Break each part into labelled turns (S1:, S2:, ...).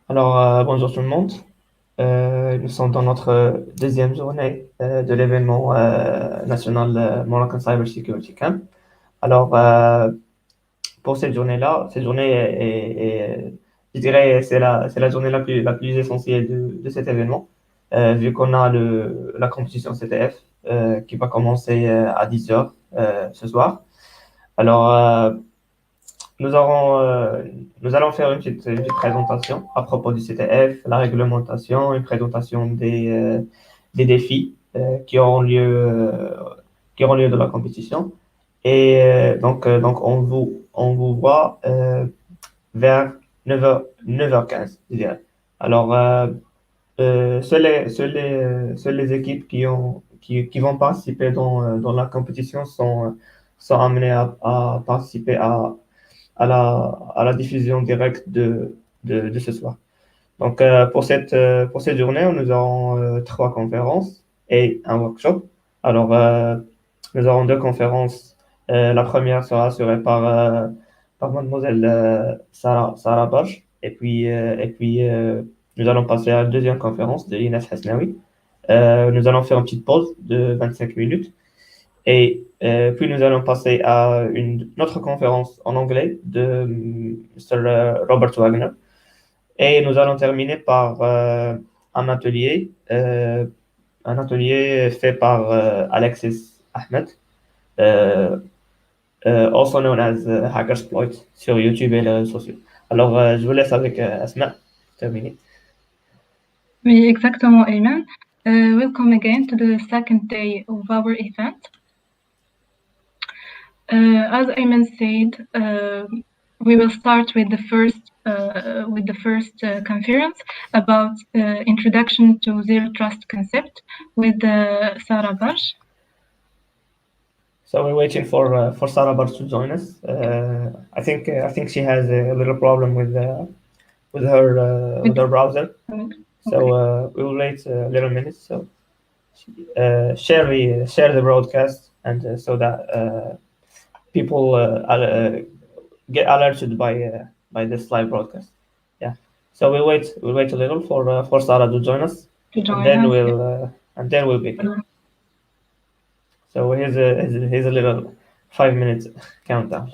S1: Bonjour tout le monde. Nous sommes dans notre deuxième journée de l'événement national Moroccan Cyber Security Camp. Alors, euh, pour cette journée je dirais, c'est la journée la plus essentielle de cet événement, vu qu'on a la compétition CTF qui va commencer à 10 heures ce soir. Alors, euh, nous allons faire une petite présentation à propos du CTF, la réglementation, une présentation des défis qui auront lieu de la compétition. Donc on vous voit vers 9h15, je dirais. Alors, seules les équipes qui vont participer dans la compétition sont amenées à participer à la diffusion directe de ce soir. Pour cette journée, nous aurons trois conférences et un workshop. Nous aurons deux conférences. La première sera assurée par mademoiselle Sarah Bosch. Nous allons passer à la deuxième conférence de Inès Hasnaoui. Nous allons faire une petite pause de 25 minutes. Puis nous allons passer à une autre conférence en anglais de Mr. Robert Wagner. Et nous allons terminer par un atelier fait par Alexis Ahmed, euh, also known as Hackersploit, sur YouTube et les réseaux sociaux. Je vous laisse avec Asma terminer.
S2: Oui, exactement, Ayman. Welcome again to the second day of our event. As Ayman said, we will start with the first conference about introduction to zero trust concept with Sarah Barsh.
S1: So we're waiting for Sarah Barsh to join us. I think she has a little problem with her browser. Okay. So we will wait a little minute. So share the broadcast and so that people get alerted by this live broadcast. Yeah. So we'll wait a little for Sarah to join us, and then we'll begin. So here's a little 5 minutes countdown.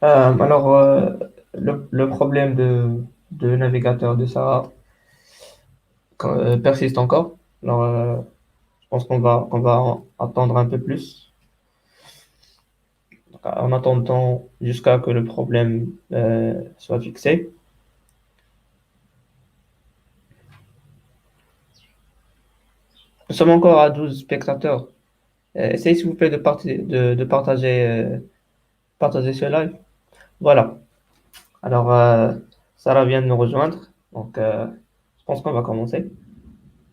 S1: Alors, le problème de navigateur de Sarah persiste encore. Alors, je pense qu'on va attendre un peu plus. En attendant jusqu'à que le problème soit fixé. Nous sommes encore à 12 spectateurs. Essayez s'il vous plaît de partager ce live. Voilà. Alors, Sarah vient de nous rejoindre. Donc, je pense qu'on va commencer.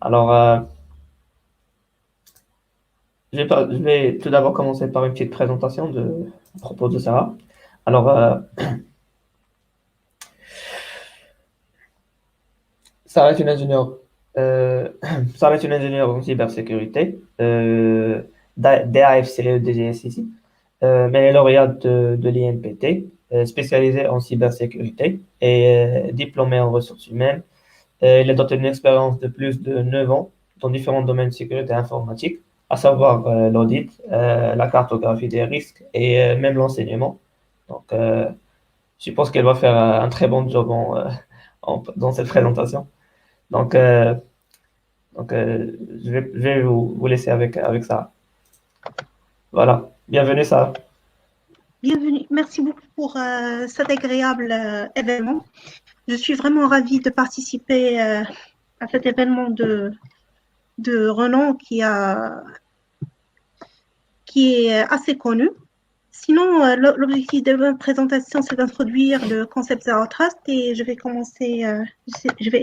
S1: Alors, je vais tout d'abord commencer par une petite présentation à propos de Sarah. Alors, Sarah est une ingénieure, euh, Sarah est une ingénieure en cybersécurité, DAFCE, DGSCC, mais elle est lauréate de l'INPT, spécialisée en cybersécurité et diplômée en ressources humaines. Elle est dotée d'une expérience de plus de 9 ans dans différents domaines de sécurité informatique, à savoir l'audit, la cartographie des risques et même l'enseignement. Donc, je suppose qu'elle va faire un très bon job dans cette présentation. Donc, je vais vous laisser avec ça. Voilà. Bienvenue, Sarah.
S3: Bienvenue. Merci beaucoup pour cet agréable événement. Je suis vraiment ravie de participer à cet événement de renom qui est assez connu. Sinon, l'objectif de ma présentation, c'est d'introduire le concept Zero Trust et je vais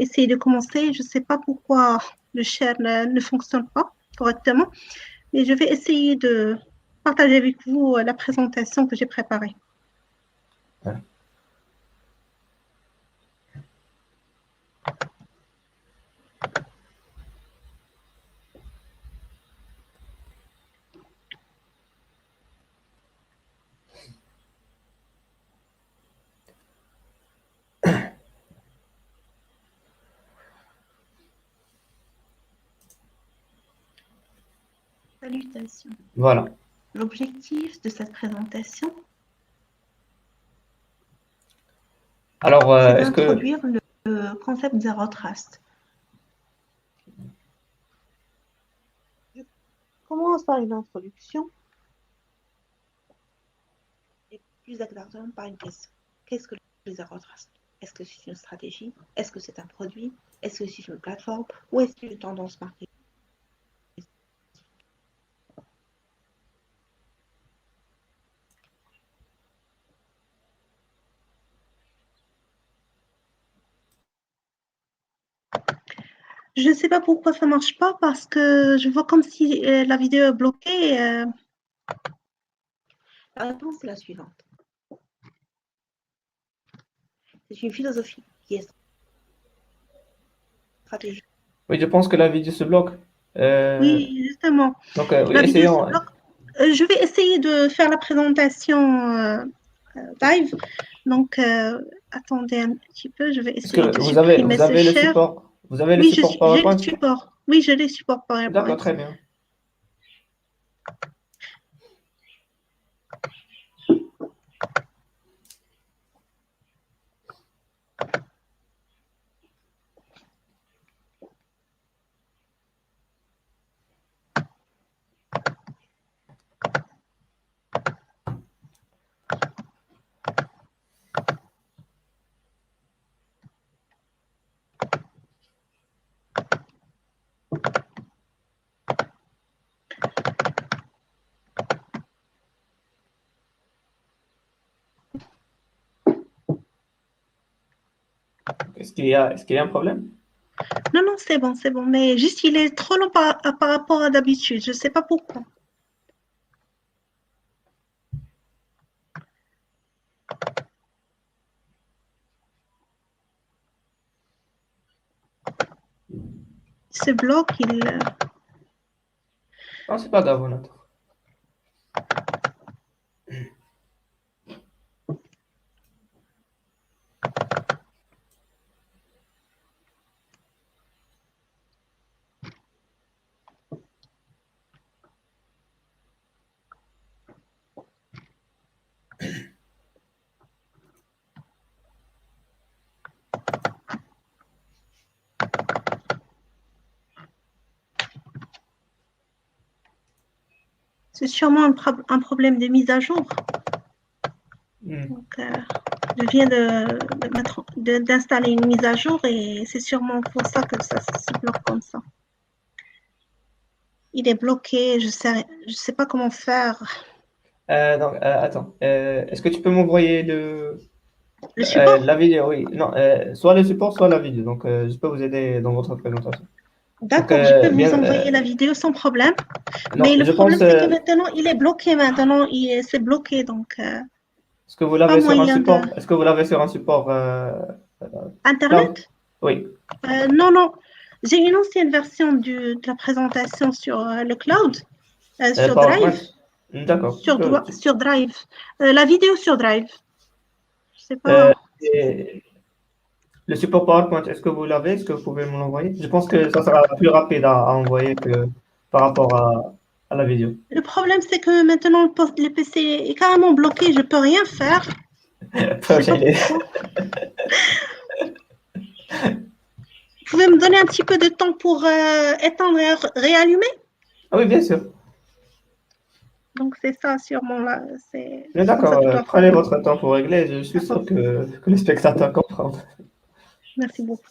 S3: essayer de commencer. Je ne sais pas pourquoi le share ne fonctionne pas correctement, mais je vais essayer de partager avec vous la présentation que j'ai préparée.
S1: Ouais.
S3: Salutations.
S1: Voilà.
S3: L'objectif de cette présentation,
S1: Alors,
S3: c'est
S1: est-ce que
S3: d'introduire le concept Zero Trust. Je commence par une introduction et plus exactement par une question. Qu'est-ce que le Zero Trust? Est-ce que c'est une stratégie? Est-ce que c'est un produit? Est-ce que c'est une plateforme? Ou est-ce une tendance marketing? Je ne sais pas pourquoi ça ne marche pas parce que je vois comme si la vidéo est bloquée. La réponse est la suivante. C'est une philosophie qui est stratégique.
S1: oui, je pense que la vidéo se bloque.
S3: Oui, justement.
S1: Donc, oui,
S3: La vidéo se
S1: essayons.
S3: bloque. Je vais essayer de faire la présentation live. Donc, attendez un petit peu. Je vais
S1: Est-ce que
S3: essayer de supprimer
S1: vous
S3: ce
S1: avez le
S3: share.
S1: support? Vous avez le
S3: Oui,
S1: support
S3: j'ai le
S1: PowerPoint?
S3: support. Oui, je l'ai support
S1: D'accord,
S3: PowerPoint.
S1: très bien. Est-ce qu'il y a un problème?
S3: Non, non, c'est bon, c'est bon. Mais juste, il est trop long par rapport à d'habitude. Je ne sais pas pourquoi. Ce bloc,
S1: Non, c'est pas grave, on attend.
S3: C'est sûrement un problème de mise à jour. Donc, je viens d'installer une mise à jour et c'est sûrement pour ça que ça se bloque comme ça. Il est bloqué, je sais pas comment faire.
S1: Donc, attends, est-ce que tu peux m'envoyer
S3: Le support?
S1: la vidéo? Oui, non, soit le support, soit la vidéo. Donc, je peux vous aider dans votre présentation. Donc,
S3: D'accord, je peux vous
S1: bien,
S3: envoyer la vidéo sans problème.
S1: non,
S3: Mais le
S1: je
S3: problème,
S1: pense,
S3: c'est que maintenant, il est bloqué. Maintenant, c'est bloqué. Donc,
S1: est-ce que vous
S3: pas
S1: l'avez sur un
S3: moyen de.
S1: support? Est-ce que vous l'avez sur un support cloud?
S3: Internet?
S1: Oui.
S3: Non, non. J'ai une ancienne version de la présentation sur le cloud, sur Drive.
S1: PowerPoint? D'accord.
S3: Sur Drive. La vidéo sur Drive. Je sais
S1: Euh,
S3: pas.
S1: et le support PowerPoint, est-ce que vous l'avez? Est-ce que vous pouvez me l'envoyer? Je pense que ça sera plus rapide à envoyer que par rapport à la vidéo.
S3: Le problème, c'est que maintenant, le PC est carrément bloqué. Je peux rien faire. Je sais pas pourquoi. Vous pouvez me donner un petit peu de temps pour éteindre et réallumer?
S1: Ah oui, bien sûr.
S3: Donc, c'est ça, sûrement, là. C'est
S1: Mais
S3: comme ça
S1: d'accord,
S3: que je dois faire.
S1: prenez votre temps pour régler. Je suis sûr que les spectateurs comprennent.
S3: Merci beaucoup.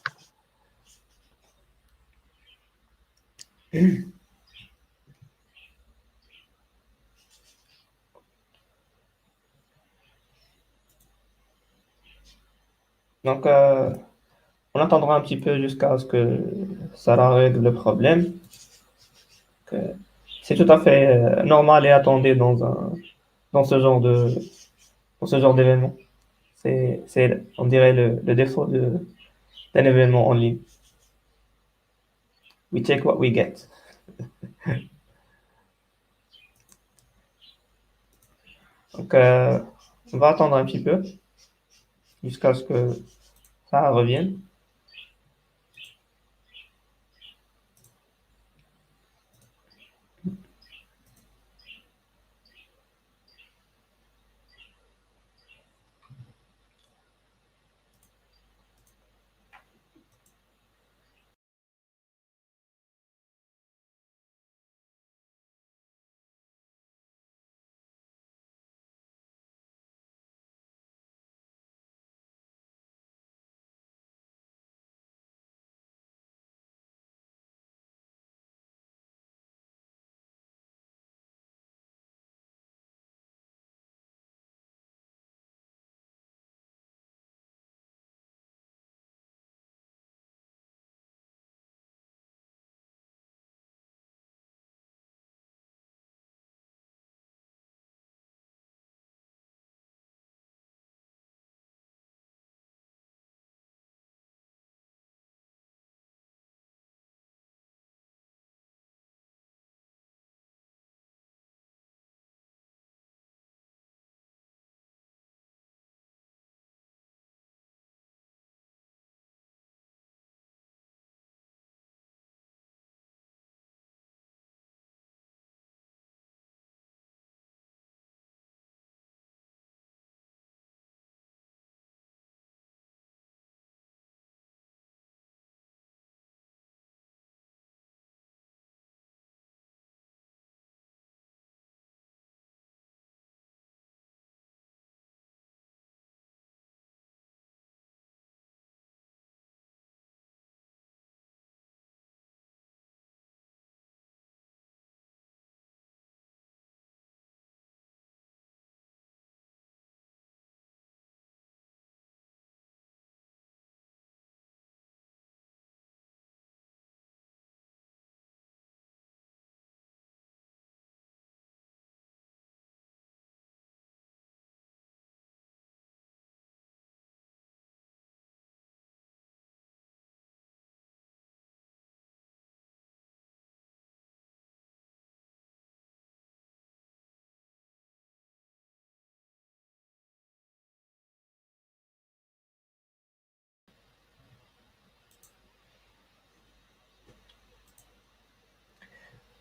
S1: Donc, on attendra un petit peu jusqu'à ce que ça règle le problème. C'est tout à fait normal et attendu dans ce genre dans ce genre d'événement. On dirait, le défaut d'un événement en ligne. We take what we get. Donc, on va attendre un petit peu jusqu'à ce que ça revienne.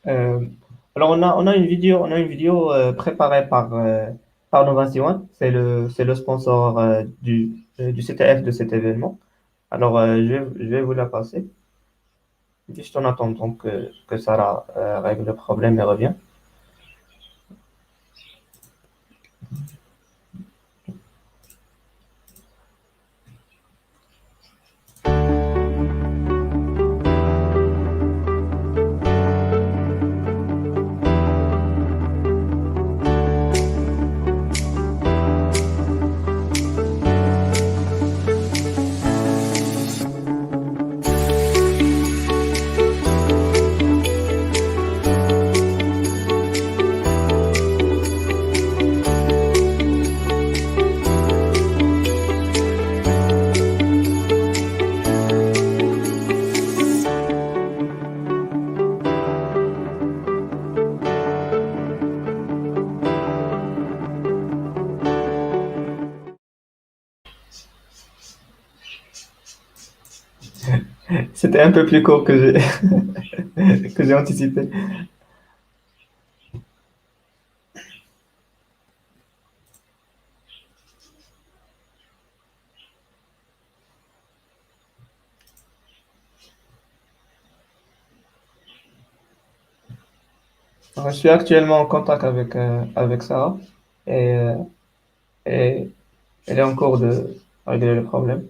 S1: Euh, alors on a une vidéo préparée par Novation. C'est le sponsor du CTF de cet événement. Alors je vais vous la passer, juste en attendant que Sarah règle le problème et revient. C'était un peu plus court que que j'ai anticipé. Alors, je suis actuellement en contact avec Sarah et, et elle est en cours de régler le problème.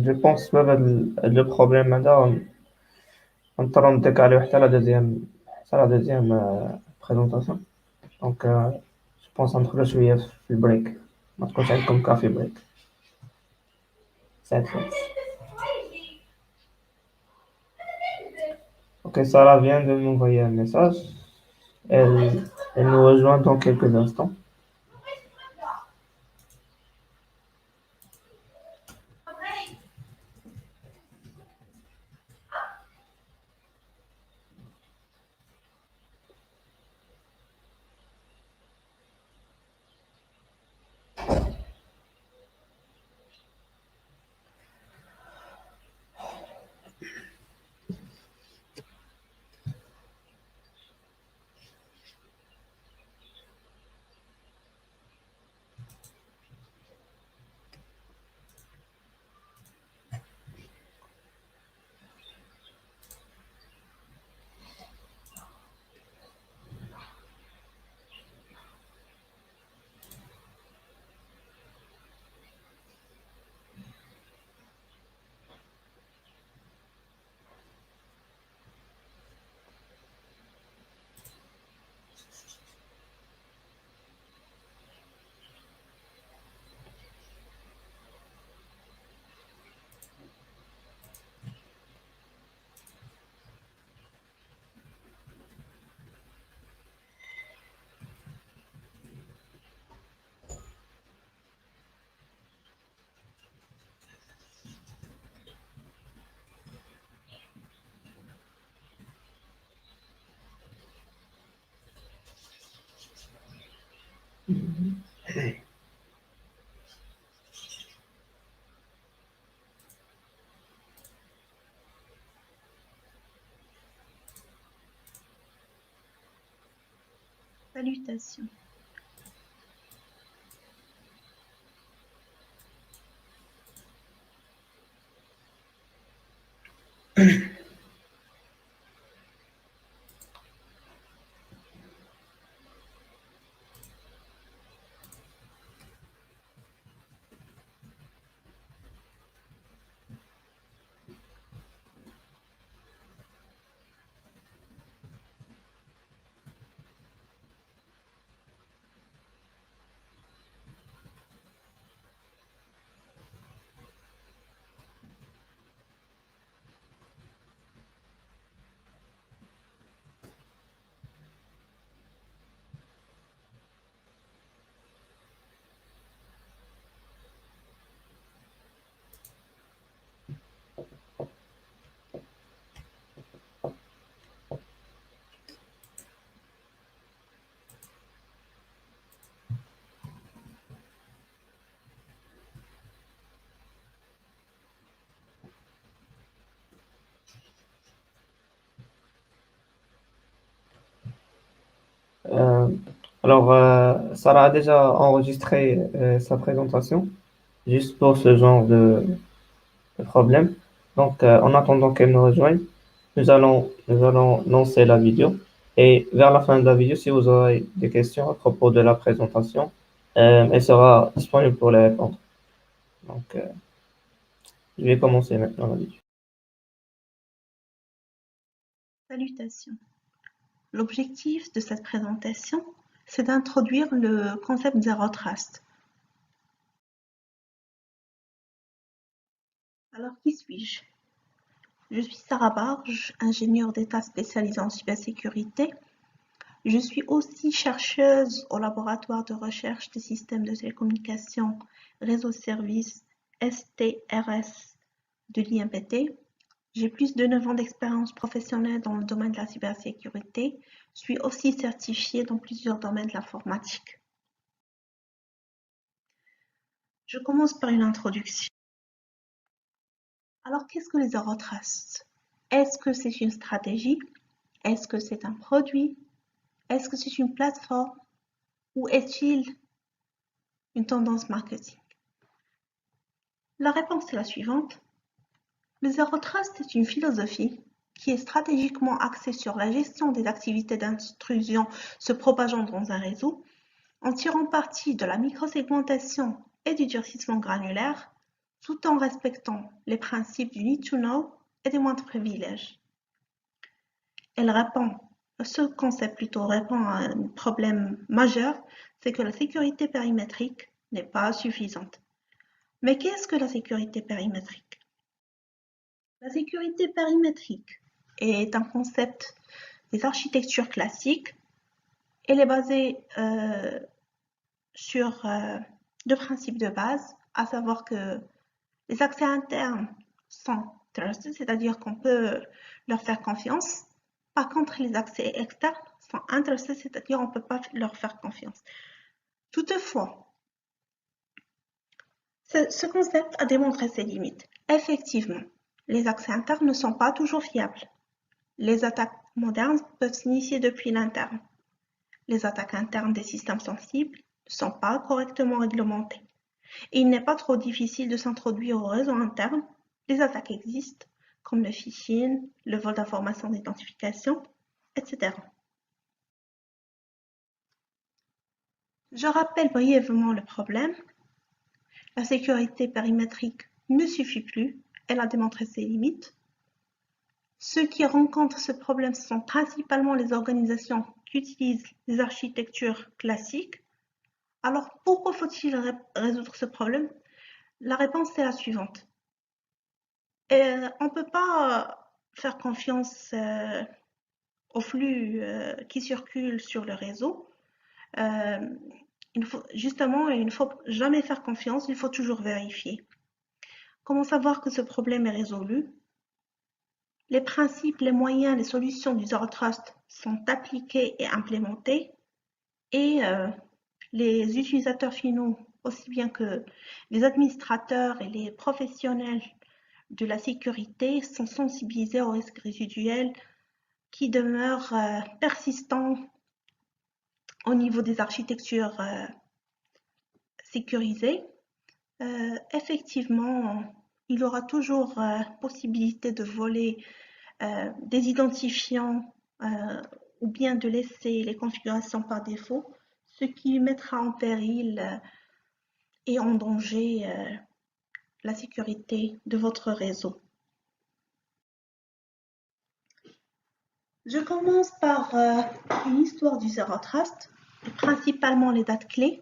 S1: Je pense que le problème هذا نضطروا نديكاليو حتى la deuxième présentation. Donc, je pense ندخلوا شوية في البريك. ما تكونش عندكم كافي بريك. Ça fait. Ok, Sarah vient de m'envoyer un message. Elle nous rejoint dans quelques instants.
S3: Salutations.
S1: Euh, Sarah a déjà enregistré sa présentation, juste pour ce genre de problème. Donc, en attendant qu'elle nous rejoigne, nous allons lancer la vidéo. Et vers la fin de la vidéo, si vous aurez des questions à propos de la présentation, elle sera disponible pour les répondre. Donc, je vais commencer maintenant la vidéo.
S3: Salutations. L'objectif de cette présentation, c'est d'introduire le concept Zero Trust. Alors, qui suis-je? Je suis Sarah Barge, ingénieure d'État spécialisée en cybersécurité. Je suis aussi chercheuse au laboratoire de recherche des systèmes de télécommunication réseau service STRS de l'IMPT. J'ai plus de 9 ans d'expérience professionnelle dans le domaine de la cybersécurité. Je suis aussi certifiée dans plusieurs domaines de l'informatique. Je commence par une introduction. Alors, qu'est-ce que les Zero Trust? Est-ce que c'est une stratégie? Est-ce que c'est un produit? Est-ce que c'est une plateforme? Ou est-il une tendance marketing? La réponse est la suivante. Le Zero Trust est une philosophie qui est stratégiquement axée sur la gestion des activités d'intrusion se propageant dans un réseau, en tirant parti de la microsegmentation et du durcissement granulaire, tout en respectant les principes du need to know et des moindres privilèges. Ce concept plutôt répond à un problème majeur, c'est que la sécurité périmétrique n'est pas suffisante. Mais qu'est-ce que la sécurité périmétrique? La sécurité périmétrique est un concept des architectures classiques. Elle est basée sur deux principes de base, à savoir que les accès internes sont trusted, c'est-à-dire qu'on peut leur faire confiance. Par contre, les accès externes sont untrusted, c'est-à-dire qu'on ne peut pas leur faire confiance. Toutefois, ce concept a démontré ses limites. Effectivement, les accès internes ne sont pas toujours fiables. Les attaques modernes peuvent s'initier depuis l'interne. Les attaques internes des systèmes sensibles ne sont pas correctement réglementées. Et il n'est pas trop difficile de s'introduire au réseau interne. Les attaques existent, comme le phishing, le vol d'informations d'identification, etc. Je rappelle brièvement le problème. La sécurité périmétrique ne suffit plus, elle a démontré ses limites. Ceux qui rencontrent ce problème sont principalement les organisations qui utilisent les architectures classiques. Alors, pourquoi faut-il résoudre ce problème? La réponse est la suivante. On ne peut pas faire confiance au flux qui circule sur le réseau. Il ne faut jamais faire confiance, il faut toujours vérifier. Comment savoir que ce problème est résolu? Les principes, les moyens, les solutions du Zero Trust sont appliqués et implémentés et les utilisateurs finaux, aussi bien que les administrateurs et les professionnels de la sécurité, sont sensibilisés aux risques résiduels qui demeurent persistants au niveau des architectures sécurisées. Effectivement, il y aura toujours possibilité de voler des identifiants ou bien de laisser les configurations par défaut, ce qui mettra en péril et en danger la sécurité de votre réseau. Je commence par une histoire du Zero Trust, et principalement les dates clés.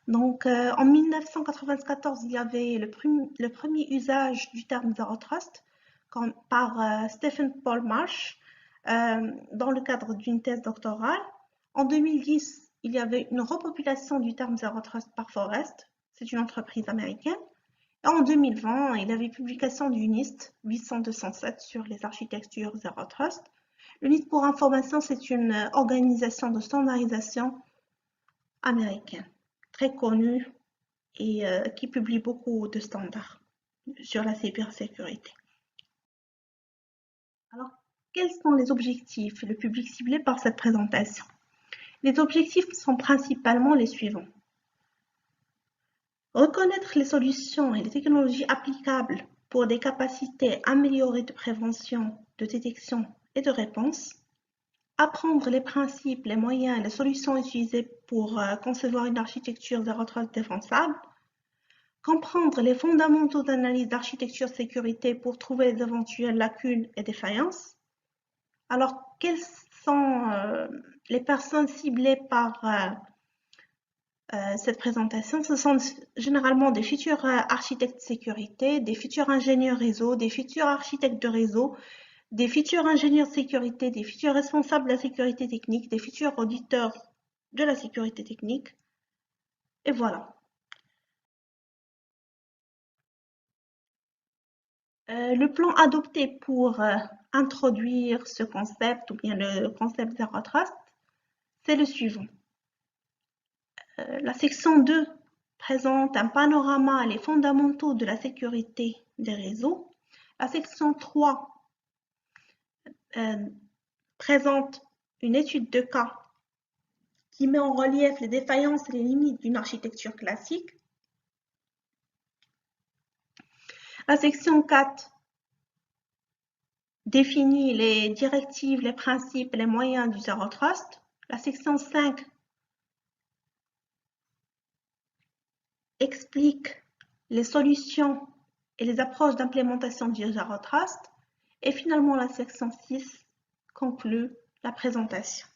S3: Donc, en 1994, il y avait le premier usage du terme Zero Trust par Stephen Paul Marsh dans le cadre d'une thèse doctorale. En 2010, il y avait une repopulation du terme Zero Trust par Forrest, c'est une entreprise américaine. Et en 2020, il y avait publication du NIST 800-207 sur les architectures Zero Trust. Le NIST, pour information, c'est une organisation de standardisation américaine, très connue et qui publie beaucoup de standards sur la cybersécurité. Alors, quels sont les objectifs et le public ciblé par cette présentation? Les objectifs sont principalement les suivants. Reconnaître les solutions et les technologies applicables pour des capacités améliorées de prévention, de détection et de réponse. Apprendre les principes, les moyens et les solutions utilisées pour concevoir une architecture Zero Trust défensable. Comprendre les fondamentaux d'analyse d'architecture sécurité pour trouver les éventuelles lacunes et défaillances. Alors, quelles sont les personnes ciblées par cette présentation? Ce sont généralement des futurs architectes de sécurité, des futurs ingénieurs réseau, des futurs architectes de réseau, des futurs ingénieurs de sécurité, des futurs responsables de la sécurité technique, des futurs auditeurs de la sécurité technique. Et voilà. Le plan adopté pour introduire ce concept, ou bien le concept Zero Trust, c'est le suivant. La section 2 présente un panorama et les fondamentaux de la sécurité des réseaux. La section 3 présente une étude de cas qui met en relief les défaillances et les limites d'une architecture classique. La section 4 définit les directives, les principes et les moyens du Zero Trust. La section 5 explique les solutions et les approches d'implémentation du Zero Trust. Et finalement, la section 6 conclut la présentation.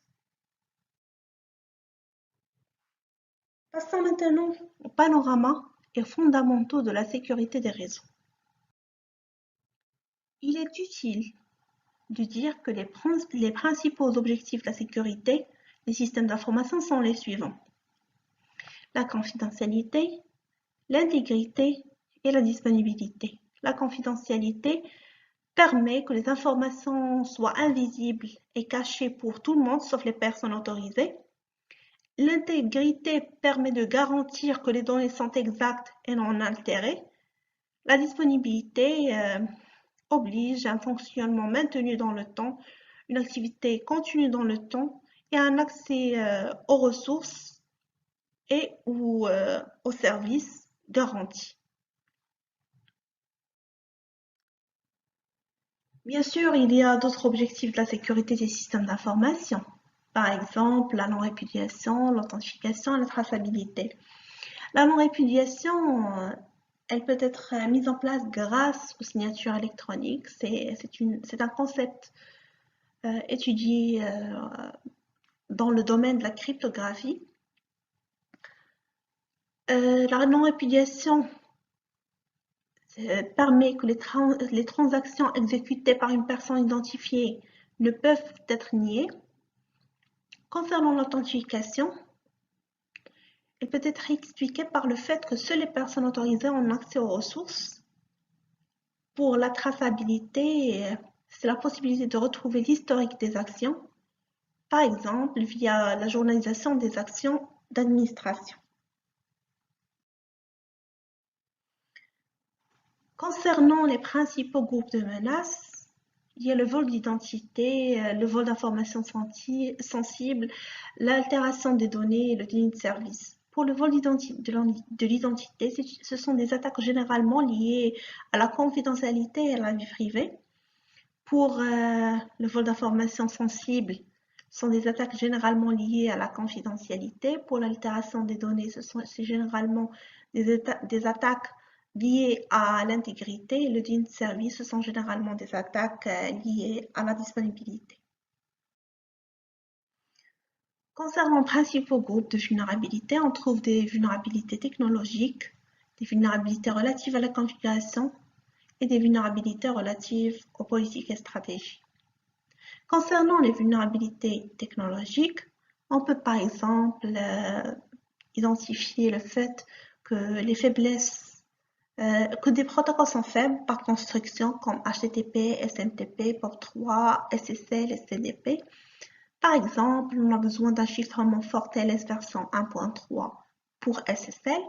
S3: Passons maintenant au panorama et aux fondamentaux de la sécurité des réseaux. Il est utile de dire que les principaux objectifs de la sécurité des systèmes d'information sont les suivants. La confidentialité, l'intégrité et la disponibilité. La confidentialité permet que les informations soient invisibles et cachées pour tout le monde, sauf les personnes autorisées. L'intégrité permet de garantir que les données sont exactes et non altérées. La disponibilité oblige un fonctionnement maintenu dans le temps, une activité continue dans le temps et un accès aux ressources et ou aux services garantis. Bien sûr, il y a d'autres objectifs de la sécurité des systèmes d'information. Par exemple, la non-répudiation, l'authentification et la traçabilité. La non-répudiation, elle peut être mise en place grâce aux signatures électroniques. C'est un concept étudié dans le domaine de la cryptographie. La non-répudiation permet que les transactions exécutées par une personne identifiée ne peuvent être niées. Concernant l'authentification, elle peut être expliquée par le fait que seules les personnes autorisées ont accès aux ressources. Pour la traçabilité, c'est la possibilité de retrouver l'historique des actions, par exemple via la journalisation des actions d'administration. Concernant les principaux groupes de menaces, il y a le vol d'identité, le vol d'informations sensibles, l'altération des données et le déni de service. Pour le vol de l'identité, ce sont des attaques généralement liées à la confidentialité et à la vie privée. Pour le vol d'informations sensibles, ce sont des attaques généralement liées à la confidentialité. Pour l'altération des données, c'est généralement des attaques liées à l'intégrité. Le déni de service, ce sont généralement des attaques liées à la disponibilité. Concernant les principaux groupes de vulnérabilité, on trouve des vulnérabilités technologiques, des vulnérabilités relatives à la configuration et des vulnérabilités relatives aux politiques et stratégies. Concernant les vulnérabilités technologiques, on peut par exemple identifier le fait que les faiblesses, que des protocoles sont faibles par construction comme HTTP, SMTP, POP3, SSL et CDP. Par exemple, on a besoin d'un chiffrement fort TLS version 1.3 pour SSL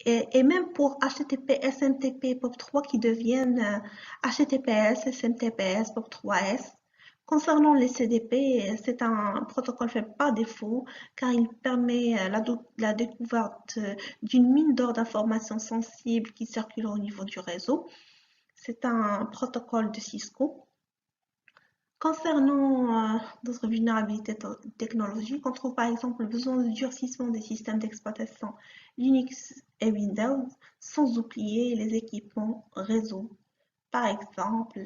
S3: et même pour HTTP, SMTP, POP3 qui deviennent HTTPS, SMTPS, POP3S. Concernant les CDP, c'est un protocole fait par défaut car il permet la découverte d'une mine d'or d'informations sensibles qui circulent au niveau du réseau. C'est un protocole de Cisco. Concernant d'autres vulnérabilités technologiques, on trouve par exemple le besoin de durcissement des systèmes d'exploitation Linux et Windows, sans oublier les équipements réseau, par exemple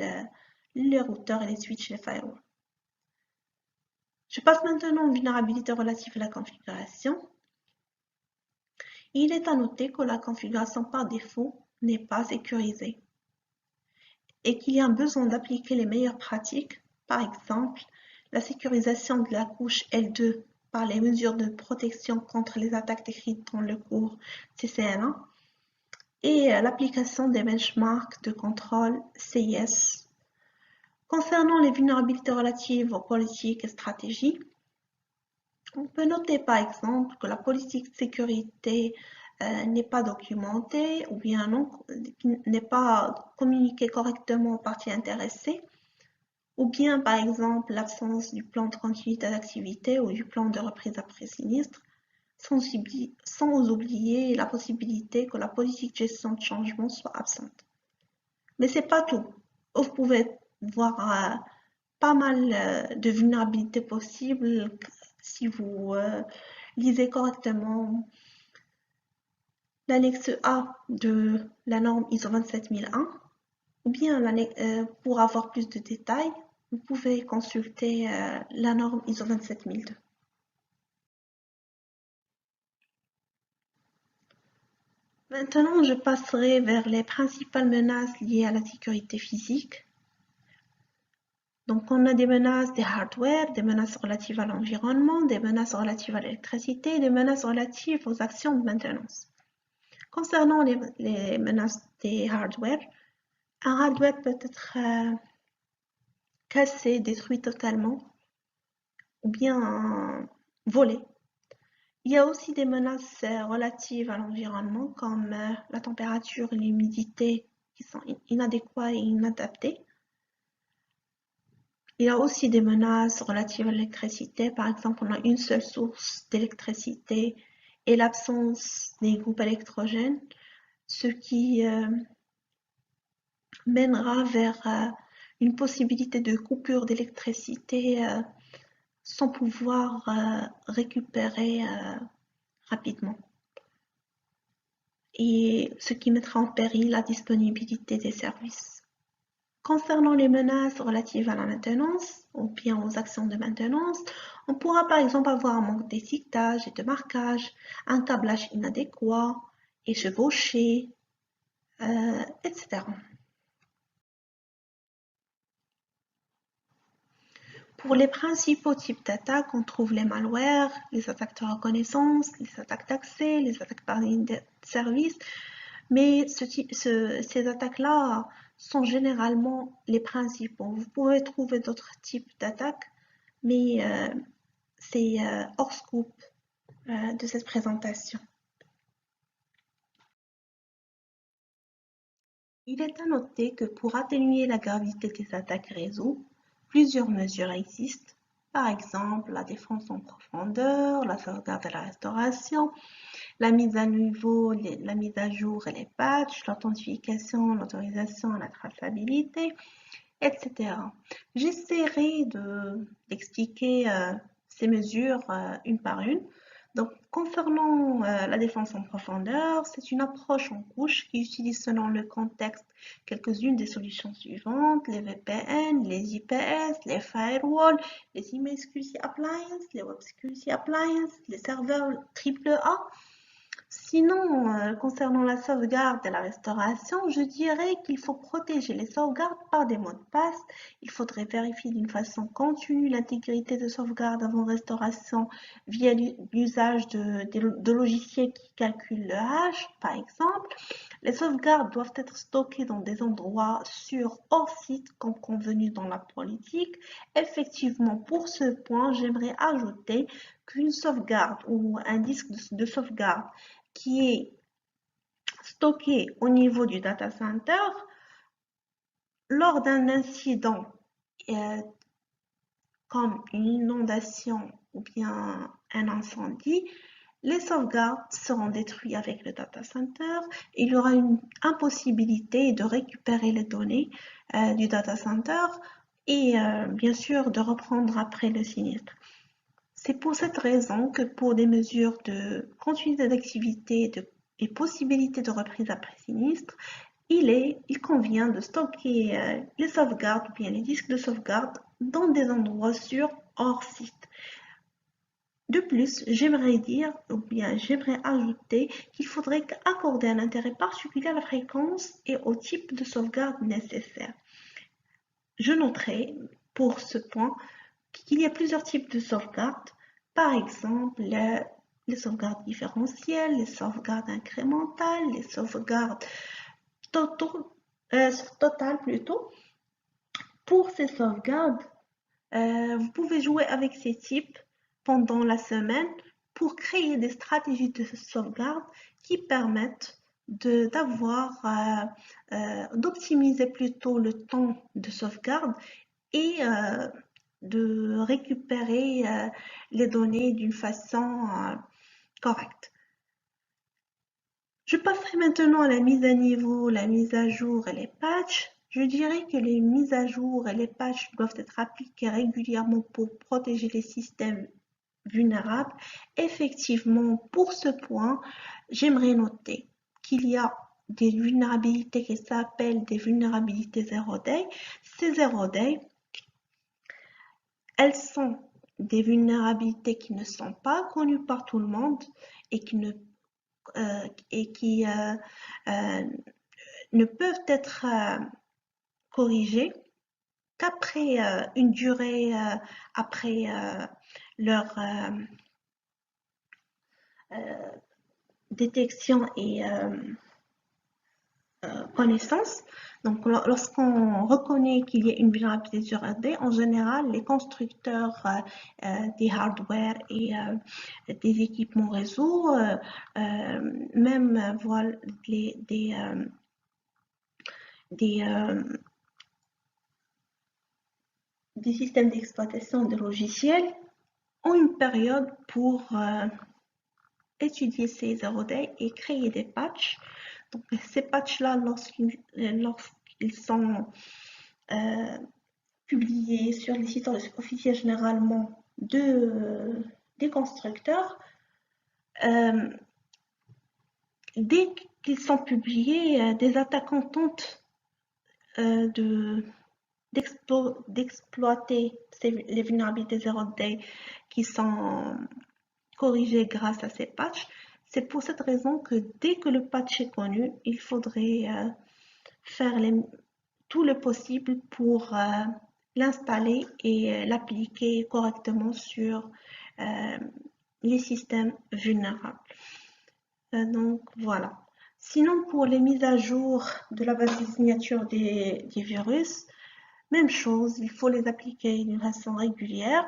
S3: les routeurs et les switches, les firewalls. Je passe maintenant aux vulnérabilités relatives à la configuration. Il est à noter que la configuration par défaut n'est pas sécurisée et qu'il y a un besoin d'appliquer les meilleures pratiques. Par exemple, la sécurisation de la couche L2 par les mesures de protection contre les attaques décrites dans le cours CCNA et l'application des benchmarks de contrôle CIS. Concernant les vulnérabilités relatives aux politiques et stratégies, on peut noter par exemple que la politique de sécurité n'est pas documentée ou bien n'est pas communiquée correctement aux parties intéressées, ou bien par exemple l'absence du plan de continuité d'activité ou du plan de reprise après sinistre, sans oublier la possibilité que la politique de gestion de changement soit absente. Mais c'est pas tout. Vous pouvez voir pas mal de vulnérabilités possibles si vous lisez correctement l'annexe A de la norme ISO 27001, ou bien pour avoir plus de détails, vous pouvez consulter la norme ISO 27002. Maintenant, je passerai vers les principales menaces liées à la sécurité physique. Donc, on a des menaces des hardware, des menaces relatives à l'environnement, des menaces relatives à l'électricité, des menaces relatives aux actions de maintenance. Concernant les menaces des hardware, un hardware peut être cassé, détruit totalement, ou bien volé. Il y a aussi des menaces relatives à l'environnement, comme la température et l'humidité qui sont inadéquats et inadaptés. Il y a aussi des menaces relatives à l'électricité. Par exemple, on a une seule source d'électricité et l'absence des groupes électrogènes, ce qui mènera vers une possibilité de coupure d'électricité sans pouvoir récupérer rapidement. Et ce qui mettra en péril la disponibilité des services. Concernant les menaces relatives à la maintenance ou bien aux actions de maintenance, on pourra par exemple avoir un manque d'étiquetage et de marquage, un câblage inadéquat et chevauché, etc. Pour les principaux types d'attaques, on trouve les malwares, les attaques de reconnaissance, les attaques d'accès, les attaques par ligne de service. Mais ces attaques-là sont généralement les principaux. Vous pouvez trouver d'autres types d'attaques, mais c'est hors scope de cette présentation. Il est à noter que pour atténuer la gravité des attaques réseau, plusieurs mesures existent. Par exemple, la défense en profondeur, la sauvegarde et la restauration, la mise à niveau, la mise à jour et les patchs, l'authentification, l'autorisation et la traçabilité, etc. J'essaierai d'expliquer ces mesures une par une. Donc, concernant la défense en profondeur, c'est une approche en couche qui utilise selon le contexte quelques-unes des solutions suivantes, les VPN, les IPS, les firewalls, les Email Security Appliance, les Web Security Appliance, les serveurs AAA. Sinon, concernant la sauvegarde et la restauration, je dirais qu'il faut protéger les sauvegardes par des mots de passe. Il faudrait vérifier d'une façon continue l'intégrité de sauvegarde avant restauration via l'usage de logiciels qui calculent le hash, par exemple. Les sauvegardes doivent être stockées dans des endroits sûrs hors site comme convenu dans la politique. Effectivement, pour ce point, j'aimerais ajouter qu'une sauvegarde ou un disque de sauvegarde qui est stocké au niveau du data center, lors d'un incident comme une inondation ou bien un incendie, les sauvegardes seront détruites avec le data center. Il y aura une impossibilité de récupérer les données du data center et bien sûr de reprendre après le sinistre. C'est pour cette raison que pour des mesures de continuité d'activité et possibilité de reprise après sinistre, il convient de stocker les sauvegardes ou bien les disques de sauvegarde dans des endroits sûrs hors site. De plus, j'aimerais dire, ou bien j'aimerais ajouter qu'il faudrait accorder un intérêt particulier à la fréquence et au type de sauvegarde nécessaire. Je noterai pour ce point qu'il y a plusieurs types de sauvegardes. Par exemple, les sauvegardes différentielles, les sauvegardes incrémentales, les sauvegardes totales plutôt. Pour ces sauvegardes, vous pouvez jouer avec ces types pendant la semaine pour créer des stratégies de sauvegarde qui permettent d'optimiser plutôt le temps de sauvegarde et de récupérer les données d'une façon correcte. Je passerai maintenant à la mise à niveau, la mise à jour et les patchs. Je dirais que les mises à jour et les patchs doivent être appliqués régulièrement pour protéger les systèmes vulnérables. Effectivement, pour ce point, j'aimerais noter qu'il y a des vulnérabilités qui s'appellent des vulnérabilités zero day. Ces zero day, elles sont des vulnérabilités qui ne sont pas connues par tout le monde et qui ne peuvent être corrigées qu'après une durée après leur détection et connaissance. Donc, lorsqu'on reconnaît qu'il y a une vulnérabilité sur AD, en général, les constructeurs des hardware et des équipements réseau, même voilà, des systèmes d'exploitation de logiciels ont une période pour étudier ces zero day et créer des patchs. Donc, ces patchs-là, lorsqu'ils sont publiés sur les sites officiels généralement des constructeurs, dès qu'ils sont publiés, des attaquants tentent d'exploiter les vulnérabilités zero day qui sont corrigées grâce à ces patchs. C'est pour cette raison que dès que le patch est connu, il faudrait faire tout le possible pour l'installer et l'appliquer correctement sur les systèmes vulnérables. Donc voilà. Sinon, pour les mises à jour de la base de signature des virus, même chose, il faut les appliquer d'une façon régulière.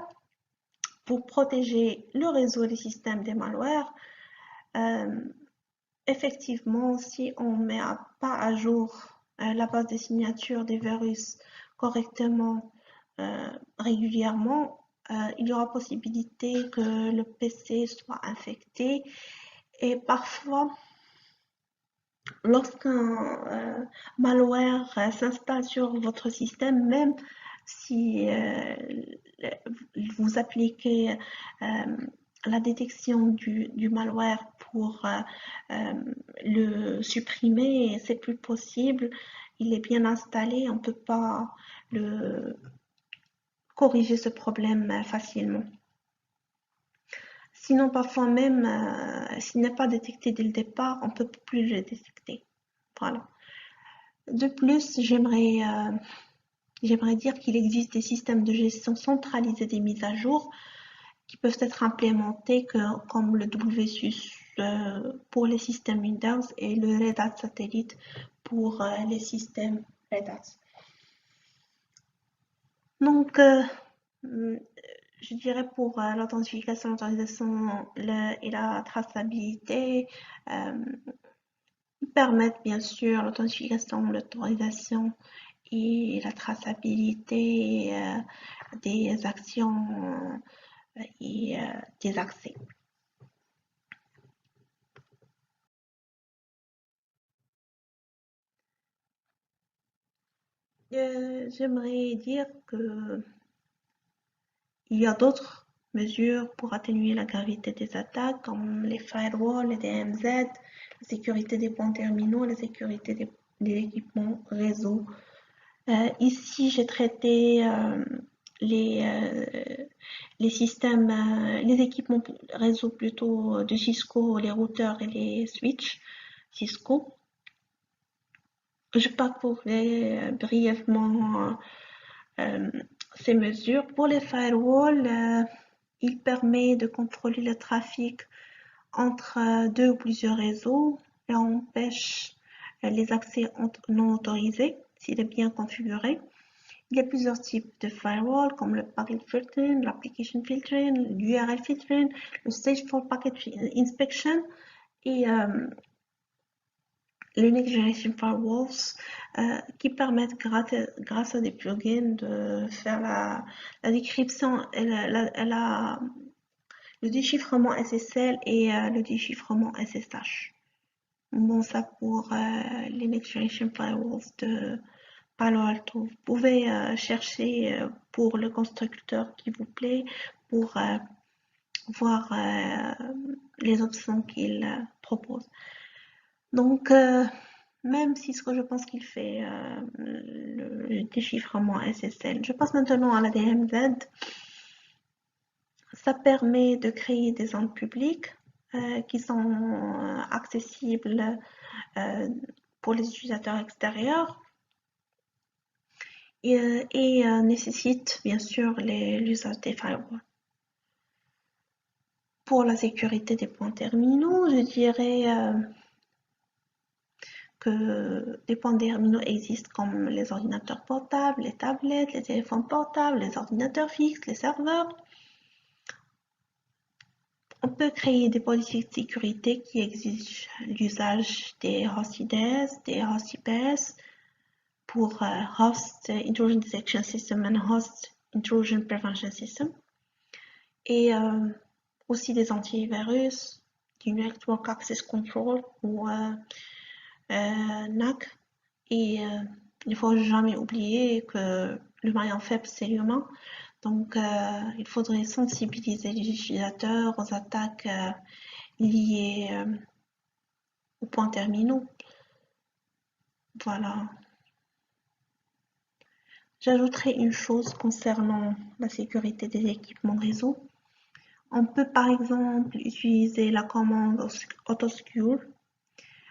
S3: pour protéger le réseau et les systèmes des malwares. Effectivement, si on ne met pas à jour la base des signatures des virus correctement, régulièrement, il y aura possibilité que le PC soit infecté. Et parfois, lorsqu'un malware s'installe sur votre système, même si vous appliquez la détection du malware pour le supprimer, c'est plus possible. Il est bien installé, on ne peut pas corriger ce problème facilement. Sinon, parfois même, s'il n'est pas détecté dès le départ, on ne peut plus le détecter. Voilà. De plus, j'aimerais dire qu'il existe des systèmes de gestion centralisés des mises à jour qui peuvent être implémentés comme le WSUS pour les systèmes Windows et le Red Hat Satellite pour les systèmes Red Hat. Donc, je dirais pour l'authentification, l'autorisation et la traçabilité, ils permettent bien sûr l'authentification, l'autorisation et la traçabilité des actions et des accès. J'aimerais dire que il y a d'autres mesures pour atténuer la gravité des attaques, comme les firewalls, les DMZ, la sécurité des points terminaux, la sécurité des équipements réseau. Ici, j'ai traité les systèmes, les équipements réseau plutôt de Cisco, les routeurs et les switches Cisco. Je parcourrai brièvement ces mesures. Pour les firewalls, il permet de contrôler le trafic entre deux ou plusieurs réseaux et empêche les accès non autorisés s'il est bien configuré. Il y a plusieurs types de firewall comme le packet filtering, l'application filtering, l'URL filtering, le stage for packet inspection et le Next Generation Firewalls qui permettent grâce à des plugins de faire la décryption et le déchiffrement SSL et le déchiffrement SSH. Bon, ça pour les Next Generation Firewalls de Palo Alto. Vous pouvez chercher pour le constructeur qui vous plaît pour voir les options qu'il propose. Donc, même si ce que je pense qu'il fait le déchiffrement SSL. Je passe maintenant à la DMZ. Ça permet de créer des zones publiques qui sont accessibles pour les utilisateurs extérieurs et nécessite bien sûr l'usage des firewalls. Pour la sécurité des points terminaux, je dirais que des points terminaux existent comme les ordinateurs portables, les tablettes, les téléphones portables, les ordinateurs fixes, les serveurs. On peut créer des politiques de sécurité qui exigent l'usage des host IDS, des host IPS pour Host Intrusion Detection System and Host Intrusion Prevention System et aussi des antivirus, du Network Access Control ou NAC. Et il ne faut jamais oublier que le maillon faible, c'est l'humain. Donc, il faudrait sensibiliser les utilisateurs aux attaques liées aux points terminaux. Voilà. J'ajouterai une chose concernant la sécurité des équipements réseau. On peut par exemple utiliser la commande autoscure.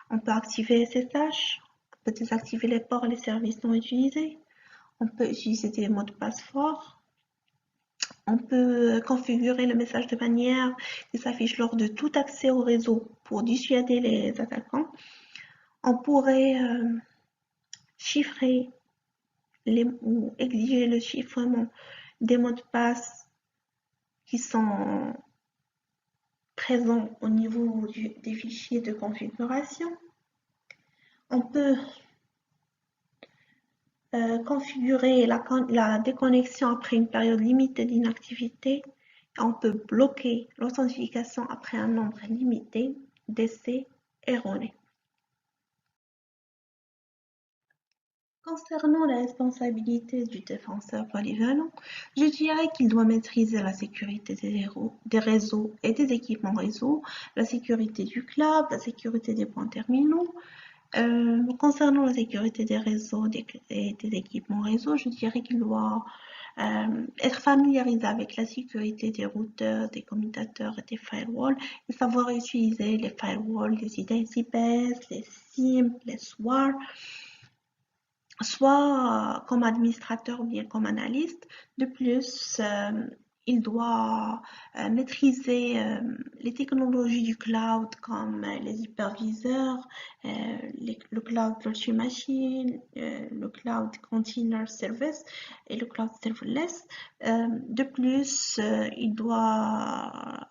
S3: On peut activer SSH. On peut désactiver les ports et les services non utilisés. On peut utiliser des mots de passe forts. On peut configurer le message de manière qui s'affiche lors de tout accès au réseau pour dissuader les attaquants. On pourrait chiffrer ou exiger le chiffrement des mots de passe qui sont présents au niveau des fichiers de configuration. On peut configurer la déconnexion après une période limitée d'inactivité. On peut bloquer l'authentification après un nombre limité d'essais erronés. Concernant la responsabilité du défenseur polyvalent, je dirais qu'il doit maîtriser la sécurité des réseaux et des équipements réseau, la sécurité du cloud, la sécurité des points terminaux. Concernant la sécurité des réseaux et des équipements réseau, je dirais qu'il doit être familiarisé avec la sécurité des routeurs, des commutateurs et des firewalls et savoir utiliser les firewalls, les IDS-IPS, les SIEM, les SWAR, soit comme administrateur ou bien comme analyste. De plus, il doit maîtriser les technologies du cloud comme les hyperviseurs, le cloud virtual machine, le cloud container service et le cloud serverless. De plus, il doit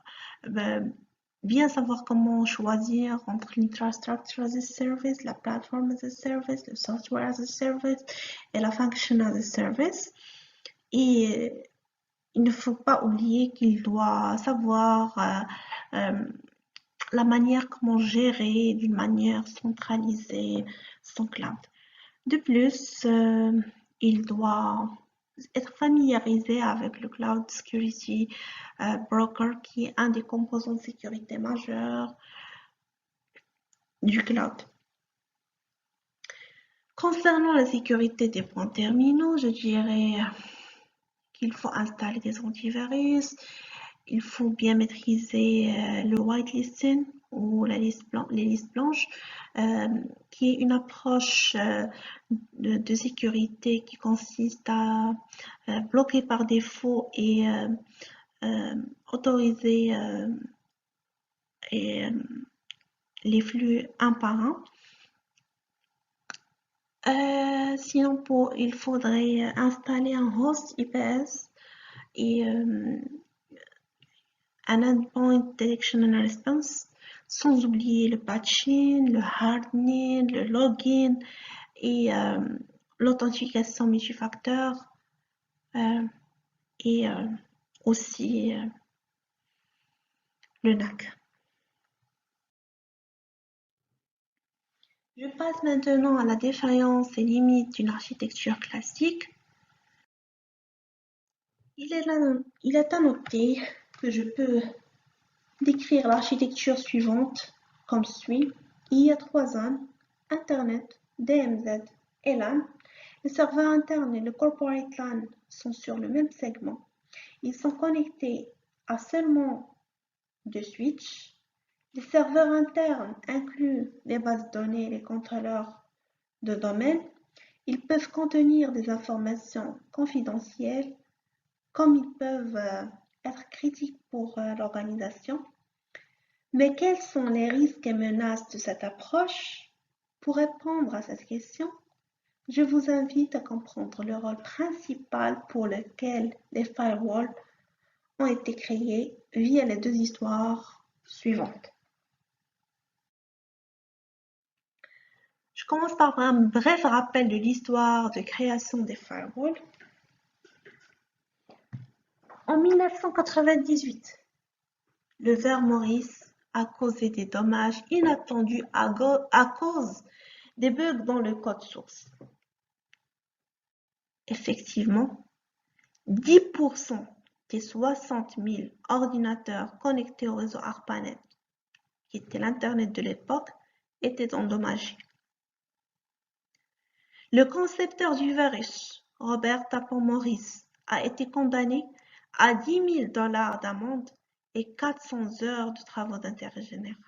S3: bien savoir comment choisir entre l'infrastructure as a service, la plateforme as a service, le software as a service et la function as a service. Et il ne faut pas oublier qu'il doit savoir la manière comment gérer d'une manière centralisée son cloud. De plus, il doit être familiarisé avec le Cloud Security Broker, qui est un des composants de sécurité majeurs du cloud. Concernant la sécurité des points terminaux, je dirais qu'il faut installer des antivirus, il faut bien maîtriser le whitelisting ou les listes blanches, qui est une approche de sécurité qui consiste à bloquer par défaut et autoriser les flux un par un. Sinon, il faudrait installer un host IPS et un endpoint detection and response, sans oublier le patching, le hardening, le login et l'authentification multifacteur et aussi le NAC. Je passe maintenant à la défaillance et limites d'une architecture classique. Il est à noter que je peux décrire l'architecture suivante comme suit. Il y a 3 zones, Internet, DMZ et LAN. Les serveurs internes et le corporate LAN sont sur le même segment. Ils sont connectés à seulement 2 switches. Les serveurs internes incluent les bases de données et les contrôleurs de domaine. Ils peuvent contenir des informations confidentielles, comme ils peuvent être critiques pour l'organisation. Mais quels sont les risques et menaces de cette approche? Pour répondre à cette question, je vous invite à comprendre le rôle principal pour lequel les firewalls ont été créés via les 2 histoires suivantes. Je commence par un bref rappel de l'histoire de création des firewalls. En 1998, le ver Maurice a causé des dommages inattendus à cause des bugs dans le code source. Effectivement, 10% des 60 000 ordinateurs connectés au réseau ARPANET, qui était l'Internet de l'époque, étaient endommagés. Le concepteur du virus, Robert Tappan-Morris, a été condamné à 10 000 $ d'amende et 400 heures de travaux d'intérêt général.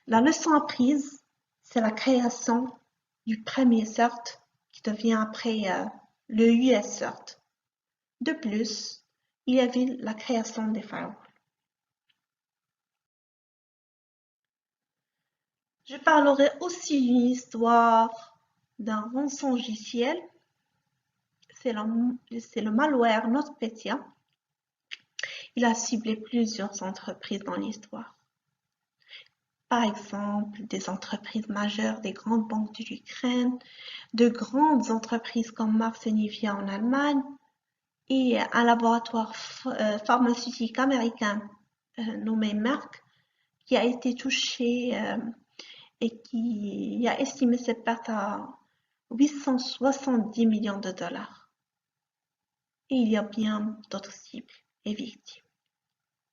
S3: La leçon apprise, c'est la création du premier CERT qui devient après le US CERT. De plus, il y avait la création des firewalls. Je parlerai aussi d'une histoire d'un rançongiciel, c'est le malware NotPetya. Il a ciblé plusieurs entreprises dans l'histoire. Par exemple, des entreprises majeures, des grandes banques de l'Ukraine, de grandes entreprises comme Mars et Nivea en Allemagne et un laboratoire pharmaceutique américain nommé Merck qui a été touché et qui a estimé ses pertes à 870 millions de dollars. Et il y a bien d'autres cibles et victimes.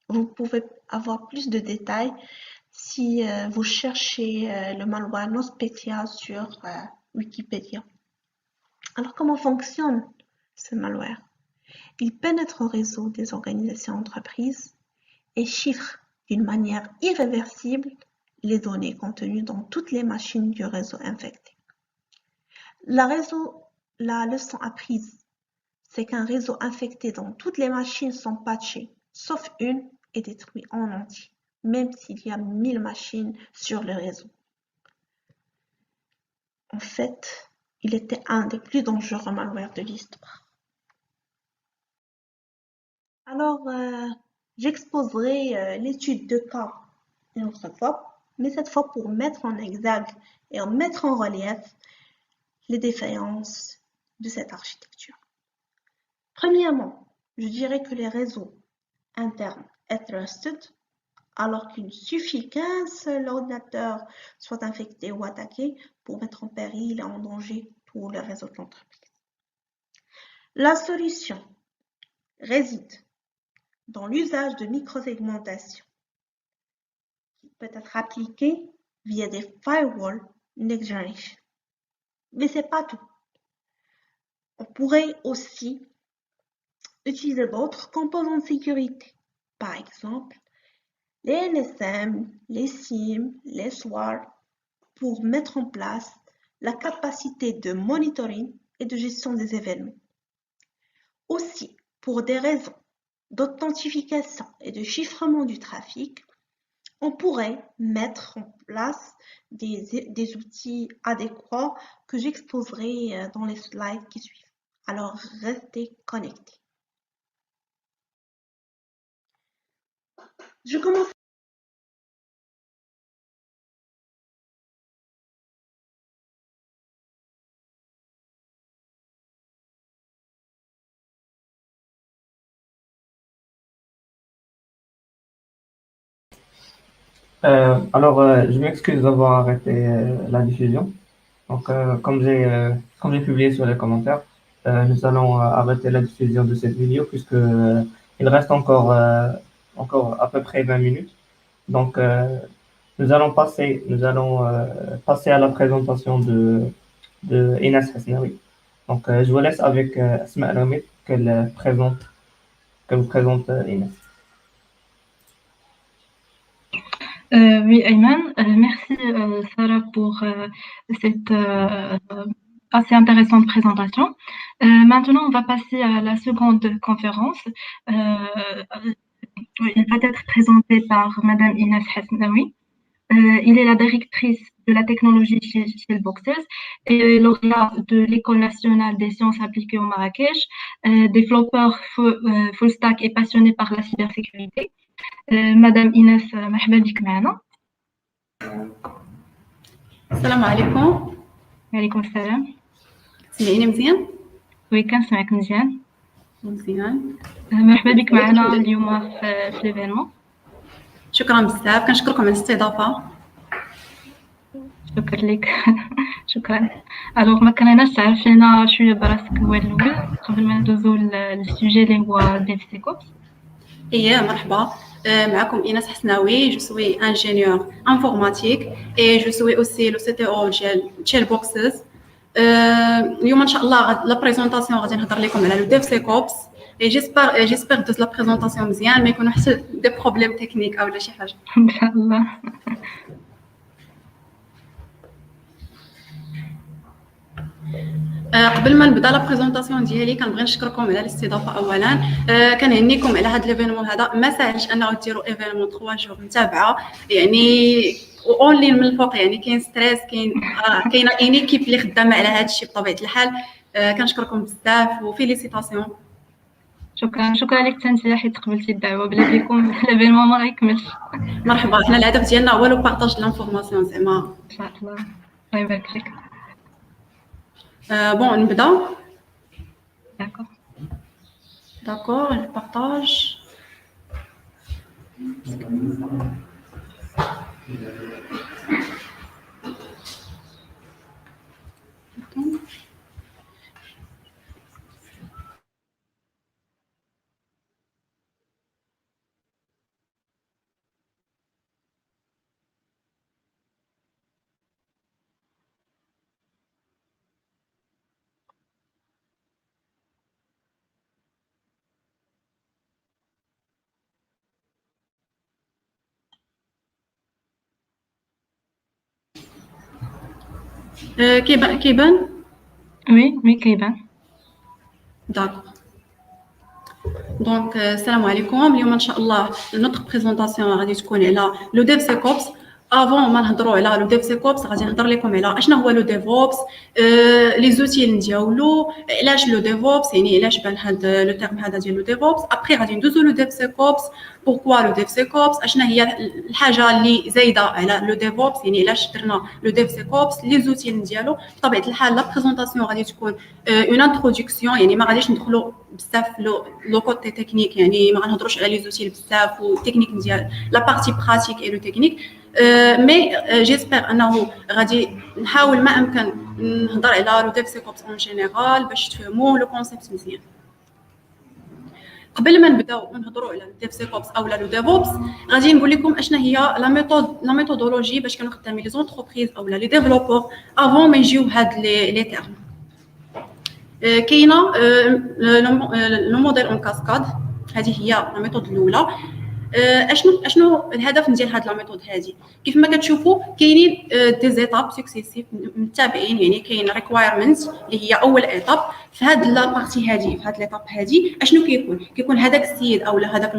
S3: Vous pouvez avoir plus de détails si vous cherchez le malware NotPetya sur Wikipédia. Alors, comment fonctionne ce malware? Il pénètre au réseau des organisations entreprises et chiffre d'une manière irréversible les données contenues dans toutes les machines du réseau infecté. La leçon apprise, c'est qu'un réseau infecté dont toutes les machines sont patchées, sauf une, est détruit en entier, même s'il y a 1000 machines sur le réseau. En fait, il était un des plus dangereux malwares de l'histoire. Alors, j'exposerai l'étude de cas une autre fois, mais cette fois pour mettre en exergue et en mettre en relief les défaillances de cette architecture. Premièrement, je dirais que les réseaux internes est trusted, alors qu'il ne suffit qu'un seul ordinateur soit infecté ou attaqué pour mettre en péril et en danger tout le réseau de l'entreprise. La solution réside dans l'usage de microsegmentation qui peut être appliquée via des firewalls next generation. Mais ce n'est pas tout. On pourrait aussi utiliser d'autres composants de sécurité, par exemple les NSM, les SIM, les SWAR, pour mettre en place la capacité de monitoring et de gestion des événements. Aussi, pour des raisons d'authentification et de chiffrement du trafic, on pourrait mettre en place des outils adéquats que j'exposerai dans les slides qui suivent. Alors, restez connectés. Je commence.
S1: Je m'excuse d'avoir arrêté la diffusion. Donc, comme j'ai publié sur les commentaires, nous allons arrêter la diffusion de cette vidéo puisque il reste encore à peu près 20 minutes. Donc, nous allons passer à la présentation de Inès Hasnaoui. Donc, je vous laisse avec Asma Al-Hamid qu'elle vous présente Inès.
S2: Oui, Ayman, merci Sarah pour cette assez intéressante présentation. Maintenant, on va passer à la seconde conférence. Elle va être présentée par Madame Inès Hasnaoui. Il est la directrice de la technologie chez Boxers et lauréat de l'École nationale des sciences appliquées au Marrakech, développeur full stack et passionné par la cybersécurité. Madame Inès, مرحبا بك معنا.
S4: السلام عليكم.
S2: وعليكم السلام.
S4: سمعيني مزيان؟
S2: وي كنسمعك مزيان.
S4: مزيان.
S2: مرحبا بك معنا اليوم في ليفينمون.
S4: شكرا بزاف، كنشكركم على الاستضافة.
S2: شكرا لك. شكرا. الوغ ما كرهناش تعرفينا شويه براسك هو الاول قبل ما ندوزو للسوجي اللي هو ديف سيكوبس.
S4: ايه مرحبا، معكم إيناس حسناوي. جو سوي انجينيور انفورماتيك اي جو سوي اوسي لو سي تي او ديال بوكسز. اليوم ان شاء الله لا بريزونطاسيون غادي نهضر لكم على لو ديف سيكوبس اي جيسبر دوز لا بريزونطاسيون مزيان، ما يكونوا حتى دي بروبليم تكنيك او لا شي حاجه
S2: ان شاء الله.
S4: قبل ما نبدا لا بريزونطاسيون ديالي كنبغي نشكركم على الاستضافه اولا. كنهنيكم على هذا ليفينمون هذا، ما ساهلش انه ديروا ايفينمون 3 جور متابعه يعني اونلي من الفوق، يعني كاين ستريس، كاينه ان ايكيب اللي خدامه على هذا الشيء بطبيعه الحال. كنشكركم بزاف وفيليسيتاسيون.
S2: شكرا لك تنتي حيت قبلتي الدعوه. بلا بكم ليفينمون ما غيكملش.
S4: مرحبا. حنا الهدف ديالنا هو لو بارطاج لانفورماسيون زعما.
S2: ان شاء الله. الله يبارك فيك.
S4: بون نبدا.
S2: داكور
S4: البارطاج. كيبان
S2: وي كيبان.
S4: داكور. دونك السلام عليكم. اليوم ان شاء الله نوتر بريزونطاسيون غادي تكون على لو ديف سيكوبس. افون ما نهضروا على لو ديف سيكوبس غادي نهضر لكم على اشنا هو لو ديفوبس، لي زوتي اللي نديرولو، علاش لو ديفوبس، يعني علاش بان هذا لو تيرم هذا ديال لو ديفوبس. ابري غادي ندوزو لو ديف سيكوبس، بوركوا لو ديف سيكوبس، اشنا هي الحاجه اللي زايده على لو ديفوبس، يعني علاش درنا لو ديف سيكوبس، لي زوتي اللي نديالو. بطبيعه الحال لا بريزونطاسيون غادي تكون اون انتروداكسيون، يعني ما غاديش ندخلوا بزاف لو كوتي تكنيك، يعني ما غنهضروش على لي زوتي بزاف والتكنيك ديال لا بارتي براتيك اي لو تكنيك. مي جيسبر انه غادي نحاول ما امكن نهضر على لو ديف سيكوبس اون جينيرال باش تفهموا لو كونسيبت مزيان. قبل ما نبداو نهضروا على الديف سيكوبس او لو ديفوبس غادي نقول لكم اشنا هي لا ميثودولوجي باش كانوا خدامين لي زونتربريز او لي ديفلوبور افون ما يجيو هاد لي تيرم. كاينه لو موديل اون كاسكاد، هذه هي لا ميثود الاولى. اشنو الهدف ديال هاد لا ميثود هذه؟ كيف ما كتشوفوا كاينين دي زيتاب سكسيسيف متابعين، يعني كاين ريكوايرمنت اللي هي اول ايتاب في هاد لا بارتي هذه، في هاد ليتاب هذه اشنو كيكون هذاك السيد اولا هذاك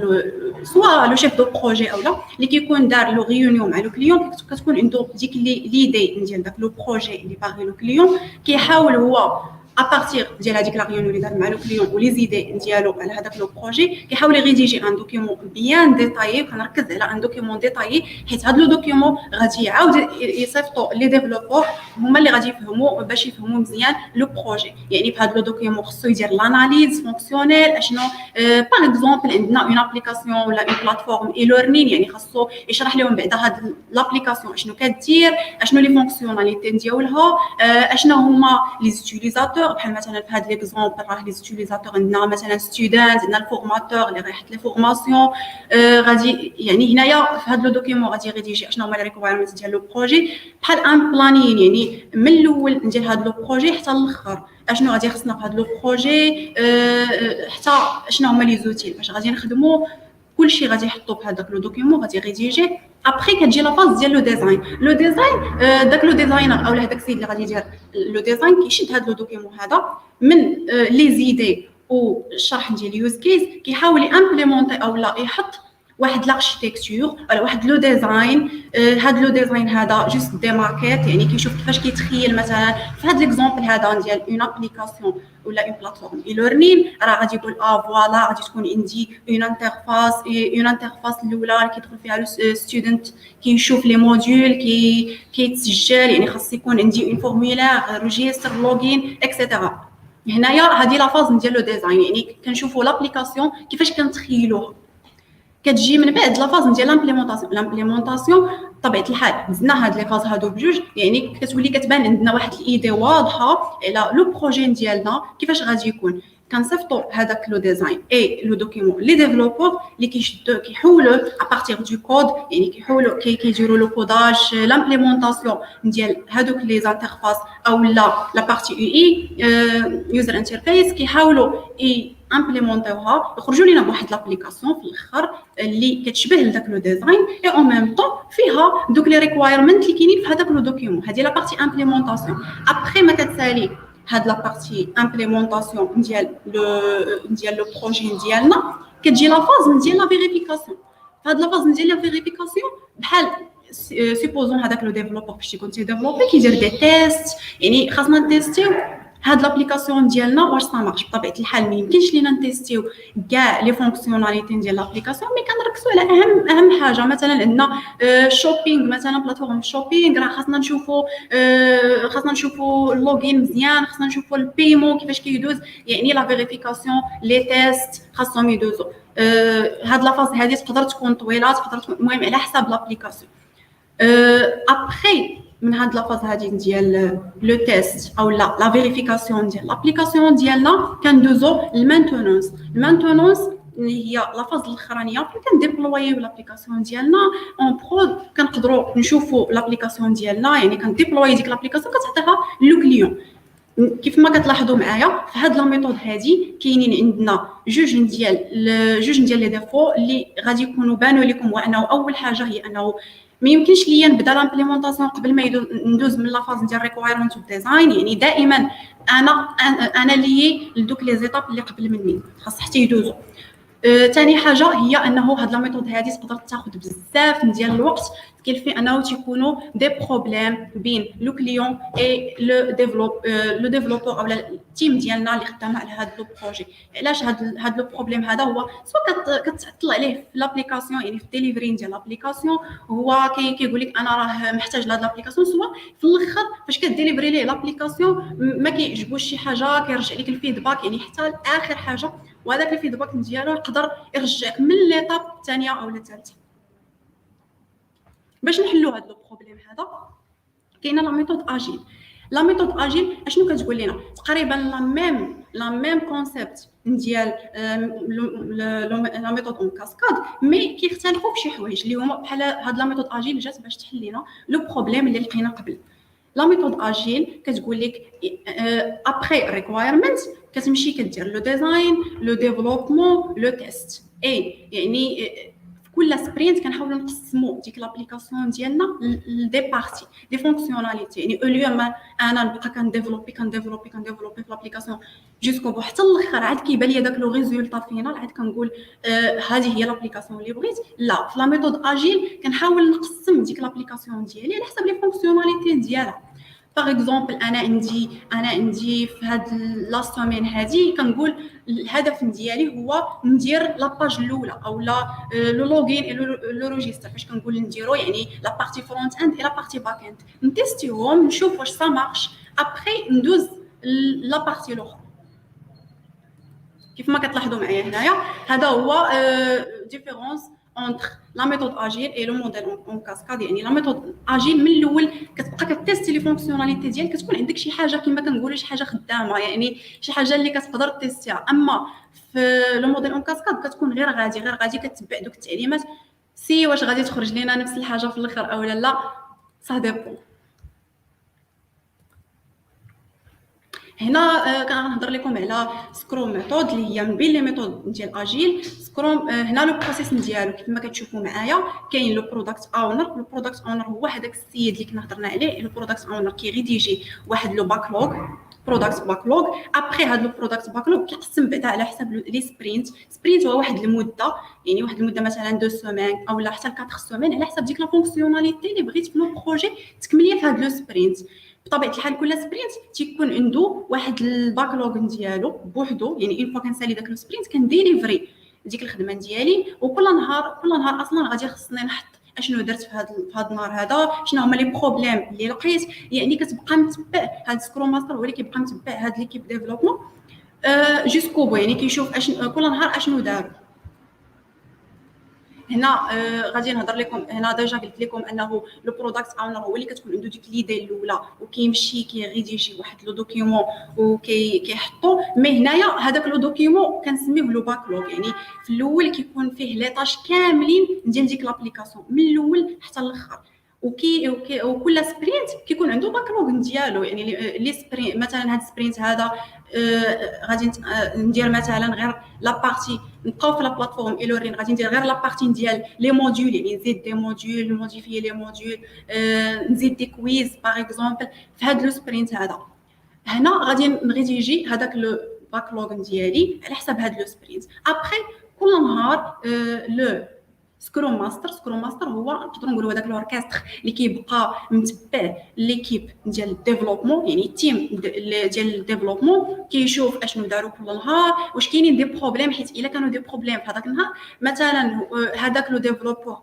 S4: سوا لو شيف دو بروجي اولا اللي كيكون دار لو ريونيون مع لو كليون، كتكون عنده ديك ليدي ديال داك لو بروجي اللي باغي لو كليون، كيحاول هو ابارتير ديال هذيك لا ريونيون اللي دار مع لو كليون ولي زيدي ديالو على هذاك لو بروجي، كيحاول يريديجي ان دوكيومون بيان ديتايي. كنركز على ان دوكيومون ديتايي حيت هذا لو دوكيومون غادي يعاود يصيفطوا لي ديفلوبور هما اللي غادي يفهموا باش يفهموا مزيان لو بروجي. يعني بهذا لو دوكيومون خصو يدير لاناليز فونكسيونيل، اشنو باغ اكزومبل عندنا اون ابليكاسيون ولا اون بلاتفورم اي ليرنين، يعني خصو يشرح لهم بعدا هاد لابليكاسيون اشنو كدير، اشنو لي فونكسيوناليتي ديالها، اشنو هما لي زوتيليزاتور. بحال مثلا في هاد ليكزومبل راه لي زوتيليزاتور عندنا مثلا ستودنت، عندنا الفورماتور اللي رايح لي فورماسيون. غادي يعني هنايا في هاد لو دوكيومون غادي يريديجي اشنو هما لي ريكوايرمنت ديال لو بروجي، بحال ان بلانين، يعني من الاول ندير هاد لو بروجي حتى الاخر اشنو غادي خصنا في هاد لو بروجي، حتى اشنو هما لي زوتي باش غادي نخدموا. كلشي غادي يحطوا في هذاك لو دوكيومون غادي يريديجي. ابري كتجي لا فاز ديال لو ديزاين. لو ديزاين داك لو ديزاينر اولا هذاك السيد اللي غادي يدير لو ديزاين كيشد هذا لو دوكيومون هذا من لي زيدي والشرح ديال اليوز كيس، كيحاول امبليمونتي اولا يحط واحد لاركتيكتور ولا واحد لو ديزاين. هاد لو ديزاين هذا جوست دي ماكيت، يعني كيشوف كيفاش كيتخيل مثلا في هاد ليكزامبل هذا ديال اون ابليكاسيون ولا اون بلاتفورم اي ليرنين، راه غادي يقول فوالا غادي تكون عندي اون انترفاس الاولى اللي كيدخل فيها لو ستودنت كيشوف لي موديول كيتسجل، يعني خاص يكون عندي اون فورمولير ريجستر لوغين اكسيتيرا. هنايا هذه لا فاز ديال لو ديزاين، يعني كنشوفوا لابليكاسيون كيفاش كنتخيلوها. كتجي من بعد لا فاز ديال لامبليمونطاسيون. بطبيعه الحال زدنا هاد لي فاز هادو بجوج، يعني كتولي كتبان عندنا واحد الايدي واضحه على لو بروجي ديالنا كيفاش غادي يكون. كنصيفطوا هذاك لو ديزاين اي لو دوكيومون لي ديفلوبور اللي كيحولوا ابارتيغ دو كود، يعني كيحولوا كيديروا لو كوداج لامبليمونطاسيون ديال هادوك لي زانترفاس او لا بارتي اي يوزر انترفيس، كيحاولوا امبليمونطيوها يخرجوا لنا بواحد لابليكاسيون في الاخر اللي كتشبه لذاك لو ديزاين اي اون ميم طون فيها دوك لي ريكوايرمنت اللي كاينين في هذاك لو دوكيومون. هذه لا بارتي امبليمونطاسيون. ابري ما كتسالي هاد لا بارتي امبليمونطاسيون ديال لو بروجي ديالنا، كتجي لا فاز ديال لا فيريفيكاسيون. هاد لا فاز ديال لا فيريفيكاسيون بحال سيبوزون هذاك لو ديفلوبور باش يكون تيديفلوبي كيدير دي تيست، يعني خاصنا نتيستيو هاد لابليكاسيون ديالنا واش سا مارش. بطبيعه الحال ما يمكنش لينا نتيستيو كاع لي فونكسيوناليتي ديال لابليكاسيون، مي كنركزوا على اهم حاجه. مثلا عندنا شوبينغ، مثلا بلاتفورم شوبينغ، راه خاصنا نشوفوا اللوغين مزيان، خاصنا نشوفوا البيمون كيفاش كيدوز، يعني لا فيريفيكاسيون لي تيست خاصهم يدوزوا. هاد لا فاز هذه تقدر تكون طويله، تقدر تكون المهم على حساب لابليكاسيون. ابري من هاد لا فاز هذه ديال لو تيست او لا فيريفيكاسيون ديال لابليكاسيون ديالنا، كندوزو المانتونونس. المانتونونس هي لا فاز الاخرانيه فين كنديبلويو لابليكاسيون ديالنا اون برود. كنقدروا نشوفوا لابليكاسيون ديالنا، يعني كنديبلوي ديك لابليكاسيون كتعطيها لو كليون. كيف ما كتلاحظوا معايا في هاد لا ميثود هادي كاينين عندنا جوج ديال لي ديفو اللي غادي يكونوا بانوا لكم. هو انه اول حاجه هي انه ما يمكنش ليا نبدا لامبليمونطاسيون قبل ما ندوز من لا فاز ديال ريكوايرمنت وديزاين. يعني دائما انا لي لدوك لي زيتاب اللي قبل مني خاص حتى يدوزوا. ثاني حاجه هي انه هاد لا ميثود هادي تقدر تاخذ بزاف ديال الوقت، كاين فيه انه تيكونوا دي بروبليم بين لو كليون اي لو ديفلوبور او التيم ديالنا اللي خدام على هاد لو بروجي. علاش هاد لو بروبليم هذا هو سواء كتعطل عليه في لابليكاسيون، يعني في الديليفري ديال لابليكاسيون، هو كيقول لك انا راه محتاج لهاد لابليكاسيون، سواء في الاخر فاش كديليفري ليه لابليكاسيون ما كيعجبوش شي حاجه كيرجع لك الفيدباك، يعني حتى لاخر حاجه، وهذاك الفيدباك ديالو يقدر يرجعك من ليطاب الثانيه او الثالثه. باش نحلوا هذا البروبليم هذا كاينه لا ميثود اجيل. لا ميثود اجيل اشنو كتقول لنا؟ تقريبا لا ميم كونسيبت ديال لا ميثود اون كاسكاد، مي كيختلفوا بشي حوايج اللي هما بحال هاد لا ميثود اجيل جات باش تحل لنا لو بروبليم اللي لقينا قبل. لا ميثود اجيل كتقول لك ابري ريكوايرمنت كتمشي كدير لو ديزاين، لو ديفلوبمون، لو تيست. يعني في كل سبرينت كنحاولوا نقسموا ديك لابليكاسيون ديالنا لدي بارتي دي فونكسيوناليتي. يعني اوليو ما انا نبقى كنديفلوبي في لابليكاسيون جوسكو بو حتى الاخر عاد كيبان لي داك لو ريزولتا فينال، عاد كنقول هذه هي لابليكاسيون اللي بغيت. لا، في لا ميثود اجيل كنحاول نقسم ديك لابليكاسيون ديالي على حسب لي فونكسيوناليتي ديالها. باغ اكزومبل انا عندي في هاد لا سومين هادي كنقول الهدف ديالي هو ندير لا باج الاولى او لا لو لوغين اي لو ريجستر. فاش كنقول نديرو يعني لا بارتي فرونت اند اي لا بارتي باك اند، نتيستيهم نشوف واش سا مارش، ابري ندوز لا بارتي الاخرى. كيف ما كتلاحظوا معايا هنايا هذا هو ديفيرونس entre la méthode agile et le modèle en cascade. يعني لا ميثود اجيل من الاول كتبقى كتيستي لي فونكسيوناليتي ديالك، كتكون عندك شي حاجه كما كنقولوا شي حاجه خدامه، يعني شي حاجه اللي كتقدر تيستيها. اما في لو موديل اون كاسكاد كتكون غير غادي كتبع دوك التعليمات، سي واش غادي تخرج لينا نفس الحاجه في الاخر او لا صا ديبون. هنا كنهضر لكم على سكروم ميثود اللي هي من بين لي ميثود ديال اجيل. سكروم هنا لو بروسيس ديالو كيف ما كتشوفوا معايا كاين لو برودكت اونر. لو برودكت اونر هو هذاك السيد اللي كنا هضرنا عليه. لو برودكت اونر كيريديجي واحد لو باكلوغ، برودكت باكلوغ. ابري هذا لو برودكت باكلوغ كيقسم بعدا على حسب لي سبرينت هو واحد المده، يعني واحد المده مثلا 2 سيمين او لا حتى 4 سيمين على حسب ديك لا فونكسيوناليتي اللي بغيت في لو بروجي تكمليه في هذا لو سبرينت. بطبيعه الحال كل سبرينت تيكون عنده واحد الباكلوغ ديالو بوحدو، يعني اون فوا كنسالي داك السبرينت كنديليفري ديك الخدمه ديالي، وكل نهار اصلا غادي خصني نحط اشنو درت في هذا النهار هذا، شنو هما لي بروبليم اللي لقيت. يعني كتبقى متبع هذا سكروم ماستر هو اللي كيبقى متبع هذا ليكيب ديفلوبمون جوسكو بو، يعني كيشوف كل نهار اشنو دار. هنا غادي نهضر لكم. هنا ديجا قلت لكم انه لو برودكت اونر هو اللي كتكون عنده ديك ليدي الاولى وكيمشي كيريديجي واحد لو دوكيومون وكيحطو. مي هنايا هذاك لو دوكيومون كنسميوه لو باكلوغ، يعني في الاول كيكون فيه لي طاش كاملين ديال ديك لابليكاسيون من الاول حتى الاخر. وكل سبرينت كيكون عنده باكلوغ ديالو. يعني لي سبرينت مثلا هاد السبرينت هذا غادي ندير مثلا غير لا بارتي، نبقاو في لا بلاتفورم ايلورين غادي ندير غير لا بارتي ديال لي موديول، يعني نزيد دي موديول، موديفي لي موديول، نزيد دي كويز باغ اكزومبل في هاد لو سبرينت هذا. هنا غادي نريديجي هذاك لو باكلوغ ديالي على حساب هاد لو سبرينت. ابري كل نهار لو سكروم ماستر هو نقدروا نقولوا هذاك الاوركستر اللي كيبقى متبع ليكيب ديال الديفلوبمون، يعني التيم ديال الديفلوبمون كيشوف اشنو داروا كل نهار، واش كاينين دي بروبليم، حيت الا كانوا دي بروبليم في هذاك النهار مثلا هذاك لو ديفلوبور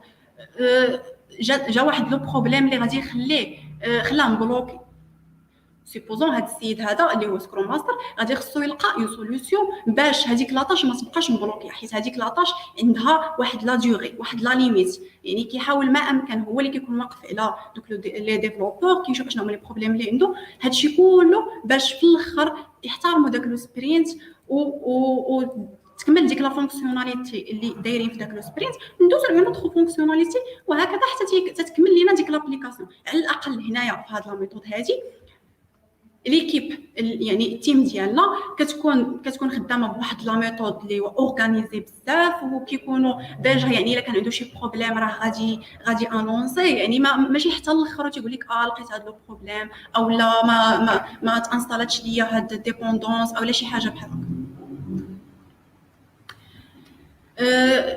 S4: جا واحد لو بروبليم اللي غادي يخليه خلاه مبلوكي. سيبوزون هاد السيد هذا اللي هو سكروم ماستر غادي خصو يلقى اون سوليوشن باش هذيك لاطاش ما تبقاش مبلوكيه، حيت هذيك لاطاش عندها واحد لا ديوري، واحد لا ليميت، يعني كيحاول ما امكن هو اللي كيكون واقف على دوك لي ديفلوبور كيشوف شنو هما لي بروبليم اللي عنده، هادشي كله باش في الاخر يحترموا داك لو سبرينت و تكمل ديك لا فونكسيوناليتي اللي دايرين في داك لو سبرينت، ندوزو لأون اوتر فونكسيوناليتي، وهكذا حتى تكمل لينا ديك لابليكاسيون. على الاقل هنايا في هاد لا ميثود هادي ليكيب يعني التيم ديالنا كتكون خدامه بواحد لا ميثود اللي هو اورغانيزي بزاف، وكيكونوا ديجا يعني الا كان عنده شي بروبليم راه غادي انونسي، يعني ماشي حتى الاخر تيقول لك لقيت هذا لو بروبليم او لا ما تانستالاتش ليا هاد الديبوندونس او لا شي حاجه بحال هكا.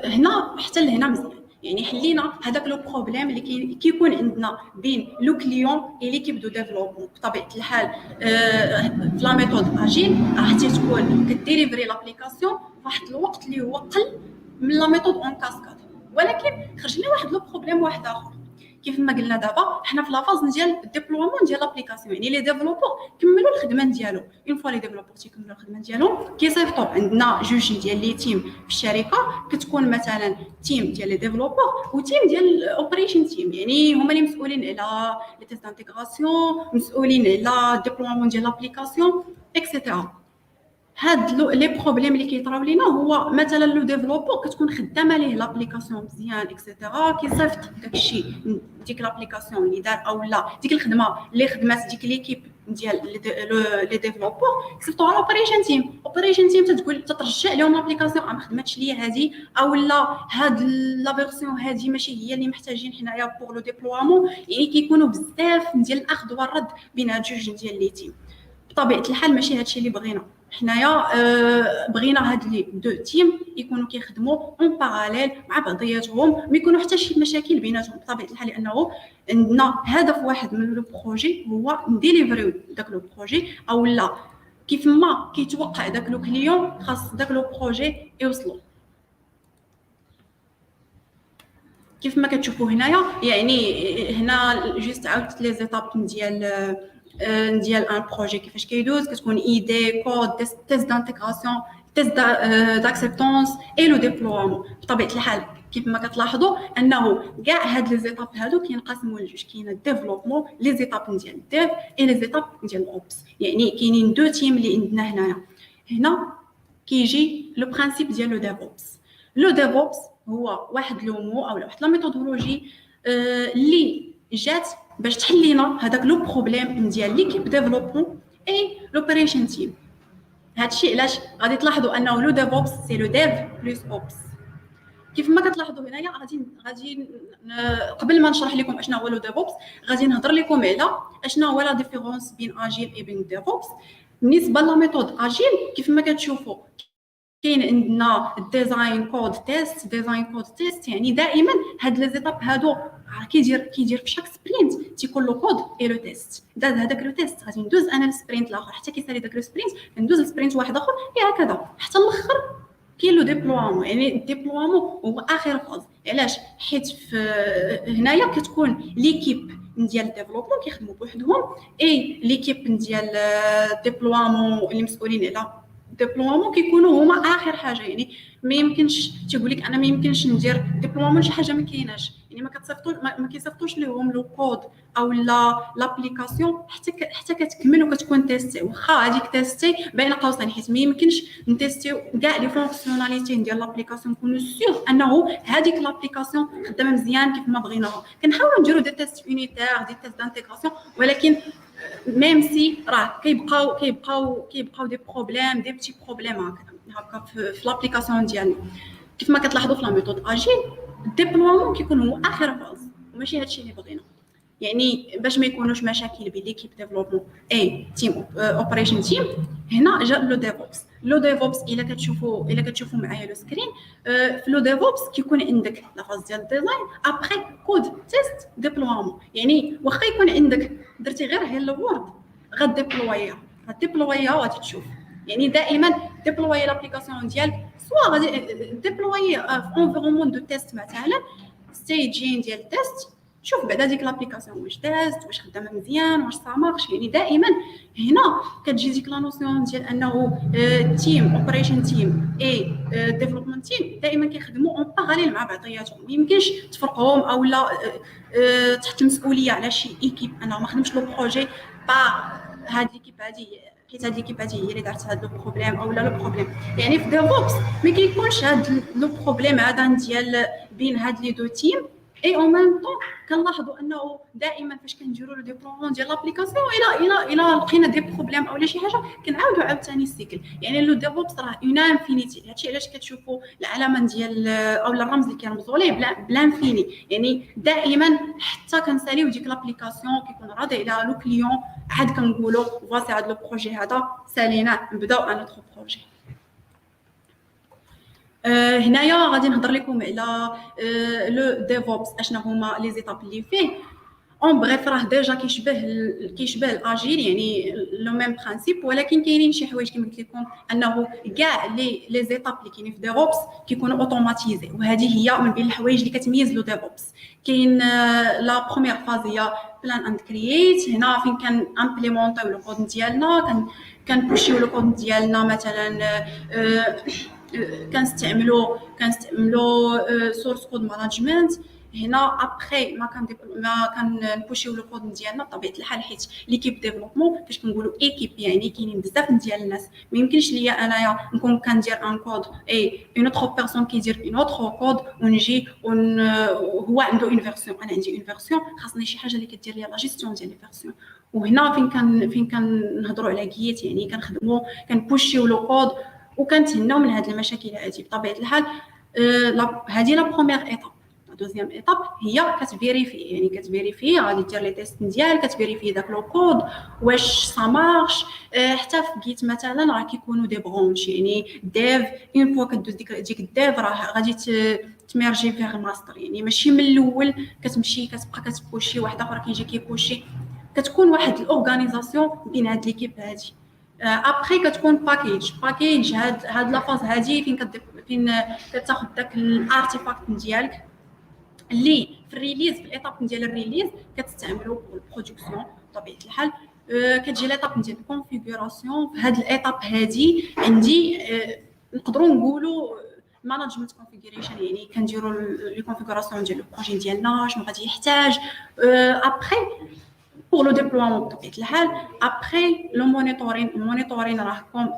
S4: هنا حتى لهنا مزيان، يعني حلينا هذاك لو بروبليم اللي كيكون عندنا بين لو كليون اي ليكيب دو ديفلوبمون. بطبيعه الحال في لا ميثود اجيل راح تكون كديليفري لابليكاسيون واحد الوقت اللي هو قل من لا ميثود اون كاسكاد، ولكن خرجنا واحد لو بروبليم واحد اخر. كيف ما قلنا دابا حنا في لا فاز ديال الديبلومون ديال لابليكاسيون، يعني لي ديفلوبور كملوا الخدمه ديالو. اون فوا لي ديفلوبور تيكملوا الخدمه ديالهم كيصيفطوا عندنا جوج ديال لي تيم في الشركه، كتكون مثلا تيم ديال لي ديفلوبور وتيم ديال الاوبريشن تيم، يعني هما اللي مسؤولين على لي تيست دانتيغراسيون، مسؤولين على الديبلومون ديال لابليكاسيون اكسيتيرا. هاد لي بروبليم اللي كيطراو لينا هو مثلا لو ديفلوبور كتكون خدامه ليه لابليكاسيون مزيان اكسيتيرا، كيصيفط داكشي ديك لابليكاسيون اللي دار او لا ديك الخدمه اللي خدمات ديك ليكيب ديال لي ديفلوبور كيصيفطوها على اوبريشن تيم تتقول تترجع لهم لابليكاسيون ما خدماتش ليا هذه، او لا هاد لا فيرسيون هذه ماشي هي اللي محتاجين حنايا بور لو ديبلوامون. يعني كيكونوا بزاف ديال الاخذ والرد بين هاد جوج ديال لي تيم. بطبيعه الحال ماشي هادشي اللي بغينا حنايا، بغينا هاد لي دو تيم يكونوا كيخدموا اون باراليل مع بعضياتهم، ما يكونوا حتى شي مشاكل بيناتهم بطبيعه الحال، لانه عندنا هدف واحد من لو بروجي هو نديليفريو داك لو بروجي، او لا كيف ما كيتوقع داك لو كليون خاص داك لو بروجي يوصلوا. كيف ما كتشوفوا هنايا، يعني هنا جوست عاودت لي زيتاب ديال ان بروجي كيفاش كيدوز. كتكون ايدي كود تيست دانتيغراسيون تيست داكسبتونس اي لو ديبلوامون. بطبيعه الحال كيف ما كتلاحظوا انه كاع هاد لي زيتاب هادو كينقسموا لجوج، كاين الديفلوبمون لي زيتاب ديال الديف اي لي زيتاب ديال الاوبس، يعني كاينين دو تيم اللي عندنا هنايا. هنا كيجي لو برينسيپ ديال لو ديفوبس. لو ديفوبس هو واحد لو مو او واحد لا ميثودولوجي اللي جات باش تحل لينا هذاك لو بروبليم ديال ليكيب ديفلوبمون اي لوبريشن تيم. هادشي علاش غادي تلاحظوا انه لو ديفوبس سي لو ديف بلس اوبس. كيف ما كتلاحظوا هنايا غادي قبل ما نشرح لكم اشنا هو لو ديفوبس غادي نهضر لكم على اشنا هو لا ديفيرونس بين اجيل اي بين ديفوبس. بالنسبه لا ميثود اجيل كيف ما كتشوفوا كاين عندنا الديزاين كود تيست، يعني دائما هاد لي زيتاب هادو كيدير في شاك سبرينت تيكون لو كود اي لو تيست. هذاك لو تيست غادي ندوز انا السبرينت الاخر حتى كيسالي داك لو سبرينت ندوز السبرينت واحد اخر هكذا حتى الاخر كاين لو ديبلوامون. يعني الديبلوامون هو اخر فاز. علاش؟ حيت هنايا كتكون ليكيب ديال الديفلوبمون كيخدموا بوحدهم اي ليكيب ديال الديبلوامون اللي مسؤولين على ديبلومون كيكونوا هما اخر حاجه. يعني ما يمكنش تيقول لك انا ما يمكنش ندير ديبلومون شي حاجه ما كايناش، يعني ما كيصيفطوش لهم لو كود او لا لابليكاسيون حتى كتكمل وكتكون تيستي. واخا هذيك تيستي بين قوسين، حيت ما يمكنش نتيستيو كاع لي فونكسيوناليتي ديال لابليكاسيون نكونوا سيغ انه هذيك لابليكاسيون خدامه مزيان كيف ما بغيناها. كنحاولوا نديروا دي تيست يونيتير دي تيست دانتيغراسيون، ولكن ميم سي راه كيبقاو دي بروبليم دي بتي بروبليم هكا في لابليكاسيون ديالنا. كيف ما كتلاحظوا في لا ميثود اجيل الديبلومون كيكون هو اخر فاز وماشي هادشي اللي بغينا. يعني باش ما يكونوش مشاكل بين ليكيب ديفلوبمون اي تيم اوبريشن تيم. هنا جا لو ديفوبس. لو ديفوبس الا كتشوفوا معايا لو سكرين، في لو ديفوبس كيكون عندك لا فاز ديال الديزاين ابري كود تيست ديبلويمون. يعني واخا يكون عندك درتي غير هيلو وورد غديبلويا وغادي تشوف. يعني دائما ديبلوي لابليكاسيون ديالك، سوا غادي ديبلوي في انفيرونمون دو تيست مثلا ستيجين ديال تيست، شوف بعدا ديك لابليكاسيون واش دازت، واش خدامه مزيان، واش صامارش. يعني دائما هنا كتجي ديك لا نوسيون ديال انه تيم اوبريشن تيم اي ديفلوبمنت تيم دائما كيخدموا اون باراليل مع بعضياتهم. ما يمكنش تفرقهم او لا تحت المسؤوليه على شي ايكيب انه ما خدمش لو بروجي با هاد ليكيب هادي، حيت هاد ليكيب هادي هي اللي دارت هاد لو بروبليم او لا لو بروبليم. يعني في ديفوبس ما كيكونش هاد لو بروبليم هذا ديال بين هاد لي دو تيم. اي او ميم طون كنلاحظوا انه دائما فاش كنديروا لو ديبلومون ديال لابليكاسيون الى لقينا دي بروبليم او شي حاجه كنعاودوا عاوتاني السيكل. يعني لو ديفوبس راه اون انفينيتي. هادشي علاش كتشوفوا العلامه ديال او الرمز اللي كيرمزوا ليه بلانفيني. يعني دائما حتى كنساليو ديك لابليكاسيون كيكون راضي على لو كليون عاد كنقولوا فواسي هذا لو بروجي هذا ساليناه نبداو ان اوتر بروجي. هنايا غادي نهضر لكم على لو ديفوبس اشنا هما لي زيتاب اللي فيه. اون بريف راه ديجا كيشبه الاجيل، يعني لو ميم برينسيپ، ولكن كاينين شي حوايج كما قلت لكم انه كاع لي زيتاب اللي كاينين في ديفوبس كيكونوا اوتوماتيزي، وهذه هي من بين الحوايج اللي كتميز لو ديفوبس. كاين لا بروميير فاز هي بلان اند كرييت. هنا فين كان امبليمونطيو لو كود ديالنا، كنبوشيو لو كود ديالنا مثلا كنستعملوا سورس كود مانجمنت. هنا ابري ما كنبوشيو لو كود ديالنا بطبيعه الحال، حيت ليكيب ديفلوبمون فاش كنقولوا ايكيب يعني كاينين بزاف ديال الناس. ما يمكنش ليا انايا نكون كندير ان كود اي اون اوتر بيرسون كيدير اون اوتر كود ونجي هو عنده اون فيرسيون انا عندي اون فيرسيون. خاصني شي حاجه اللي كدير ليا لا جيستيون ديال لي فيرسيون. وهنا فين كنهضروا على كيت، يعني كنخدموا كنبوشيو لو كود وكنتهناو من هاد المشاكل هذه بطبيعه الحال. هذه لا بروميير ايطاب. دوزيام ايطاب هي كتفيريفي، يعني كتفيريفي غادي دير لي تيست ديالك، كتفيريفي داك لو كود واش سا مارش. حتى في جيت مثلا راه كيكونوا دي برونش، يعني ديف اون فوا كدوز ديك الديف راه غادي تميرجي فيغ ماستر. يعني ماشي من الاول كتمشي كتبقى كتبوشي واحد اخر كيجي كيبوشي، كتكون واحد الاورغانيزاسيون بين هاد ليكيب هادي. ابري كتكون باكيج هاد لا فاز هادي فين كتاخذ داك الارتيفاكت ديالك اللي في الريليز، في الايطاب ديال الريليز كتستعملوا في البرودكسيون بطبيعه الحال. كتجي الايطاب ديال الكونفيغوراسيون. في هاد الايطاب هادي عندي نقدروا نقولوا مانجمنت كونفيغوريشن، يعني كنديروا لي كونفيغوراسيون ديال البروجي ديالنا شنو غادي يحتاج. ابري pour le déploiement بطبيعه الحال. ابري لو مونيتورين راه كوم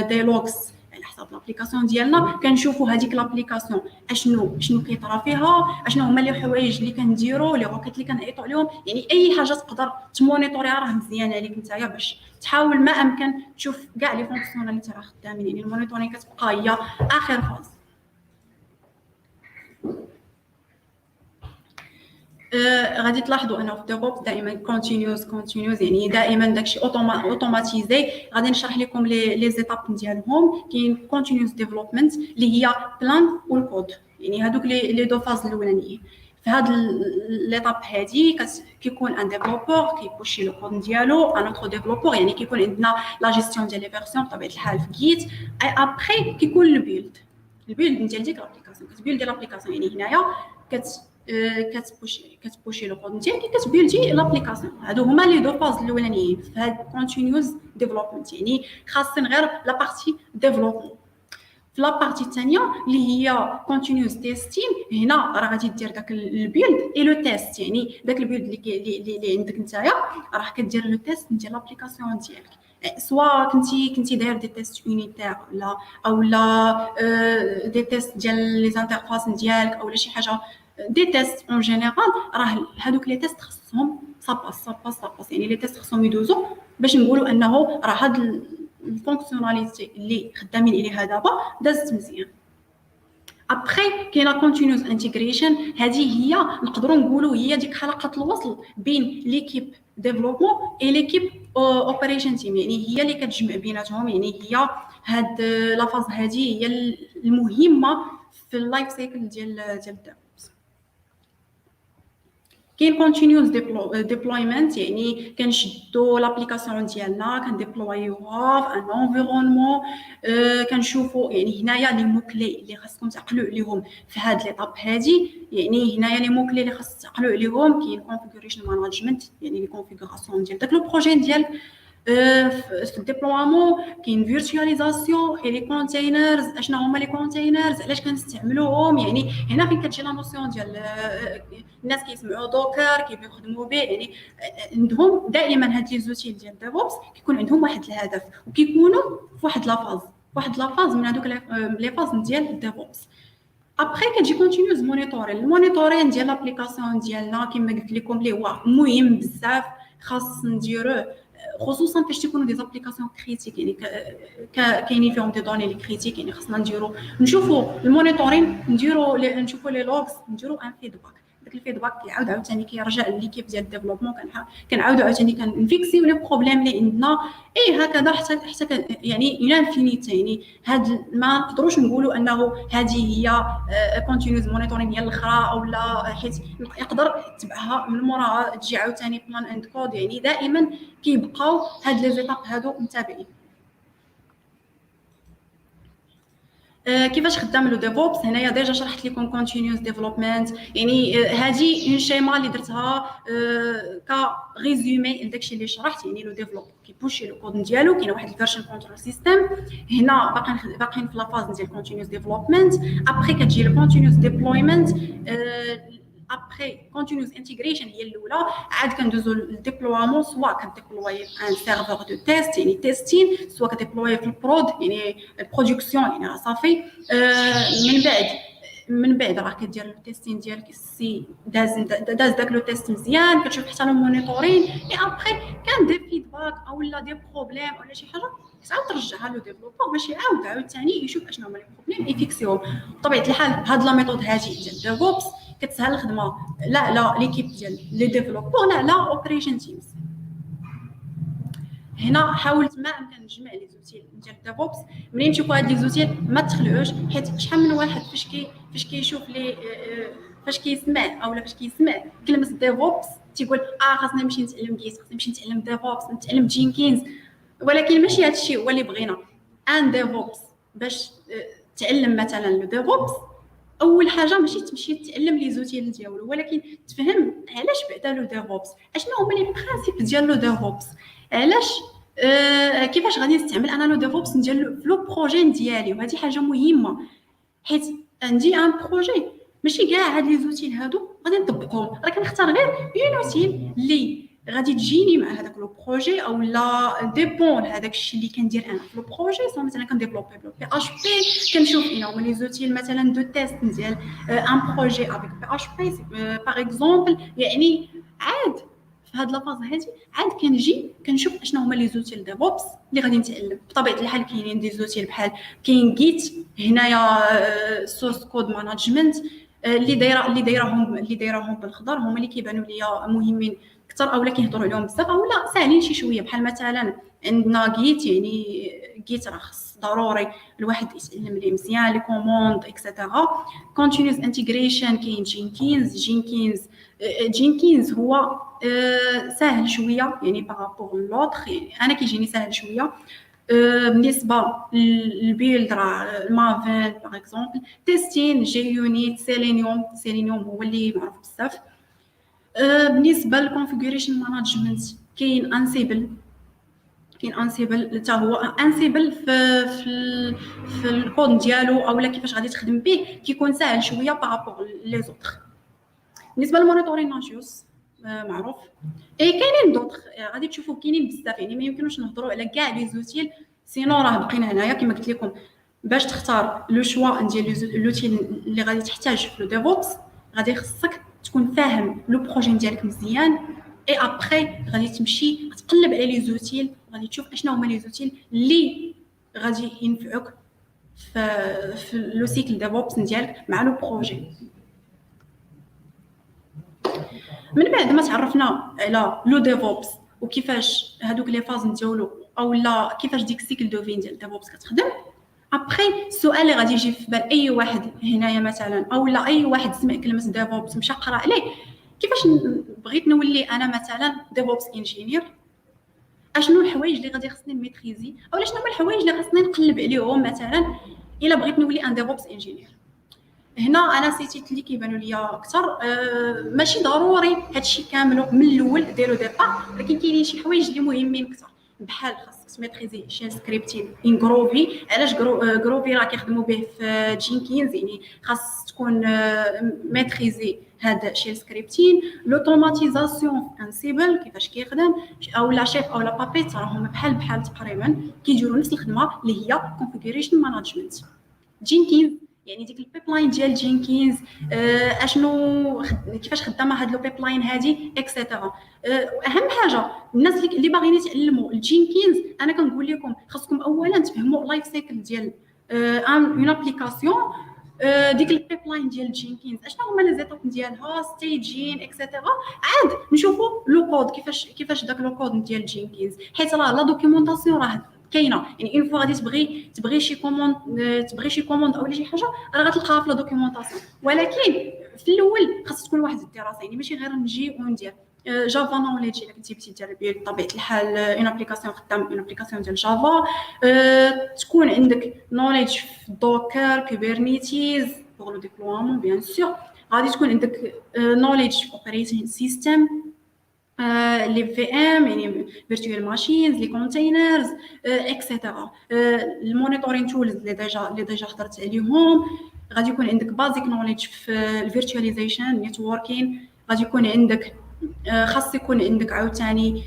S4: دي لوغز على حساب لابليكاسيون ديالنا. كنشوفوا هذيك لابليكاسيون اشنو كيطرا فيها، اشنو هما لي حوايج اللي كنديروا، لي روكيت اللي كنعيطوا عليهم. يعني اي حاجه تقدر تمونيتوريها راه مزيان عليك نتايا باش تحاول ما امكن تشوف كاع لي فونكسيوناليتي راه خدامين. يعني المونيتورين كتبقى هي اخر فاز. غادي تلاحظوا انه في ديفوبس دائما كونتينيوس، يعني دائما داكشي اوتوماتيزي. غادي نشرح لكم لي زيتاب ديالهم. كاين كونتينيوس ديفلوبمنت اللي هي بلان والكود، يعني هذوك لي دو فاز الاولانيين. في هاد ليطاب هادي كيكون ان ديفلوبور كيبوشي لو كود ديالو، ان اوتر ديفلوبور يعني كيكون عندنا لا جيستيون ديال لي فيرسيون بطبيعه الحال في جيت. اي ابري كيكون البيلد ديال ديك لابليكاسيون، كتبيلدي لابليكاسيون. يعني هنايا كتبوشي لو كود ديالك كتبيلدي لابليكاسيون. هادو هما لي دو فاز الاولانيين في هاد كونتينيوس ديفلوبمنت، يعني خاصين غير لا بارتي ديفلوبمون. في لا بارتي الثانيه اللي هي كونتينيوس تيستين، هنا راه غادي دير داك البيلد اي لو تيست. يعني داك البيلد اللي عندك نتايا راه كدير لو تيست ديال لابليكاسيون ديالك، سواء كنتي داير دي تيست يونيتير اولا دي تيست ديال لي انترفاس ديالك اولا شي حاجه دي تيست اون جينيرال. راه هادوك لي تيست خصهم ساباس، يعني لي تيست خصهم يدوزو باش نقولوا انه راه هاد الفونكسيوناليتي اللي خدامين عليها دابا دازت مزيان. ابخي كاينه كونتينيوس انتجريشن. هذه هي نقدروا نقولوا هي ديك حلقه الوصل بين ليكيب ديفلوبمون اي ليكيب اوبريشن تيم، يعني هي اللي كتجمع بيناتهم. يعني هي هاد لا فاز هذه هي المهمه في اللايف سايكل ديال الديفلوبس. كاين كونتينيوس ديبلويمنت، يعني كنشدوا لابليكاسيون ديالنا كنديبلويوها في ان انفيرونمون. كنشوفوا يعني هنايا لي مو كلي اللي خاصكم تعقلوا عليهم في هاد ليطاب هادي. يعني هنايا لي مو كلي اللي خاص تعقلوا عليهم كاين كونفيغوريشن مانجمنت، يعني لي كونفيغوراسيون ديال داك لو بروجي ديالك. في الديبلومون كاين فيرتواليزاسيون اي لي كونتينرز. اشنا هما لي كونتينرز، علاش كنستعملوهم؟ يعني هنا فين كتجي لا نوسيون ديال الناس كيسمعوا دوكر كيف يخدموا به. يعني عندهم دائما هاد لي زوتي ديال ديفوبس كيكون عندهم واحد الهدف وكيكونوا في واحد لافاز من هذوك لي فاز ديال ديفوبس. ابخي كتجي كونتينيوس مونيتورين. المونيتورين ديال لابليكاسيون ديالنا كما قلت لكم لي هو مهم بزاف، خاص نديروه خصوصا فاش تيكونوا دي زابليكاسيون كريتيك، يعني كاينين فيهم دي دوني لي كريتيك. يعني خاصنا نشوفوا المونيتورين، نشوفوا لي لوغز، نديروا ان فيدباك. داك الفيدباك كيعاود عاوتاني كيرجع لليكيب ديال الديفلوبمون. كنعاودوا عاوتاني كنفيكسيو لي بروبليم اللي عندنا هكذا حتى يعني الى انفينيت. يعني هاد ما نقدروش نقولوا انه هذه هي كونتينيوس مونيتورين هي الاخرى او لا، حيت يقدر تبعها من موراها تجي عاوتاني بلان اند كود. يعني دائما كيبقاو هاد لي زيتاب هادو متابعين. كيفاش خدام لو ديفوبس؟ هنايا ديجا شرحت لكم كونتينيوس ديفلوبمنت. يعني هذه اون شيما اللي درتها كا ريزومي لداكشي اللي شرحت. يعني لو ديفلوب كيبوشي لو كود ديالو، كاين واحد الفيرجن كنترول سيستم. هنا باقيين في لا فاز ديال كونتينيوس ديفلوبمنت. ابخي كتجي لو كونتينيوس ديبلويمنت. ابخي كونتينيوس انتجريشن هي الاولى. عاد كندوزو للديبلوامون، سوا كديبلوي ان سيرفر دو تيست يعني تيستين، سوا كديبلوي في البرود يعني البرودكسيون يعني صافي. من بعد راه كدير لو تيستين ديالك سي داز داك لو تيست مزيان، كتشوف حتى لو مونيتورين. اي ابخي كان دي فيدباك او لا دي بروبليم ولا شي حاجه كتعاود ترجعها لو ديفلوبور باش يعاود ثاني يشوف اشنو هما لي بروبليم يفيكسيوهم. بطبيعه الحال هاد لا ميثود هادي ديال ديفوبس كتسهل الخدمه لا ليكيب ديال لي ديفلوبور لا اوبريشن تيمز. هنا حاولت ما امكن نجمع لي زوتي ديال ديفوبس. منين تشوفوا هاد لي زوتي ما تخلعوش، حيت شحال من واحد فاش كيشوف لي فاش كيسمع اولا فاش كيسمع كلمه ديفوبس تيقول خاصني نمشي نتعلم جيت، خاصني نمشي نتعلم ديفوبس، نتعلم جينكينز. ولكن ماشي هذا الشيء هو اللي بغينا. ان ديفوبس باش تعلم مثلا لو ديفوبس، اول حاجه ماشي تمشي تتعلم لي زوتي ديالو، ولكن تفهم علاش بعدا لو ديفوبس، اشنو هما لي برينسيپ ديال لو ديفوبس، علاش كيفاش غادي نستعمل انا لو ديفوبس ندير لو بروجي ديالي. وهذه حاجه مهمه، حيت عندي ان بروجي ماشي كاع هاد لي زوتي هادو غادي نطبقهم، راه كنختار غير اون اوتيل اللي غادي تجيني مع هذاك لو بروجي او لا ديبون هذاك الشيء اللي كندير انا في لو بروجي. سو مثلا كنديفلوبي بي اش بي، كنشوف هما لي زوتي مثلا دو تيست ديال ان بروجي افيك بي اش بي باغ اكزومبل. يعني عاد في هاد لافاز هادي عاد كنجي كنشوف اشنو هما لي زوتي ديفوبس اللي غادي نتعلم. بطبيعه الحال كاينين دي زوتي بحال كاين جيت هنايا سورس كود مانجمنت اللي دايرهم بالخضر، هما اللي كيبانوا ليا مهمين اكثر اولا كيهضروا عليهم بزاف اولا ساهلين شي شويه. بحال مثلا عندنا جيت، يعني جيت راه خص ضروري الواحد يتعلم ليه مزيان لي كوموند اكسيتيرا. كونتينيوس انتجريشن كاين جينكينز هو سهل شويه يعني بارابور لوطخ، يعني انا كيجيني سهل شويه بالنسبه للبيلد. راه المافين باغ اكزومبل، تيستين جي يونيت، سيلينيوم هو اللي معروف بزاف. بالنسبه للكونفيغوريشن مانجمنت كاين انسيبل حتى هو انسيبل في الكود ديالو اولا كيفاش غادي تخدم به كيكون سهل شويه بارابور لي زوطخ. بالنسبه للمونيتورين ناجيوس معروف. كاينين دوطخ غادي تشوفوا كاينين بزاف، يعني ما يمكنوش نهضروا على كاع لي زوتيل سينو راه بقينا هنايا كما قلت لكم. باش تختار لو شوا ديال لوتيل اللي غادي تحتاج في لو ديفوبس غادي خصك تكون فاهم لو بروجي ديالك مزيان. اي ابري غادي تمشي تقلب على لي زوتيل، غادي تشوف اشنو هما لي زوتيل اللي غادي ينفعوك في لو سيكل ديفوبس ديالك مع لو بروجي. من بعد ما تعرفنا على لو ديفوبس وكيفاش هادوك لي فاز ديالو اولا كيفاش ديك السيكل دو فين ديال ديفوبس كتخدم، ابخي السؤال اللي غادي يجي في بال اي واحد هنايا مثلا اولا اي واحد سمع كلمه ديفوبس مشى قرا عليه، كيفاش بغيت نولي انا مثلا ديفوبس انجينير، اشنو الحوايج اللي غادي خصني نميتريزي اولا شنو هما الحوايج اللي خصني نقلب عليهم مثلا الا بغيت نولي ان ديفوبس انجينير. هنا انا سيتيت اللي كيبانوا ليا اكثر ماشي ضروري هادشي كامل من الاول ديرو ديبا، ولكن كاينين شي حوايج اللي مهمين اكثر، بحال خاصك تميتريزي شيل سكريبتين ان جروفي. علاش جروفي راه كيخدموا به في جينكينز، يعني خاص تكون ميتريزي هذا شيل سكريبتين. لوتوماتيزاسيون انسيبل كيفاش كيخدم، اولا شيف اولا بابيت راهم بحال تقريبا كيديروا نفس الخدمه اللي هي كونفيغوريشن مانجمنت. جينكينز يعني ديك البيبلاين ديال جينكينز اشنو كيفاش خدامه هاد لو بيبلاين هادي اكسيتيرا. اهم حاجه الناس اللي باغيين يتعلموا الجينكينز انا كنقول لكم خاصكم اولا تفهموا اللايف سايكل ديال اون ابليكاسيون. ديك البيبلاين ديال جينكينز اشنو هما لي زيتاب ديالها ستيجين اكسيتيرا، عاد نشوفوا لو كود كيفاش داك لو كود ديال جينكينز، حيت راه لا دوكيومونطاسيون راه كاينه. يعني اون فوا غادي تبغي شي كوموند اولا شي حاجه راه غتلقاها في لا دوكيومونطاسيون، ولكن في الاول خاص تكون واحد الدراسه، يعني ماشي غير نجي وندير جافا نوليدج. الا كنتي بغيتي دير بطبيعه الحال اون ابليكاسيون خدام اون ابليكاسيون ديال جافا، تكون عندك نوليدج في دوكر كوبرنيتيز بور لو ديبلويمون بيان سور، غادي تكون عندك نوليدج في اوبريتنج سيستم، لي في ام يعني فيرتوال ماشينز، لي كونتينرز اكسيتيرا. المونيتورين تولز اللي ديجا هضرت عليهم. غادي يكون عندك بازيك نوليدج في الفيرتواليزيشن نيتوركين، غادي يكون عندك خاص يكون عندك عاوتاني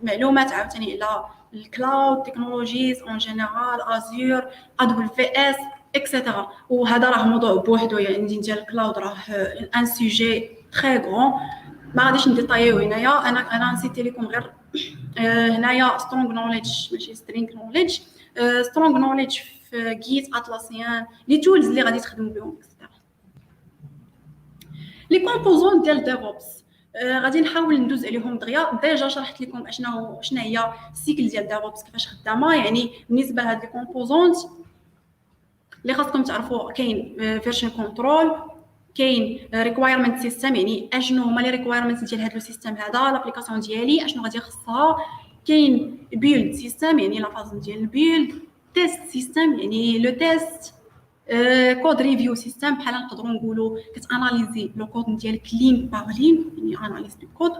S4: معلومات عاوتاني على الكلاود تكنولوجيز اون جينيرال، ازور، ادبل في اس اكسيتيرا. وهذا راه موضوع بوحدو، يعني ديال الكلاود راه ان سوجي تري غون ما غاديش نديطايو هنايا. انا نسيت لكم غير هنايا سترونغ نوليدج ماشي سترينغ نوليدج، سترونغ نوليدج في جيت اتلاسيان لي تولز اللي غادي تخدموا بهم اكسترا. لي كومبوزون ديال ديفوبس غادي نحاول ندوز عليهم دغيا. ديجا شرحت لكم شنو هي السيكل ديال ديفوبس كيفاش خدامه. يعني بالنسبه لهاد لي كومبوزونت اللي خاصكم تعرفوا، كاين فيرجن كنترول، كاين ريكوايرمنت سيستم يعني اشنو هما لي ريكوايرمنت ديال هذا لو سيستم هذا لابليكاسيون ديالي اشنو غادي خصها. كاين بيلد سيستم يعني لا فاز ديال البيلد، تيست سيستم يعني لو تيست، كود ريفيو سيستم بحال نقدروا نقولوا كتاناليزي لو كود ديالك لين باغ لين يعني اناليز دو كود.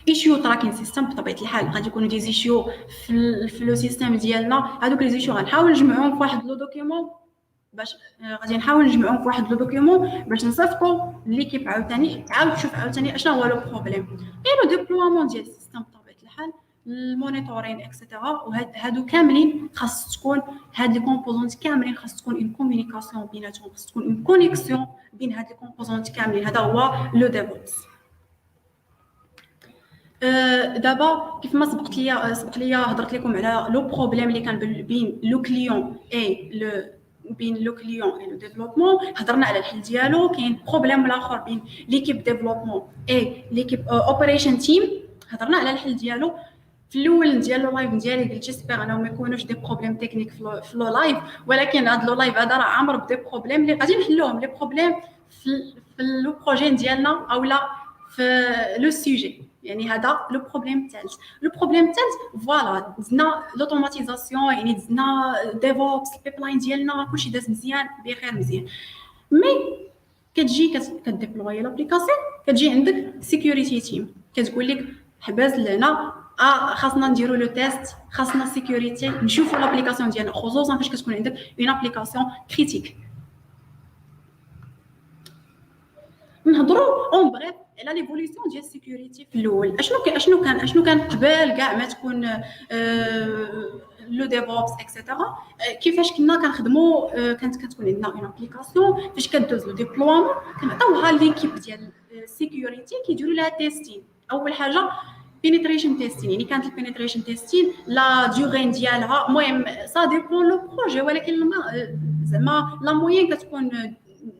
S4: ايشيو تراكين سيستم بطبيعه الحال غادي يكونوا دي ايشيو في لو سيستم ديالنا. هذوك لي ايشيو غنحاول نجمعهم في واحد لو دوكيومون باش غادي نحاول نجمعهم في واحد لو دوكيومون باش نصيفطوا ليكيب عاوتاني تعاود تشوف عاوتاني اشنو هو لو بروبليم اي لو ديبلويمون ديال السيستم بطبيعه الحال، المونيتورين اكسيتيرا. وهادو كاملين خاص تكون هاد لي كومبوزونت كاملين خاص تكون اون كومونيكاسيون بيناتهم، خاص تكون اون كونيكسيون بين هاد لي كومبوزونت كاملين. هذا هو لو ديفوبس. دابا كيف ما سبق ليا هضرت لكم على لو بروبليم اللي كان بين لو كليون اي لو كليون اي لو ديفلوبمون، هضرنا على الحل ديالو. كاين بروبليم الاخر بين ليكيب ديفلوبمون اي ليكيب اوبريشن تيم، هضرنا على الحل ديالو. في الاول ديال لو لايف ديالي قلت جيسبر انه ما يكونوش دي بروبليم تكنيك في لو لايف، ولكن هذا لو لايف هذا راه عامر بدي بروبليم اللي غادي نحلوهم. لي بروبليم في لو بروجي ديالنا اولا في لو سوجي. يعني هذا لو بروبليم الثالث. لو بروبليم الثالث فوالا دزنا لوتوماتيزاسيون، يعني دزنا ديفوبس البيبلاين ديالنا كلشي داز مزيان بخير مزيان. مي كتجي كديبلوي لابليكاسيون كتجي عندك سيكوريتي تيم كتقول لك حباس لهنا خاصنا نديرو لو تيست، خاصنا سيكوريتي نشوفوا لابليكاسيون ديالنا، خصوصا فاش كتكون عندك اون ابليكاسيون كريتيك. نهضروا اون بريف على ليفوليسيون ديال السيكوريتي في الاول. اشنو كان قبل كاع ما تكون لو ديفوبس اكسيتيرا. كيفاش كنا كنخدموا، كانت كتكون عندنا اون ابليكاسيون فاش كدوز لو ديبلويمون كنعطيوها ليكيب ديال السيكوريتي كيديروا لها تيستين. اول حاجه بينيتريشن تيستين، يعني كانت البينيتريشن تيستين لا ديورين ديالها المهم سا ديبون لو بروجي، ولكن زعما لا موين كتكون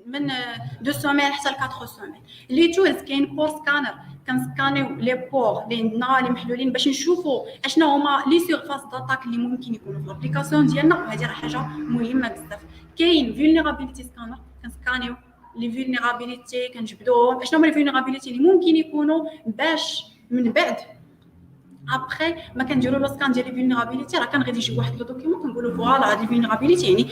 S4: من 2 سومين حتى ل 4 سومين. لي تولز كاين بور سكانر كنسكانيو لي بور اللي عندنا اللي محلولين باش نشوفوا اشنا هما لي سيرفاس داتاك اللي ممكن يكونوا في الابليكاسيون ديالنا، وهذه راه حاجه مهمه بزاف. كاين فولنرابيليتي سكانر كنسكانيو لي فولنرابيليتي كنجبدوهم اشنا هما لي فولنرابيليتي اللي ممكن يكونوا باش من بعد ابخي ما كنديروا لو سكان ديال لي فولنرابيليتي راه كان غادي يجي واحد لو دوكيمون كنقولوا فوالا هاد لي فولنرابيليتي يعني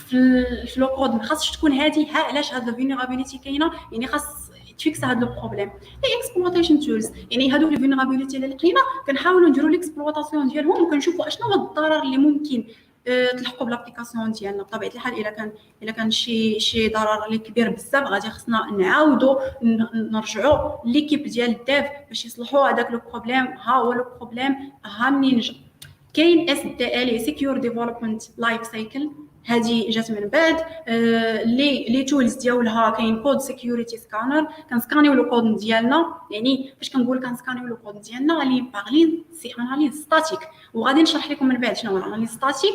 S4: في لو كود ما خاصش تكون هذه ها علاش هاد الفولنرابيليتي كاينه، يعني خاص تفيكس هاد لو بروبليم. لي اكسبلواتيشن تولز يعني هادو لي فولنرابيليتي اللي لقينا كنحاولوا نديروا ليكسبلواتاسيون ديالهم وكنشوفوا اشنو هو الضرر اللي ممكن تلحقوا بالابليكاسيون ديالنا. بطبيعه الحال الا كان شي ضرر اللي كبير بزاف غادي خصنا نعاودوا نرجعوا ليكيب ديال الديف باش يصلحوا هذاك لو بروبليم. ها هو لو بروبليم ها منين جا. كاين اس دي ال سيكيور ديفلوبمنت لايف سايكل، هذه جات من بعد لي تولز ديالها. كاين كود سيكيورتي سكانر كنسكانيو لو كود ديالنا، يعني فاش كنقول كنسكانيو لو كود ديالنا لي بارلين سي اناليز ستاتيك، وغادي نشرح لكم من بعد شنو هو الاناليز ستاتيك.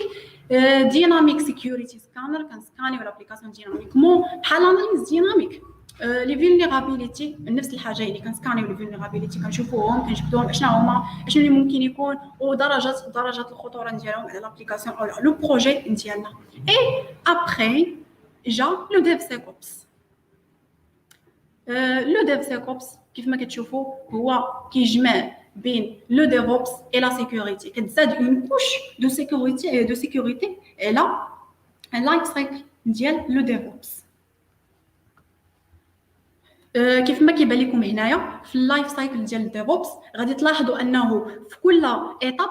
S4: ديناميك سيكيورتي سكانر كنسكانيو لابليكاسيون ديناميكمون بحال اناليز ديناميك. لي فولنرابيليتي نفس الحاجه، يعني كنسكانيو لي فولنرابيليتي كنشوفوهم كنجبدوهم اشنا هما اشنو اللي ممكن يكون ودرجات الخطوره ديالهم على لابليكاسيون او لو بروجي ديالنا. اي ابري جا لو ديف سيكوبس. لو ديف سيكوبس كيف ما كتشوفوا هو كيجمع بين لو ديفوبس اي لا سيكوريتي، كتزاد اون كوش دو سيكوريتي على اللايف سايكل ديال لو ديفوبس. كيف ما كيبان لكم هنايا في اللايف سايكل ديال الديفوبس غادي تلاحظوا انه في كل ايتاب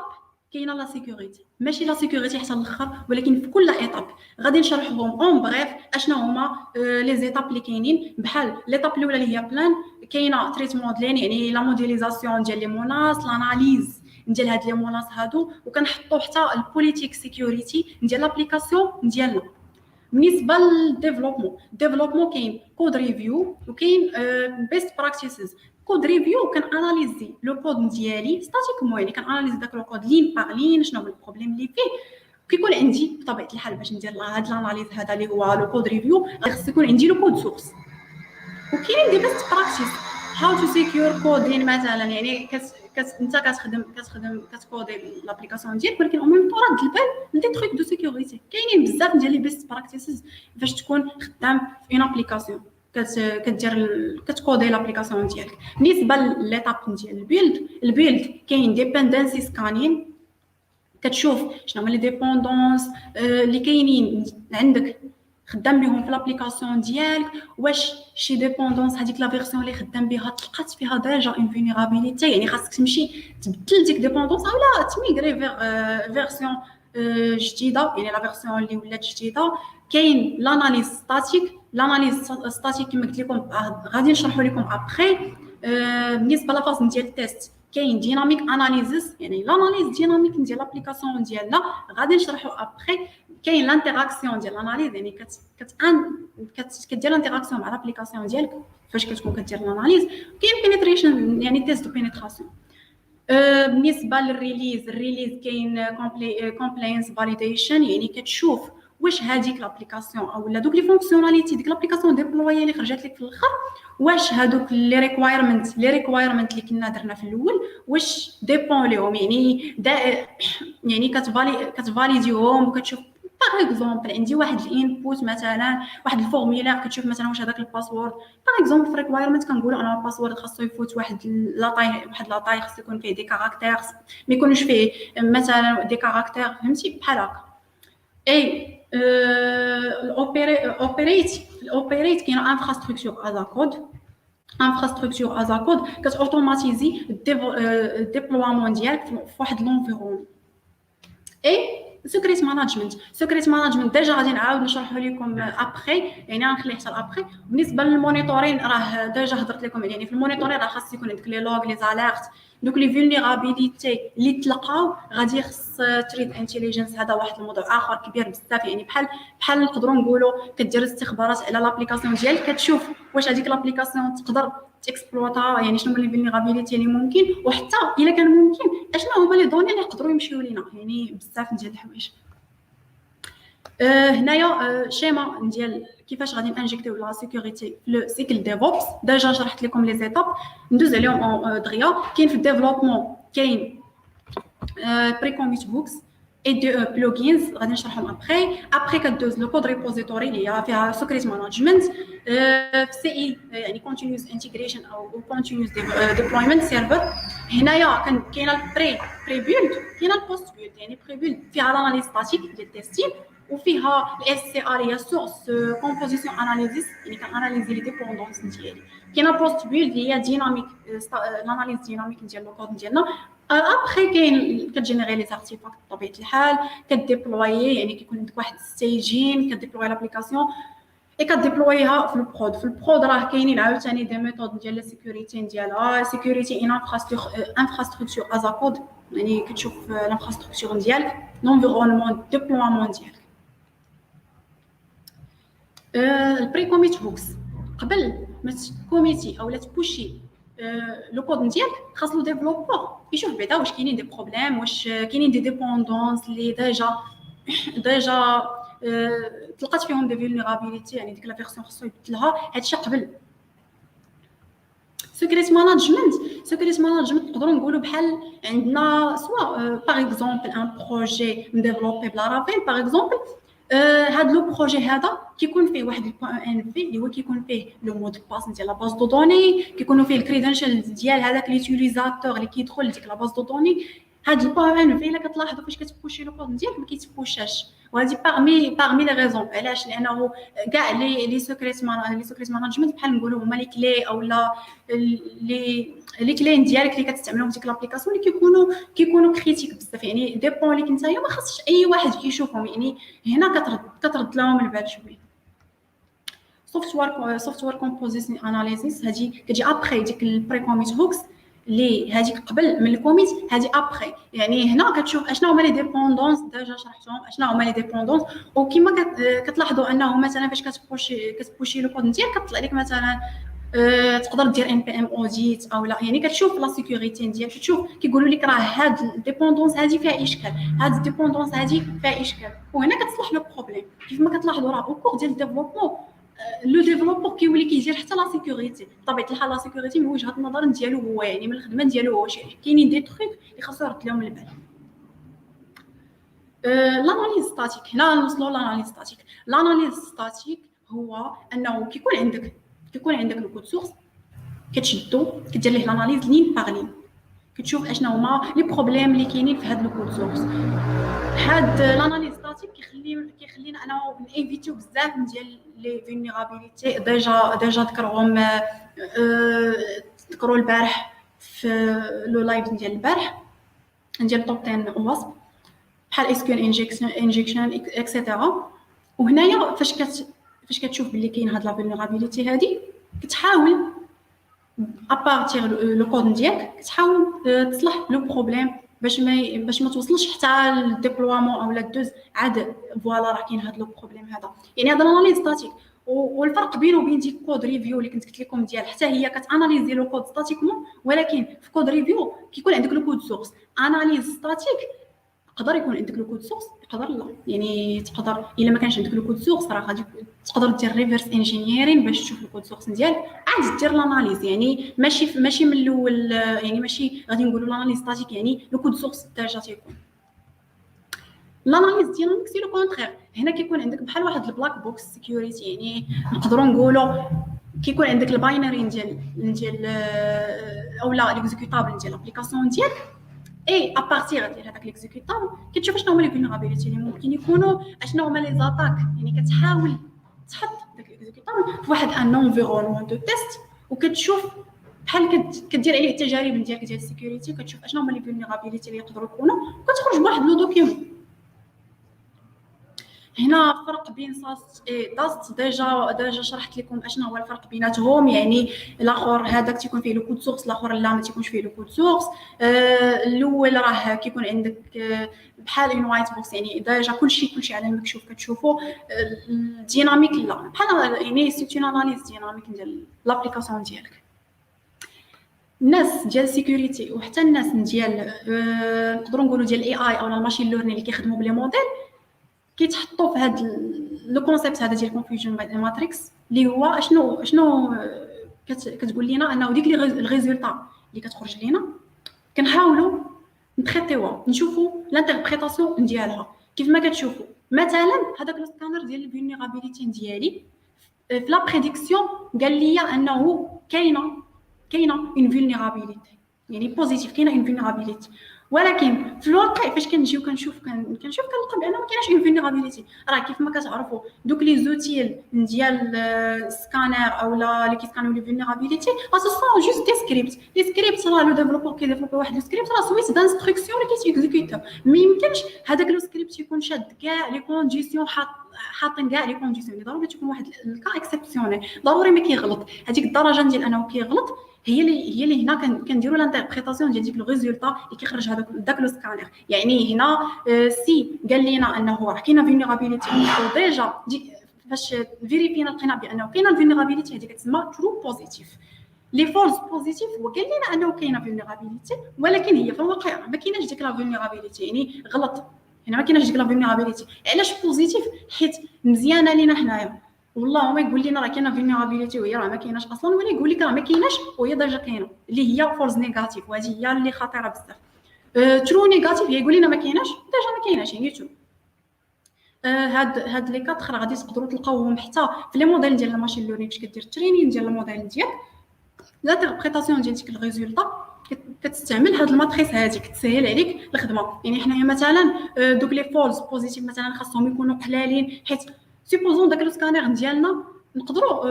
S4: كاينه لا سيكوريتي، ماشي لا سيكوريتي حتى الاخر ولكن في كل ايتاب. غادي نشرحهم اون بريف اشنا هما لي زيتاب اللي كاينين. بحال ليتاب الاولى اللي هي بلان، كاينه تريت موديلين يعني لا موديليزاسيون ديال لي موناس، لاناليز ديال هاد لي موناس هادو، وكنحطوا حتى البوليتيك سيكوريتي ديال لابليكاسيون ديالنا. بالنسبه للديفلوبمون كاين كود ريفيو وكاين بيست براكتيسز. كود ريفيو كان اناليزي لو كود ديالي ستاتيكمون، يعني كان اناليزي داك لو كود لين باغ لين شنو هو البروبليم اللي فيه. كيكون عندي بطبيعه الحال باش ندير هاد الاناليز هذا اللي هو لو كود ريفيو خص يكون عندي لو كود سورس. وكاين دي بيست براكتيس هاو تو سيكيور كودين مثلا، يعني انت كتكودي لابليكاسيون ديالك ولكن او ميم طون رد البال لدي تروك دو سيكوريتي. كاينين بزاف ديال لي بيست براكتيسز فاش تكون خدام في اون ابليكاسيون كتكودي لابليكاسيون ديالك. بالنسبه لليتاب ديال البيلد كاين ديبندنسي سكانين، كتشوف شنو هما لي ديبوندونس اللي كاينين عندك خدام بهم في لابليكاسيون ديالك. واش شي ديبوندونس هذيك لا فيرسيون اللي خدام بها تلقات فيها ديجا اون فولنرابيليتي، يعني خاصك تمشي تبدل ديك ديبوندونس اولا تميغري فيرسيون جديده، يعني لا فيرسيون اللي ولات جديده. كاين لاناليز ستاتيك كما قلت لكم غادي نشرحوا لكم ابري. بالنسبه لافاز ديال التيست كاين ديناميك اناليزيس، يعني لاناليز ديناميك ديال لابليكاسيون ديالنا غادي نشرحوا ابري. كاين لانتيراكسيون ديال الاناليز، يعني كدير لانتيراكسيون مع لابليكاسيون ديالك فاش كتكون كدير الاناليز. كاين بينيتريشن يعني تيست دو بينيتراسيون. بالنسبه للريليز كاين كومبلاينس فاليديشن، يعني كتشوف واش هذيك لابليكاسيون او لا دوك لي فونكسيوناليتي ديك لابليكاسيون ديبلوي اللي خرجت لك في الاخر، واش هذوك لي ريكوايرمنت اللي كنا درنا في الاول واش ديبون ليهم، يعني كتفاليديهم وكتشوف. باغ اكزومبل عندي واحد الانبوت مثلا واحد الفورميلير كتشوف مثلا واش هذاك الباسورد باغ اكزومبل في ريكوايرمنت كنقولوا انا الباسورد خاصو يفوت واحد لاطاي خاص يكون فيه دي كاركتير ما يكونوش فيه مثلا دي كاركتير، فهمتي بحال هكا. اي الاوبريت كاين انفراستركتور از كود كتوتوماتيزي الديبلوامون ديالك في واحد لونفيرون. اي سيكريت مانجمنت ديجا غادي نعاود نشرحه لكم ابري، يعني غنخليه حتى ابري. بالنسبه للمونيتورين راه ديجا هضرت لكم، يعني في المونيتورين راه خاص يكون عندك لي لوغ لي زاليرت دوك لي فولنيرابيليتي اللي تلقاو غادي يخص تريد انتيليجنس. هذا واحد الموضوع اخر كبير بزاف، يعني بحال نقدروا نقولوا كدير استخبارات على لابليكاسيون ديالك، كتشوف واش هذيك لابليكاسيون تقدر تيكسبلوطا، يعني شنو هما لي فولنيرابيليتي اللي ممكن، وحتى الا كان ممكن اشنو هما لي دوني اللي يقدروا يمشيو لينا، يعني بزاف ديال الحوايج. هنايا شيما ديال كيفاش غادي نانجيكتيو لا سيكوريتي في لو سيكل ديفوبس. ديجا شرحت لكم لي زيتاب، ندوز عليهم دغيا. كاين في الديفلوبمون كاين بريكوميت بوكس اي دي بلوجينز غادي نشرحهم ابري كدوز لو كود ريبوزيتوري اللي هي فيها سيكريت مانجمنت في سي اي يعني كونتينيوس انتجريشن او كونتينيوس ديبلويمنت سيرفر. هنايا كاينه البري بيلد، كاينه البوست بيلد. يعني بري بيلد فيها الاناليز ستاتيك ديال التيستين، وفيها الاس سي ار هي سورس كومبوزيسيون اناليزيس، يعني كاناليزي لي ديبوندونس ديالي. كاينه بوست بيلد اللي هي ديناميك، الاناليز ديناميك ديال لو كود ديالنا. ابخي كاين كتجينيري لي زارتيفاكت بطبيعه الحال، كديبلوي يعني كيكون عندك واحد ستيجين كديبلوي لابليكاسيون اي كديبلويها في البرود. في البرود راه كاينين عاوتاني دي ميثود ديال لا سيكوريتي ديالها، سيكوريتي ان انفراستركتور از كود، يعني كتشوف الانفراستركتور ديالك، لونفيرونمون ديبلويمون ديالك. البري كوميت بوكس قبل ما تكوميتي او لا تبوشي لو كود ديالك، خاص لو ديفلوبور يشوف بعدا واش كاينين دي بروبليم، واش كاينين دي ديبوندونس اللي ديجا تلقات فيهم دي فولنيرابيليتي، يعني ديك لا فيرسيون خصو يبدلها. هادشي قبل. سيكريت مانجمنت نقدروا نقولوا بحال عندنا سوا باغ اكزومبل ان بروجي مديفلوبي بلا رافيل باغ اكزومبل. هاد لو بروجي هذا كيكون فيه واحد البوان ان في اللي هو كيكون فيه لو مود باس ديال لا باز دو دوني، كيكونوا فيه الكريدنشالز ديال هذاك ليوتيليزاتور اللي كيدخل لديك لا باز دو دوني. هاد البوان ان في الا كتلاحظوا فاش كتبوشي لو كود ديالك ما كيتبوشاش، وهذه باغمي لي ريزون علاش، لانه كاع لي سيكريت مانجمنت بحال نقولوا هما لي كلي او لا لي كلين ديالك اللي كتستعملهم في ديك لابليكاسيون اللي كيكونوا كريتيك بزاف، يعني دي بوين اللي كنتايا ما خاصش اي واحد يشوفهم، يعني هنا كترد لهم البال شويه. سوفت وير كومبوزيشن اناليسيس هذه كتجي ابخي ديك البري كوميت بوكس اللي هذيك قبل من الكوميت، هذه ابخي. يعني هنا كتشوف اشنا هما لي ديبوندونس، ديجا شرحتهم اشنا هما لي ديبوندونس. وكما كتلاحظوا انه مثلا فاش كتبوشي لو كود ديالك كطلع لك مثلا تقدر دير ان بي ام اوديت او لا، يعني كتشوف لا سيكوريتي ديالك، كتشوف كيقولوا لك راه هاد الديبوندونس هذه فيها اشكال، هاد الديبوندونس هذه فيها اشكال، وهنا كتصلح لو بروبليم. كيف ما كتلاحظوا راه او كور ديال الديفلوبمون لو ديفلوبور كيولي كيدير حتى لا سيكوريتي. بطبيعه الحال لا سيكوريتي من وجهه النظر ديالو هو، يعني من الخدمه ديالو هو، كاينين دي تروك اللي خاصو يرد لهم البال. لاناليز ستاتيك، هنا نوصلوا لاناليز ستاتيك. لاناليز ستاتيك هو انه كيكون عندك لو كود سورس، كتشدو كدير ليه لاناليز لين باغ لين، كتشوف اشنا هما لي بروبليم اللي كاينين في هذا لو كود سورس. هاد لاناليز ستاتيك كيخلينا انه نيفيتيو بزاف ديال لي فولنيرابيليتي. ديجا ذكروا البارح في لو لايف ديال البارح ديال توب 10 واسب، بحال اس كيو انجكشن اكسيتيرا. وهنايا فاش كتشوف بلي كاين هاد لا فولنيرابيليتي هادي، كتحاول ابارتير لو كود ديالك كتحاول تصلح لو بروبليم باش ما توصلش حتى للديبلويمون او لا دوز عاد فوالا راه كاين هاد لو بروبليم هذا. يعني هذا الاناليز ستاتيك، والفرق بينه وبين ديك كود ريفيو اللي كنت قلت لكم ديال حتى هي كتاناليزي لو كود ستاتيكمون، ولكن في كود ريفيو كيكون عندك لو كود سورس. اناليز ستاتيك يقدر يكون عندك لو كود سورس، يقدر لا، يعني تقدر الا ما كانش عندك لو كود سورس راه غادي تقدر دير ريفيرس انجينيرين باش تشوف لو كود سورس ديالك، عاد دير لاناليز. يعني ماشي من الاول، يعني ماشي غادي نقولوا لاناليز ستاتيك يعني لو كود سورس ديجا تيكون. لاناليز ديالك سي لو كونطرير، هنا كيكون عندك بحال واحد البلاك بوكس سيكوريتي، يعني نقدروا نقولوا كيكون عندك الباينري ديال اولا ليكزيكوتابل ديال لابليكاسيون ديالك، اي ابارتير ديال هذاك ليكزيكوتابل كتشوف شنو هما لي فولنيرابيليتي اللي ممكن يكونوا، شنو هما لي زاتاك. يعني كتحاول تحط داك ليكزيكوتابل في واحد ان انفيرونمون دو تيست، وكتشوف بحال كدير عليه التجارب ديالك ديال السيكوريتي، كتشوف شنو هما لي فولنيرابيليتي اللي يقدروا يكونوا، وكتخرج بواحد لو دوكيومون. هنا فرق بين ساست داست ديجا شرحت لكم اشنا هو الفرق بيناتهم. يعني الاخر هذاك تيكون فيه لو كود سورس، الاخر لا ما تيكونش فيه لو كود سورس. الاول راه كيكون عندك بحال اون وايت بوكس، يعني ديجا كلشي على المكشوف كتشوفوا. الديناميك لا، بحال يعني سيت اون اناليز ديناميك ديال لابليكاسيون ديالك. الناس ديال السيكوريتي وحتى الناس ديال نقدروا نقولوا ديال الاي اي او الماشين ليرنين اللي كيخدموا بلي موديل كيتحطوا في هذا لو كونسيبت هذا ديال كونفيوجن ماتريكس، اللي هو شنو كتقول لنا انه ديك الريزولطا اللي كتخرج لنا كنحاولوا نتريتيوها، نشوفوا لانتربريتاسيون ديالها. كيف ما كتشوفوا مثلا هذاك السكانر ديال الفولنيرابيليتي ديالي في لا بريديكسيون قال لي انه كاينه اون فولنيرابيليتي، يعني بوزيتيف كاينه اون فولنيرابيليتي. ولكن في الواقع فاش كنجيو كنشوف كنلقى بان ما كايناش اون فولنيرابيليتي. راه كيف ما كتعرفوا دوك لي زوتيل ديال سكانر اولا اللي كيسكانيو لي فولنيرابيليتي راه سون جوست دي سكريبت. لي سكريبت راه لو ديفلوبور كيديفلوبي واحد لو سكريبت راه سويت دانستركسيون اللي كيتيكزيكوتو. ما يمكنش هذاك لو سكريبت يكون شاد كاع لي كونديسيون حاطين كاع لي كونديسيون. ضروري تكون واحد الكا اكسبسيونيل، ضروري ما كيغلط. هذيك الدرجه ديال انه كيغلط هي اللي هنا كنديروا لانتربريتاسيون ديال ديك الريزولطا اللي كيخرج داك لو سكانر. يعني هنا سي قال لنا انه راه كاينه فولنيرابيليتي وديجا فاش فيريفينا لقينا بانه كاينه فولنيرابيليتي، هذيك تسمى ترو بوزيتيف. لي فولس بوزيتيف هو قال لنا انه كاينه فولنيرابيليتي، ولكن هي في الواقع ما كايناش ديك لا فولنيرابيليتي، يعني غلط. هنا ما كايناش ديك لا فولنيرابيليتي. علاش بوزيتيف؟ حيت مزيانه لينا حنايا. والله ما يقول لنا راه كاينه فولنيرابيلتي وهي راه ما كايناش اصلا، ولا يقول لك راه ما كايناش وهي ديجا كاينه، اللي هي فولس نيجاتيف. وهذه هي اللي خطيره بزاف. ترو نيجاتيف هي يقول لنا ما كايناش ديجا ما كايناش، يعني تو هاد لي كاتر غادي تقدروا تلقاوهم حتى في لي موديل ديال الماشين ليرنينغ. فاش كدير الترينين ديال الموديل ديالك لانتربريتاسيون ديال ديك الريزولطا كتستعمل هاد الماتريس هذه كتسهل عليك الخدمه. يعني حنايا مثلا دوك لي فولس بوزيتيف مثلا خاصهم يكونوا قلالين، حيت سيبوزون داك السكانير ديالنا نقدروا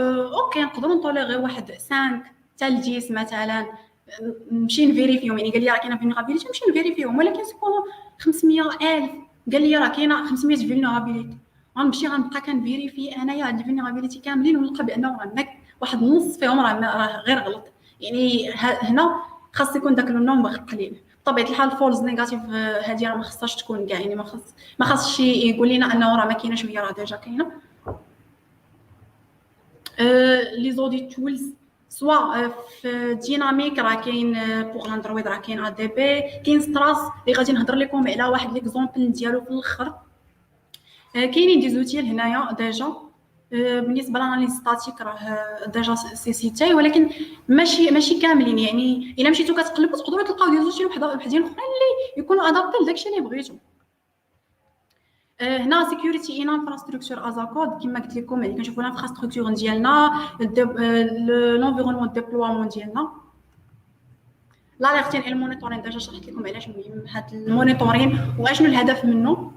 S4: اوكي نقدروا نطوليغي واحد 5 حتى ل 10 مثلا نمشي نفيريفيهم. يعني قال لي راه كاينه فولنيرابيليتي نمشي نفيريفيهم، ولكن سيبوزون 500,000 قال لي راه كاينه 500 فولنيرابيليتي، غنمشي غنبقى كنفيريفي انايا هاد الفولنيرابيليتي كاملين ونلقى بانه راه واحد النص فيهم راه غير غلط. يعني هنا خاص يكون داك النومبر قليل. بطبيعه الحال فولز نيجاتيف هذه راه ما خصهاش تكون كاع، يعني ما خاصش يقول لنا انه راه ما كايناش وهي راه ديجا كاينه. لي زوديت تولز سواء في ديناميك راه كاين بوغ الاندرويد راه كاين ا دي بي، كاين ستراس اللي غادي نهضر لكم على واحد ليكزامبل ديالو في الاخر. كاينين دي زوتيل هنايا ديجا. بالنسبه للاناليز ستاتيك راه ديجا سي سيتاي، ولكن ماشي كاملين. يعني الا مشيتو كتقلبوا تقدروا تلقاو دي زوتيل وحدين اخرين اللي يكونوا ادابتي لداكشي اللي بغيتو. هنا سيكوريتي ان انفراستركتور از كود كما قلت لكم، يعني كنشوفوا الانفراستركتور ديالنا لونفيرونمون ديبلوامون ديالنا لاليرتين المونيتورين. ديجا شرحت لكم علاش مهم هذا المونيتورين واشنو الهدف منه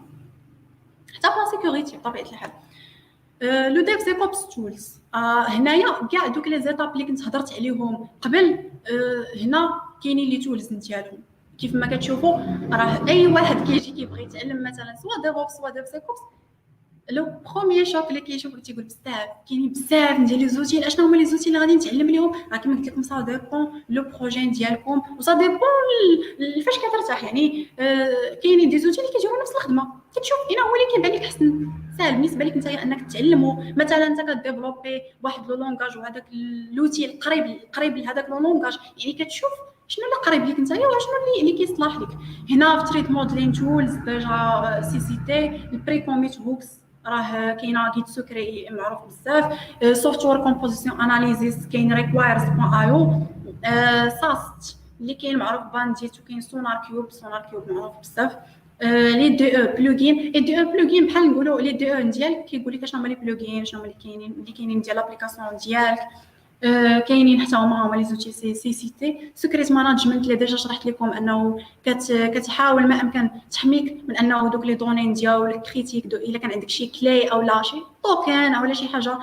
S4: حتى في سيكوريتي بطبيعه الحال. لو ديف سيكوبس تولز هنايا كاع دوك لي زيتاب اللي كنت هضرت عليهم قبل هنا كاينين لي تولز ديالهم. كيف ما كتشوفوا راه اي واحد كيجي كيبغي يتعلم مثلا سوا ديفوبس سوا ديف سيكوبس، لو بروميير شوك اللي كيشوف تيقول بزاف كاينين بزاف ديال لي زوتيل. اشنو هما لي زوتيل اللي غادي نتعلم ليهم؟ راه كما قلت لكم سا ديبون لو بروجي ديالكم وسا ديبون فاش كترتاح. يعني كاينين دي زوتيل اللي كيديروا نفس الخدمه، كتشوف هنا هو اللي كيبان لك حسن سهل بالنسبه لك نتايا انك تعلمه. مثلا انت كديفلوبي واحد لو لونغاج وهذاك لوتيل قريب لهذاك لو لونغاج، يعني كتشوف شنو اللي قريب لك نتايا وشنو اللي كيصلح لك. هنا في تريد موديلين تولز ديجا سيسيتي البري كوميت بوكس راه كاينه جيت سكري معروف بزاف. سوفتوير كومبوزيسيون اناليزيس كاين ريكوايرز بوين ايو. ساست اللي كاين معروف بانديت، وكاين سونار كيوب معروف بزاف. لي دي او بلوجين. لي دي او بلوجين بحال نقولوا لي دي او ديالك كيقول لك شنو هما لي بلوجين، شنو هما اللي كاينين ديال لابليكاسيون ديالك. كاينين حتى هما لي زوتي سي سيتي. سكريت ماناجمنت اللي ديجا شرحت لكم انه كتحاول ما امكن تحميك من انه دوك لي دونين ديالك كريتيك الا كان عندك شي كلي او لا شي توكن او لا شي حاجه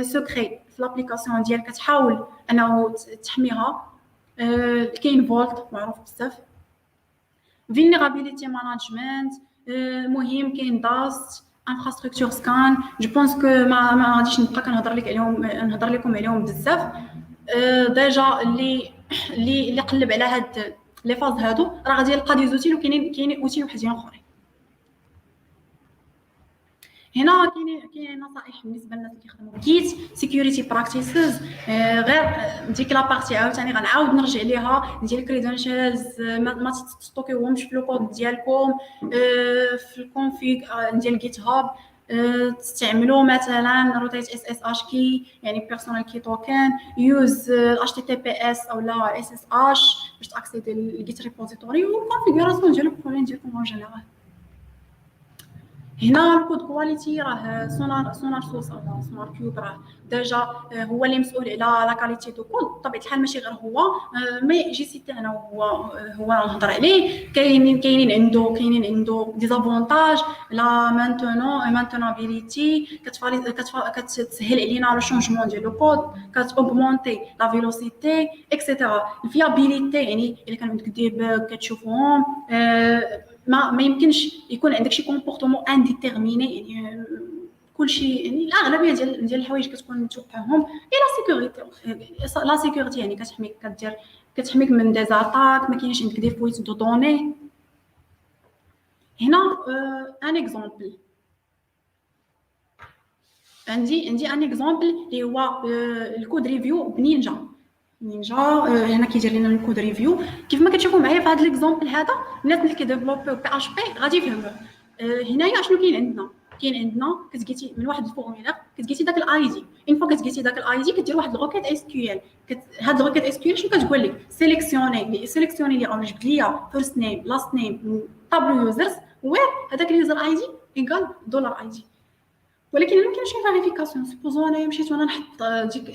S4: سكري في لابليكاسيون ديالك كتحاول انه تحميها. كاين فولت معروف بزاف. فيلنيرابيليتي ماناجمنت مهم. كاين داست انفراستركتور سكان. جو بونس كو ما غاديش نبقى نهضر لكم عليهم بزاف. ديجا اللي قلب على هاد لي فاز هادو راه غادي يلقى دي زوتيل، وكاينين اوتيل وحدين اخرين. هنا كاينين نصائح بالنسبه للناس اللي كيخدموا كيت سيكيوريتي براكتيسز. غير ديك لا بارتي عاوتاني غنعاود نرجع ليها ديال الكريدنشالز. ما تستوكيوهمش في لوكود ديالكم في الكونفيغ ديال جيت هاب. تستعملوا مثلا روتيت اس اس اش كي، يعني بيرسونال كي توكن. يوز اتش تي تي بي اس او لا اس اس اش باش تاكسيدي للجيت ريبوزيتوري. والكونفيغوراسيون ديال البروجي ديالكم اون جينيرال. هنا الكود كواليتي راه سونار سوس او سونار كيوب راه ديجا هو اللي مسؤول على لا كاليتي دو كود. بطبيعه الحال ماشي غير هو، مي جي سي تاعنا هو نهضر عليه. كاينين عنده ديزافونتاج. لا مانتونابيليتي كتسهل علينا لو شونجمون ديال لو كود، كتوغمونتي لا فيلوسيتي اكسيتيرا. الفيابيليتي يعني الا كان عندك دي باغ كتشوفهم. ما يمكنش يكون عندك شي كومبورتمون انديتيرميني، يعني كلشي يعني الاغلبيه ديال الحوايج كتكون متوقعهم. اي لا سيكوريتي يعني كتحميك من دي زاتاك. ما كاينش عندك دي فويت دو دوني. هنا ان اكزامبل عندي ان اكزامبل اللي هو الكود ريفيو بنينجا. هنا كيدير لنا الكود ريفيو. كيف ما كتشوفوا معايا في هذا الاكزامبل هذا، الناس اللي كيديفلوبيو بي اش بي غادي يفهموا. هنايا شنو كاين عندنا كتجيتي من واحد الفورميلير، كتجيتي داك الاي دي. اون فوا كتجيتي داك الاي دي كدير واحد الروكيت اس كيو ال. هاد الروكيت اس كيو ال شنو كتقول لك؟ سيليكسيوني لي او جبت ليا فيرست نيم لاست نيم طابلو يوزرز وير هذاك اليوزر اي دي ايكال دولار اي دي. ولكن الا كاين شي فيريفيكاسيون، سبوزو انا مشيت وانا نحط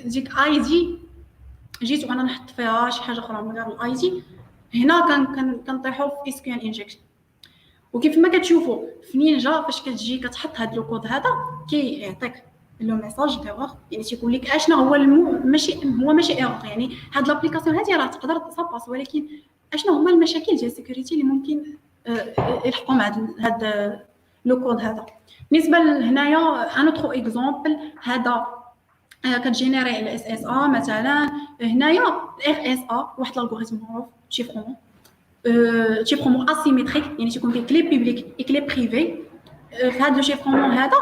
S4: ديك اي دي، جيت وانا نحط فيها شي حاجه اخرى من غير الاي دي، هنا كنطيحوا في اس كيو ال انجكشن. وكيف ما كتشوفوا في نينجا فاش كتجي كتحط هذا الكود هذا كيعطيك لو ميساج ديغور، يعني تيقول لك اشنا هو ماشي ايرور. يعني هاد لابليكاسيون هذه راه تقدر تصاباس، ولكن اشنا هما المشاكل ديال السيكوريتي اللي ممكن يلحقوا مع هذا لو كود هذا. بالنسبه لهنايا ان اوتر اكزامبل هذا كتجينيري الاس اس ا مثلا. هنايا الاف اس ا واحد الالغوريثم معروف شيفرمون اسيميتريك، يعني تيكون فيه كلي بيبليك و كلي بريفي. في هذا لو شيفرمون هذا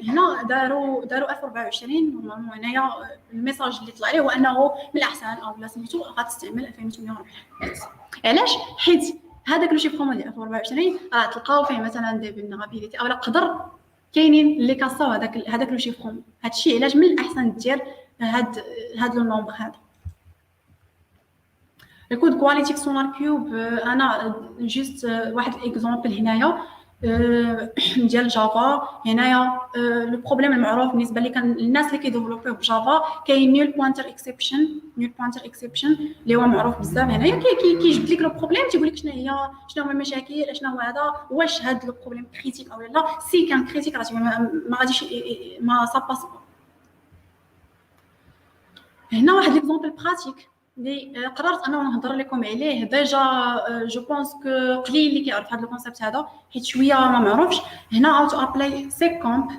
S4: هنا داروا 1024. نورمالمون هنايا الميساج اللي طلع ليه هو انه من الاحسن او لا سميتو غتستعمل 2840. علاش؟ حيت هذاك لو شيفرمون ديال 1024 تلقاو فيه مثلا دي فولنرابيليتي او لا قدر كاينين اللي كاصاو هذاك لو شيفرمون. هادشي علاش من الاحسن دير هاد لو نومبر هذا. الكود كواليتي سونار كيوب انا جيست واحد الاكزامبل هنايا ديال جافا. هنايا لو بروبليم المعروف بالنسبه لي كان الناس اللي كيديفلوبيو بجافا كاين نيل بوينتر اكسبشن اللي هو معروف بزاف. هنايا كيجبد لك لو بروبليم، تيقول لك شنو هما المشاكل، شنو هو هذا، واش هذا لو بروبليم كريتيك او لا. سي كان كريتيك راه ما غاديش ما ساباس. هنا واحد ليكزامبل براتيك اللي قررت انه نهضر لكم عليه. ديجا جو بونس كو قليل اللي كيعرف هذا الكونسيبت هذا حيت شويه ما معروفش. هنا how to apply SecComp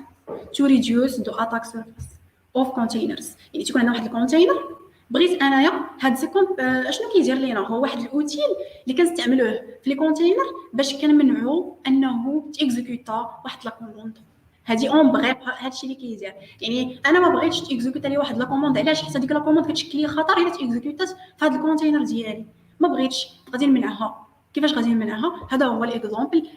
S4: to reduce the attack surface of containers. يعني تكون عندنا واحد الكونتينر، بغيت انايا هاد SecComp اشنو كيدير لينا؟ هو واحد الاوتيل اللي كنستعملوه في لي كونتينر باش كنمنعوا انه تيكزيكوتا واحد لا كوموند. هادي اون بغيب هادشي اللي كيدير. يعني انا ما بغيتش تيكزيكوتا لي واحد لا كوموند. علاش؟ حيت هذيك لا كوموند كتشكل لي خطر الا تيكزيكوتات في هذا الكونتينر ديالي. ما بغيتش، غادي نمنعها. كيفاش غادي نمنعها؟ هذا هو الاكزامبل.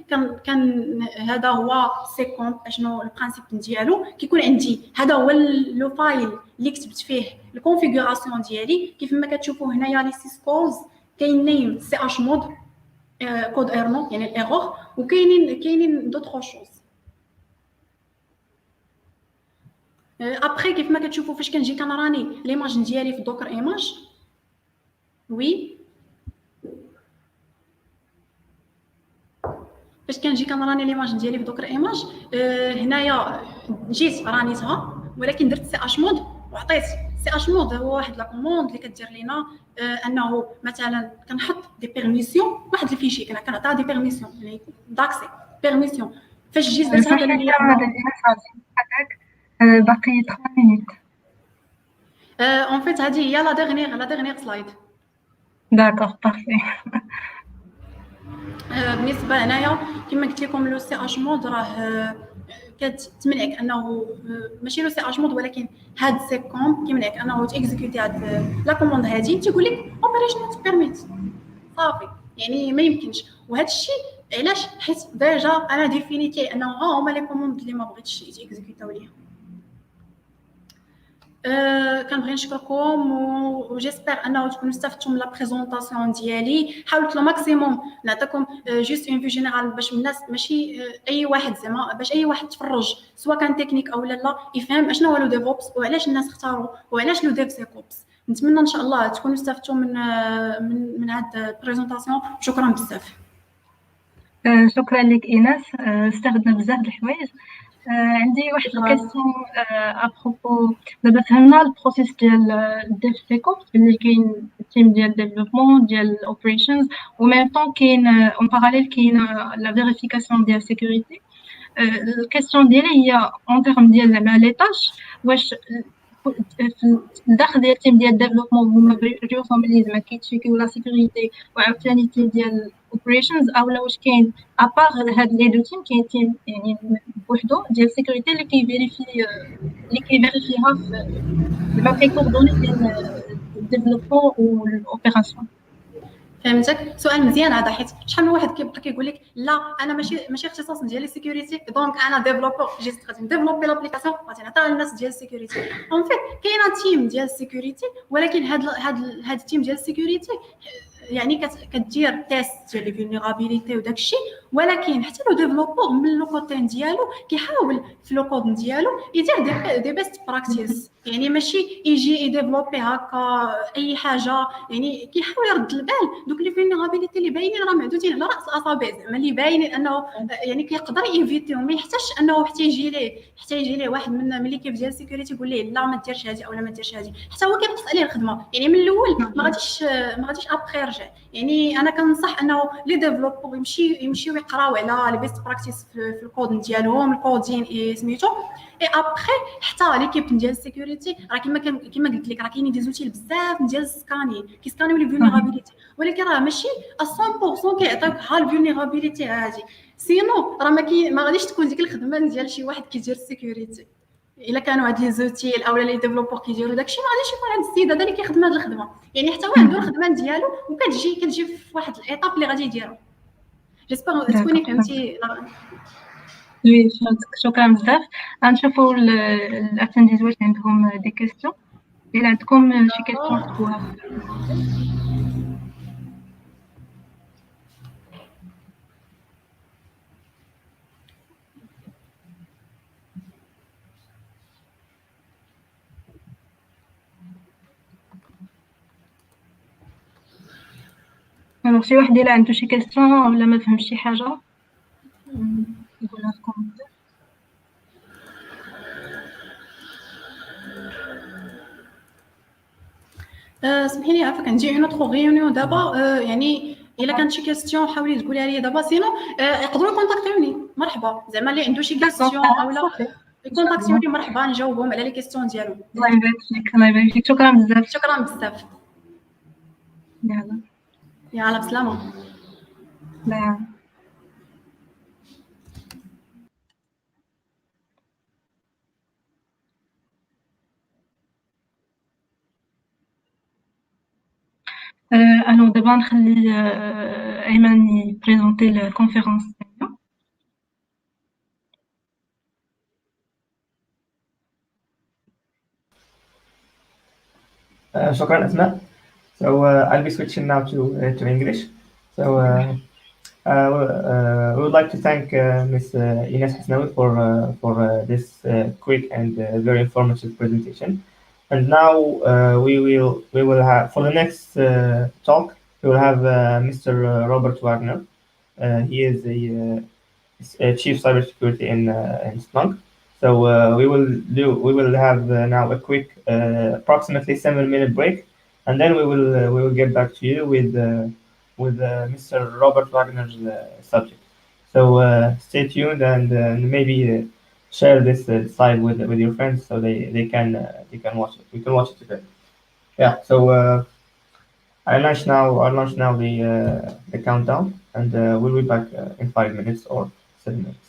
S4: كان هذا هو سيكومب. اشنو البرانسيپ ديالو؟ كيكون عندي هذا هو لو فايل اللي كتبت فيه الكونفيغوراسيون ديالي. كيف ما كتشوفوا هنايا لي سيسكوز كاين نيم سي اش مود كود ايرنو يعني الايرور، وكاينين دوطخ شوز. ابري كيف ما كتشوفوا فاش كنجي كنراني ليماج ديالي في دوكر ايماج وي فاش كنجي كنراني ليماج ديالي في دوكر ايماج هنايا جيت رانيتها، ولكن درت سي اش مود وعطيت سي اش مود. هو واحد لا كوموند اللي كدير لينا انه مثلا كنحط دي بيرميسيون واحد الفيشي كنعطيها دي بيرميسيون يعني داكسي بيرميسيون فاش جيت درت هذا اللي
S2: باقي 3 minutes.
S4: اون فيت هذه هي لا ديرنيير سلايد.
S2: داكوغ بارفي.
S4: بالنسبه هنايا كما قلت لكم لو سي اش مود راه كتمنعك انه ماشي لو سي اش مود ولكن هاد سي كوم كيمنعك انه تيكزيكوتي هاد لا كوموند هادي تيقول لك اوبريشن نوت بيرميت صافي يعني ما يمكنش. وهذا الشيء علاش؟ حيت ديجا انا ديفينيت انه هما لي كوموند اللي ما بغيتش تيكزيكوتاو ليا. كنبغي نشكركم وجيسبر انه تكونوا استفدتوا من لا بريزونطاسيون ديالي. حاولت لو ماكسيموم نعطيكم جوست اون في جينيرال باش الناس ماشي اي واحد زعما باش اي واحد تفرج سواء كان تكنيك او لا يفهم اشنو هو لو ديفوبس وعلاش الناس اختاروا وعلاش لو ديف سيكوبس. نتمنى ان شاء الله تكونوا استفدتوا من هاد البريزونطاسيون. شكرا بزاف.
S2: شكرا لك ايناس، استفدنا بزاف د الحوايج. عندي واحد الكاستيون ابروبو. دابا فهمنا البروسيس ديال الديف سيكوبس اللي كاين التيم ديال ديفلوبمون ديال الاوبريشنز وميم طون كاين اون باراليل كاين لا فيريفيكاسيون ديال السيكوريتي. الكاستيون ديالي هي اون تيرم ديال زعما لي طاش واش في الداخل ديال التيم ديال الديفلوبمون هما بريوفهم اللي زعما كيتشيكيو لا سيكوريتي وعاوتاني التيم ديال اوبريشنز اولا واش كاين ابار هاد لي دو تيم كاين تيم يعني بوحدو ديال السيكوريتي اللي كيفيريفيها زعما كيكوردوني بين الديفلوبمون والاوبيراسيون.
S4: فهمتك. سؤال مزيان هذا حيت شحال من واحد كيبقى كيقول لك لا انا ماشي اختصاص ديالي سيكوريتي دونك انا ديفلوبور جيت غادي نديفلوبي لابليكاسيون غادي نعطيها للناس ديال السيكوريتي. اون فيت كاينه تيم ديال السيكوريتي ولكن هاد التيم ديال السيكوريتي يعني كدير تيست ديال لي فولنيرابيليتي وداك الشيء ولكن حتى لو ديفلوبور من لو كوتين ديالو كيحاول في لو كود ديالو يدير دي بيست براكتيس يعني ماشي يجي يديفلوبي هكا اي حاجه يعني كيحاول يرد البال دوك لي فولنيرابيليتي اللي باينين راه معدودين على راس الاصابع زعما اللي باينين انه يعني كيقدر ينفيتيهم ما يحتاجش انه حتى يجي ليه واحد من ليكيب ديال السيكوريتي يقول ليه لا ما ديرش هذه اولا ما ديرش هذه حتى هو كينقص عليه الخدمه يعني من الاول ما غاديش ابخي يرجع. يعني انا كنصح انه لي ديفلوبور يمشيو يقراو على لي بيست براكتيس في الكود ديالهم الكودين سميتو اي ابخي حتى ليكيب ديال السيكوريتي راه كما قلت لك راه كاينين دي زوتيل بزاف ديال السكانين كيسكانيو لي فولنيرابيليتي ولكن راه ماشي 100% كيعطيوك ها الفولنيرابيليتي هذه سينو راه ما غاديش تكون ديك الخدمه ديال شي واحد كيدير السيكوريتي. الا كانوا هاد لي زوتيل اولا لي ديفلوبور كيديروا داكشي ما غاديش يكون عند السيد هذا اللي كيخدم هاد الخدمه يعني حتى هو عنده الخدمه ديالو وكتجي في واحد الايطاب اللي غادي يديرها. جيسبر تكوني فهمتي.
S2: وي شكرا بزاف. غنشوفوا الاتنديز واش عندهم دي كيسيون. الا عندكم شي كيسيون كتبوها. alors شي واحد الا عنده شي كيسيون ولا ما فهمش شي حاجه يقولها في الكومنتير.
S4: سمحي لي عافاك عندي اون اوتر ريونيون دابا يعني الا كانت شي كيسيون حاولي تقوليها لي دابا سينو يقدروا يكونتاكتوني مرحبا زعما اللي عنده شي كيسيون اولا يكونتاكتوني مرحبا نجاوبهم على لي كيسيون ديالهم.
S2: الله يبارك فيك شكرا بزاف.
S4: شكرا بزاف. يلا بسلامه.
S2: لا alors دابا نخلي ايمن يبريزونتي الكونفيرونس ديالنا.
S1: شكرا أسماء. So I'll be switching now to English. So we would like to thank Ms. Ines Hasnaoui for this quick and very informative presentation. And now we will have for the next talk we will have Mr. Robert Wagner. He is a chief cybersecurity in Splunk. So we will have now a quick approximately 7-minute break, and then we will get back to you with Mr. Robert Wagner's subject. So stay tuned and maybe share this slide with your friends so they can watch it. We can watch it together. Yeah. So I'll launch now the countdown, and we'll be back in 5 minutes or 7 minutes.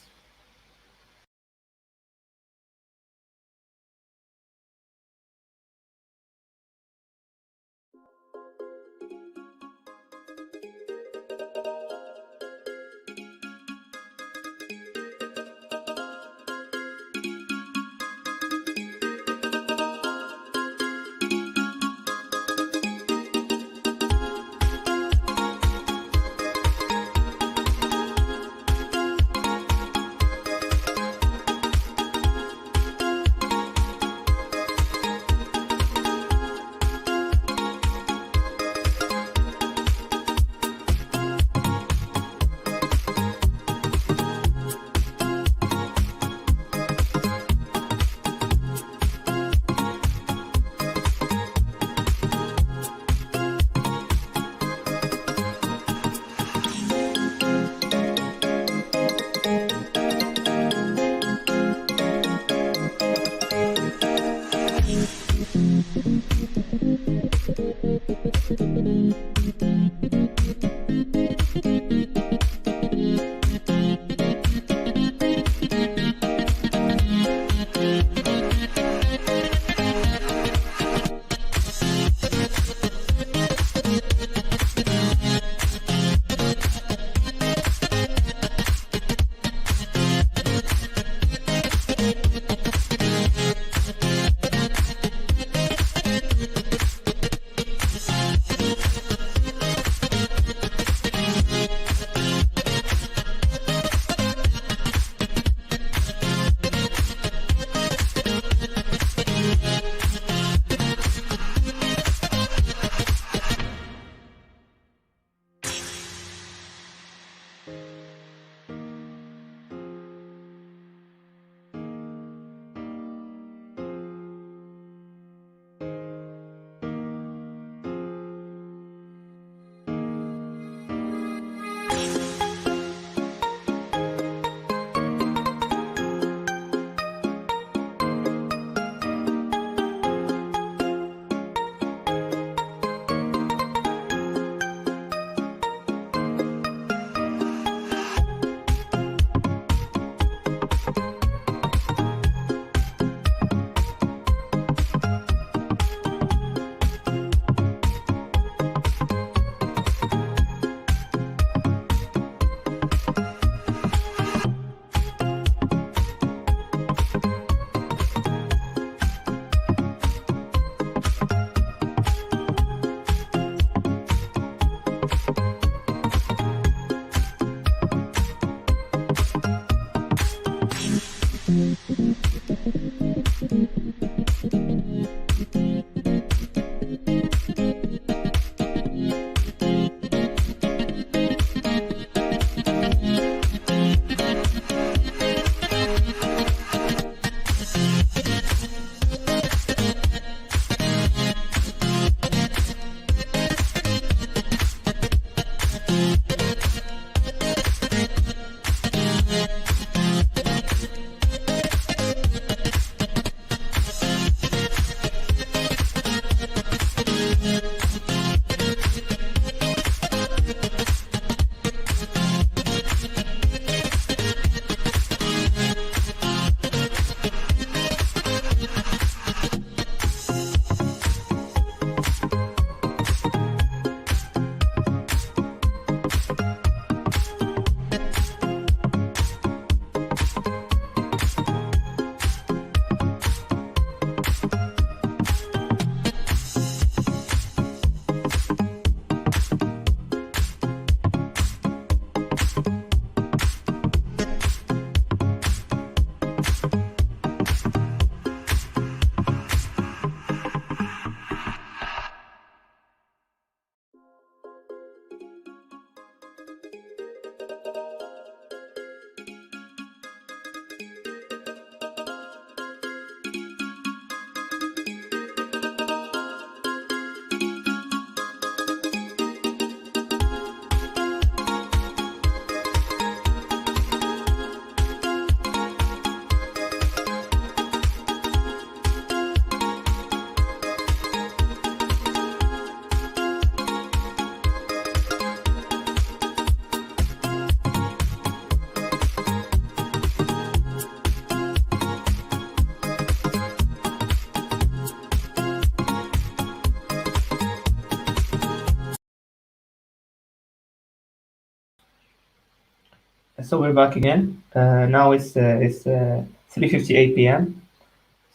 S1: So we're back again. Now it's 3:58 p.m.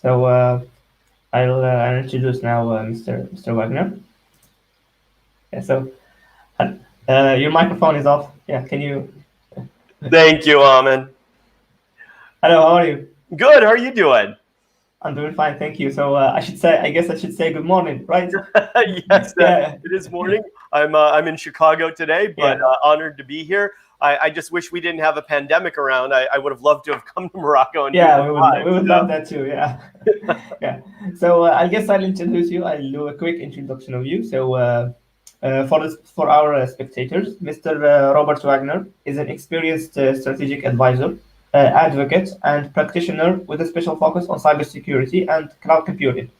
S1: So I'll introduce now Mr. Wagner. Yeah, so your microphone is off. Yeah, can you?
S5: Thank you, Amin.
S1: Hello, how are you?
S5: Good. How are you doing?
S1: I'm doing fine, thank you. So I guess I should say good morning, right?
S5: Yes,
S1: Yeah.
S5: it is morning. I'm in Chicago today, but
S1: Yeah.
S5: honored to be here. I just wish we didn't have a pandemic around. I would have loved to have come to Morocco and
S1: Yeah,
S5: do
S1: we
S5: it
S1: would
S5: live,
S1: we would
S5: so.
S1: love that too. Yeah, yeah. So I guess I'll introduce you. I'll do a quick introduction of you. So for our spectators, Mr. Robert Wagner is an experienced strategic advisor, advocate, and practitioner with a special focus on cybersecurity and cloud computing.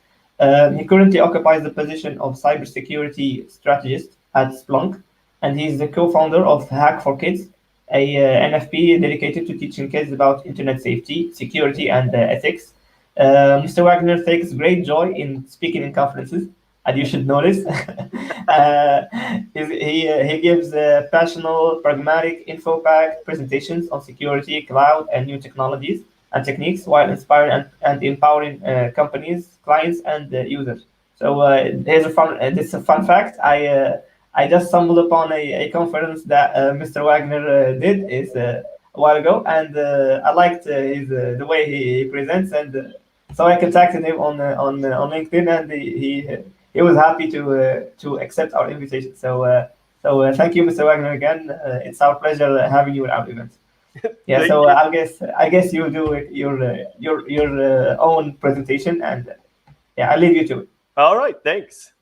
S1: He currently occupies the position of cybersecurity strategist at Splunk, and he's the co-founder of Hack for Kids, a NFP dedicated to teaching kids about internet safety, security, and ethics. Mr. Wagner takes great joy in speaking in conferences, and you should know this. He gives passionate, pragmatic, info-packed presentations on security, cloud, and new technologies and techniques while inspiring and empowering companies, clients, and users. So here's a fun. This is a fun fact. I just stumbled upon a conference that Mr. Wagner did a while ago, and I liked the way he presents, and so I contacted him on LinkedIn, and he was happy to accept our invitation. So thank you, Mr. Wagner, again. It's our pleasure having you at our event. Yeah, so I guess you do your own presentation, and yeah, I'll leave you to it.
S5: All right, thanks.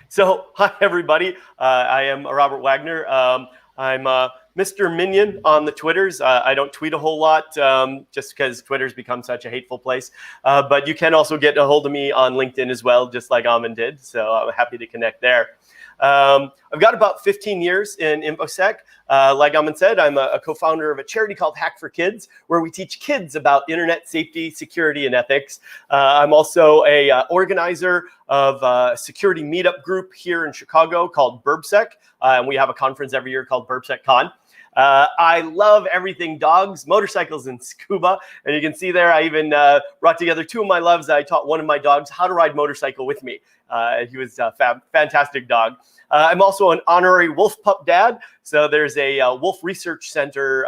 S5: So, hi everybody. I am Robert Wagner. I'm Mr. Minion on the Twitters. I don't tweet a whole lot just because Twitter's become such a hateful place. But you can also get a hold of me on LinkedIn as well, just like Amin did. So I'm happy to connect there. I've got about 15 years in InfoSec. Like Amin said, I'm a co-founder of a charity called Hack for Kids, where we teach kids about internet safety, security, and ethics. I'm also a organizer of a security meetup group here in Chicago called BurbSec, and we have a conference every year called BurbSecCon. I love everything dogs, motorcycles, and scuba. And you can see there, I even brought together two of my loves. I taught one of my dogs how to ride motorcycle with me. He was a fantastic dog. I'm also an honorary wolf pup dad. So there's a wolf research center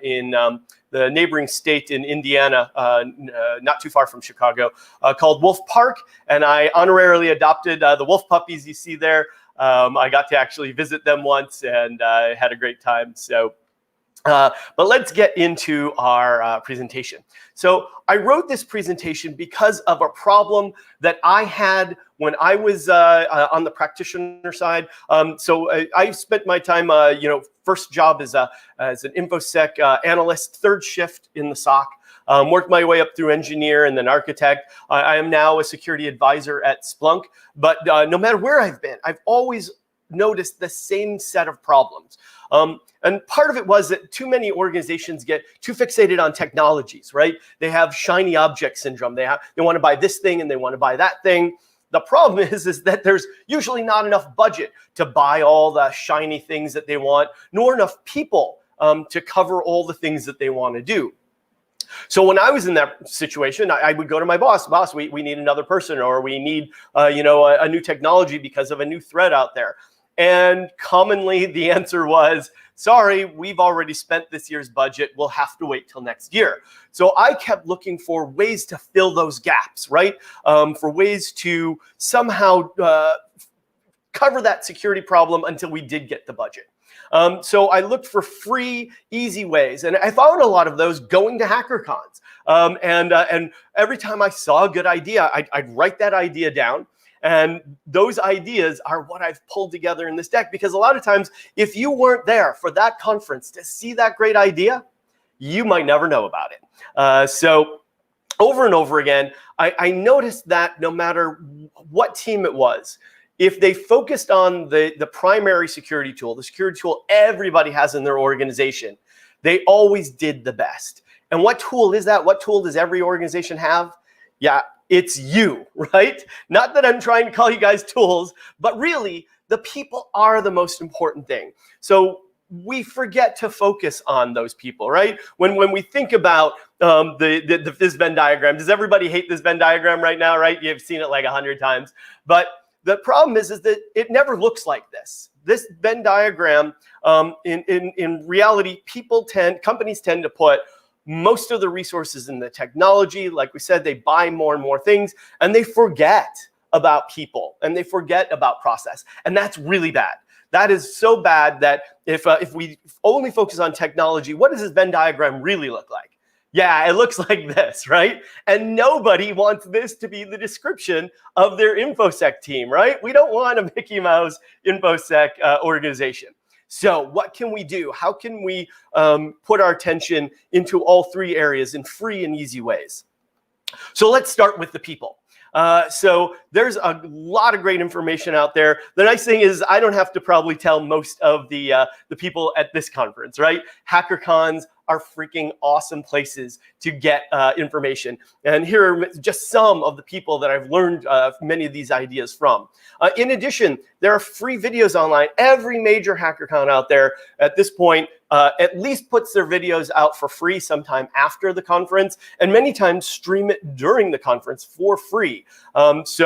S5: in the neighboring state in Indiana, not too far from Chicago, called Wolf Park. And I honorarily adopted the wolf puppies you see there. I got to actually visit them once and had a great time. So, but let's get into our presentation. So I wrote this presentation because of a problem that I had when I was on the practitioner side. So I spent my time, first job as an InfoSec analyst, third shift in the SOC. Worked my way up through engineer and then architect. I am now a security advisor at Splunk. But no matter where I've been, I've always noticed the same set of problems. And part of it was that too many organizations get too fixated on technologies, right? They have shiny object syndrome. They want to buy this thing and they want to buy that thing. The problem is that there's usually not enough budget to buy all the shiny things that they want, nor enough people to cover all the things that they want to do. So when I was in that situation, I would go to my boss, we need another person, or we need a new technology because of a new threat out there. And commonly the answer was, sorry, we've already spent this year's budget. We'll have to wait till next year. So I kept looking for ways to fill those gaps, right? For ways to somehow cover that security problem until we did get the budget. So I looked for free, easy ways, and I found a lot of those going to HackerCons. And every time I saw a good idea, I'd write that idea down. And those ideas are what I've pulled together in this deck, because a lot of times, if you weren't there for that conference to see that great idea, you might never know about it. So over and over again, I noticed that no matter what team it was, if they focused on the primary security tool, the security tool everybody has in their organization, they always did the best. And what tool is that? What tool does every organization have? Yeah, it's you, right? Not that I'm trying to call you guys tools, but really the people are the most important thing. So we forget to focus on those people, right? When we think about this Venn diagram, does everybody hate this Venn diagram right now, right? You've seen it like 100 times. But the problem is that it never looks like this. This Venn diagram, in reality, companies tend to put most of the resources in the technology. Like we said, they buy more and more things, and they forget about people, and they forget about process. And that's really bad. That is so bad that if we only focus on technology, what does this Venn diagram really look like? Yeah, it looks like this, right? And nobody wants this to be the description of their InfoSec team, right? We don't want a Mickey Mouse InfoSec organization. So what can we do? How can we put our attention into all three areas in free and easy ways? So let's start with the people. So there's a lot of great information out there. The nice thing is I don't have to probably tell most of the people at this conference, right? HackerCons are freaking awesome places to get information. And here are just some of the people that I've learned many of these ideas from. In addition, there are free videos online. Every major HackerCon out there at this point at least puts their videos out for free sometime after the conference, and many times stream it during the conference for free. These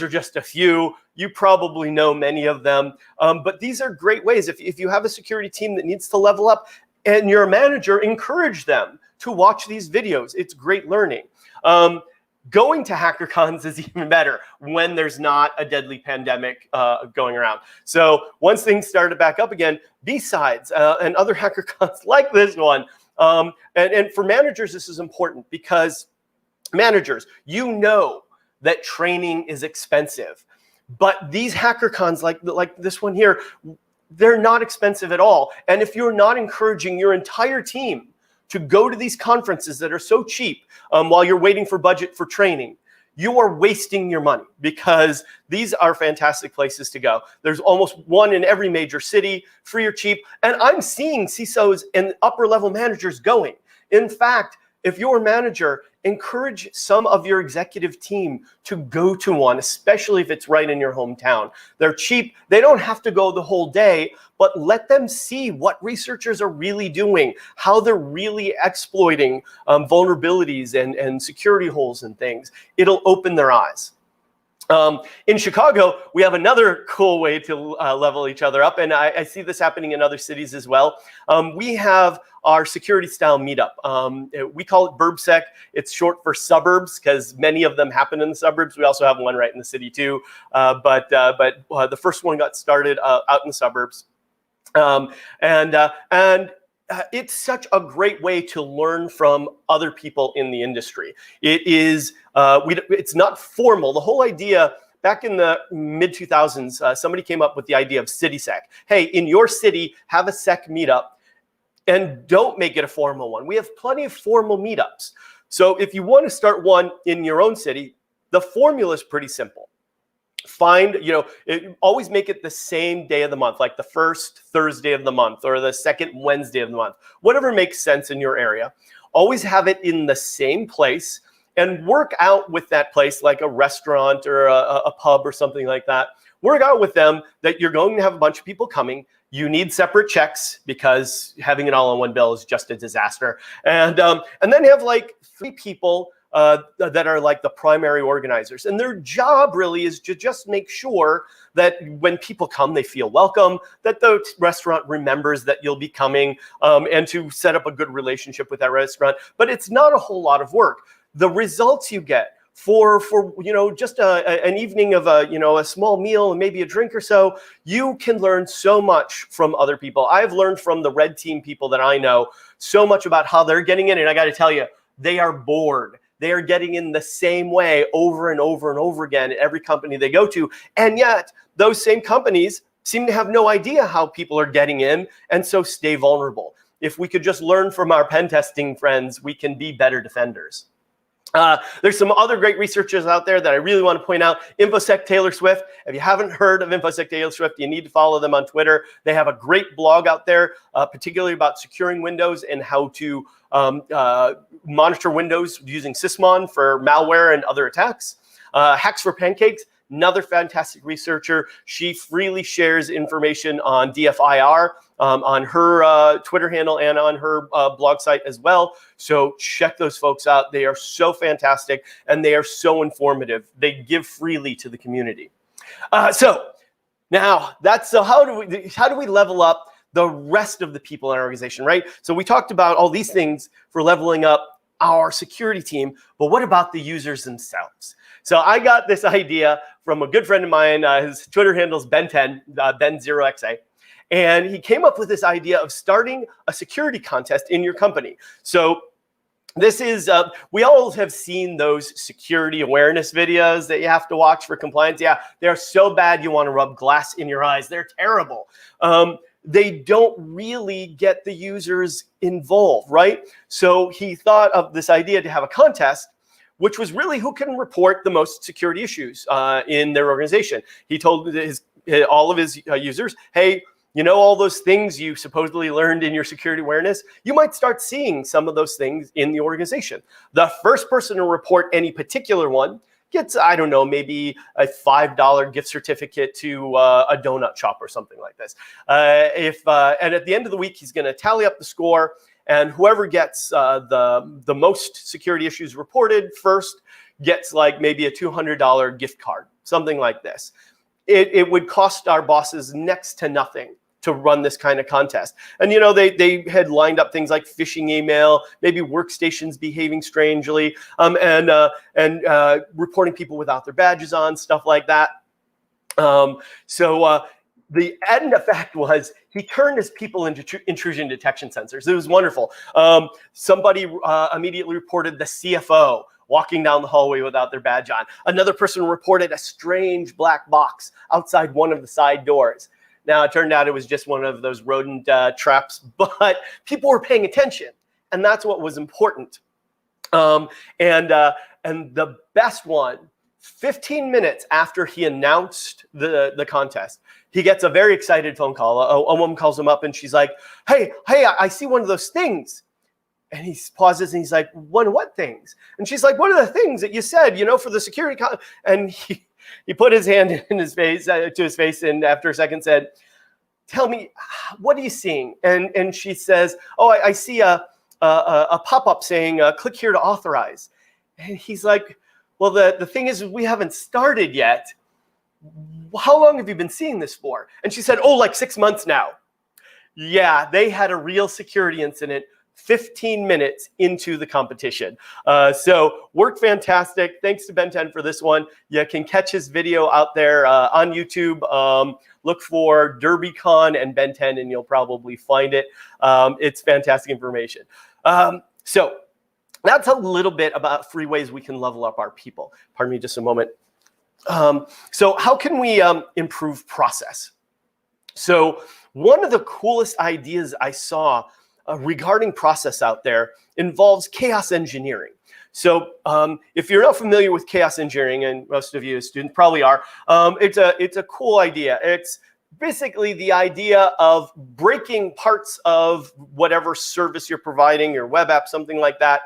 S5: are just a few. You probably know many of them, but these are great ways. If you have a security team that needs to level up and you're a manager, encourage them to watch these videos. It's great learning. Going to HackerCons is even better when there's not a deadly pandemic going around. So once things started back up again, B-Sides and other HackerCons like this one. And for managers, this is important because managers, you know that training is expensive. But these HackerCons like this one here, they're not expensive at all. And if you're not encouraging your entire team to go to these conferences that are so cheap while you're waiting for budget for training, you are wasting your money because these are fantastic places to go. There's almost one in every major city, free or cheap. And I'm seeing CISOs and upper level managers going. In fact, if you're a manager, encourage some of your executive team to go to one, especially if it's right in your hometown. They're cheap. They don't have to go the whole day, but let them see what researchers are really doing, how they're really exploiting vulnerabilities and security holes and things. It'll open their eyes. In Chicago, we have another cool way to level each other up, and I see this happening in other cities as well. We have our security style meetup. We call it BurbSec. It's short for suburbs because many of them happen in the suburbs. We also have one right in the city too, but the first one got started out in the suburbs. It's such a great way to learn from other people in the industry. It is, it's not formal. The whole idea, back in the mid-2000s, somebody came up with the idea of CitySec. Hey, in your city, have a sec meetup and don't make it a formal one. We have plenty of formal meetups. So if you want to start one in your own city, the formula is pretty simple. Always make it the same day of the month, like the first Thursday of the month or the second Wednesday of the month, whatever makes sense in your area. Always have it in the same place and work out with that place, like a restaurant or a pub or something like that. Work out with them that you're going to have a bunch of people coming. You need separate checks because having it all on one bill is just a disaster. And then have like 3 people that are like the primary organizers. And their job really is to just make sure that when people come, they feel welcome, that the restaurant remembers that you'll be coming, and to set up a good relationship with that restaurant. But it's not a whole lot of work. The results you get for just an evening of a small meal and maybe a drink or so, you can learn so much from other people. I've learned from the red team people that I know so much about how they're getting in. And I got to tell you, they are bored. They are getting in the same way over and over and over again at every company they go to. And yet those same companies seem to have no idea how people are getting in and so stay vulnerable. If we could just learn from our pen testing friends, we can be better defenders. There's some other great researchers out there that I really want to point out. InfoSec Taylor Swift. If you haven't heard of InfoSec Taylor Swift, you need to follow them on Twitter. They have a great blog out there, particularly about securing Windows and how to monitor Windows using Sysmon for malware and other attacks. Hacks for Pancakes. another fantastic researcher. She freely shares information on DFIR on her Twitter handle and on her blog site as well. So check those folks out. They are so fantastic and they are so informative. They give freely to the community. So how do we level up the rest of the people in our organization, right? So we talked about all these things for leveling up our security team, but what about the users themselves? So I got this idea from a good friend of mine. His Twitter handle is Ben10, Ben0XA. And he came up with this idea of starting a security contest in your company. So this is, we all have seen those security awareness videos that you have to watch for compliance. Yeah, they're so bad you want to rub glass in your eyes. They're terrible. They don't really get the users involved, right? So he thought of this idea to have a contest, which was really who can report the most security issues in their organization. He told all of his users, hey, you know, all those things you supposedly learned in your security awareness, you might start seeing some of those things in the organization. The first person to report any particular one gets, I don't know, maybe a $5 gift certificate to a donut shop or something like this. And at the end of the week, he's going to tally up the score, and whoever gets the most security issues reported first gets like maybe a $200 gift card, something like this. It would cost our bosses next to nothing to run this kind of contest. And, you know, they had lined up things like phishing email, maybe workstations behaving strangely, and reporting people without their badges on, stuff like that. The end effect was he turned his people into intrusion detection sensors. It was wonderful. Somebody immediately reported the CFO walking down the hallway without their badge on. Another person reported a strange black box outside one of the side doors. Now, it turned out it was just one of those rodent traps, but people were paying attention, and that's what was important. And the best one, 15 minutes after he announced the contest, he gets a very excited phone call. A woman calls him up, and she's like, hey, I see one of those things. And he pauses, and he's like, what things? And she's like, what are the things that you said, you know, for the security? And he put his hand in his face, to his face, and after a second said, tell me, what are you seeing? And she says, oh, I see a pop-up saying, click here to authorize. And he's like, well, the thing is, we haven't started yet. How long have you been seeing this for? And she said, oh, like 6 months now. Yeah, they had a real security incident 15 minutes into the competition. So worked fantastic. Thanks to Ben10 for this one. You can catch his video out there on YouTube. Look for DerbyCon and Ben10 and you'll probably find it. It's fantastic information. So that's a little bit about 3 ways we can level up our people. Pardon me just a moment. So how can we improve process? So one of the coolest ideas I saw regarding process out there involves chaos engineering. So if you're not familiar with chaos engineering, and most of you as students probably are, it's a cool idea. It's basically the idea of breaking parts of whatever service you're providing, your web app, something like that,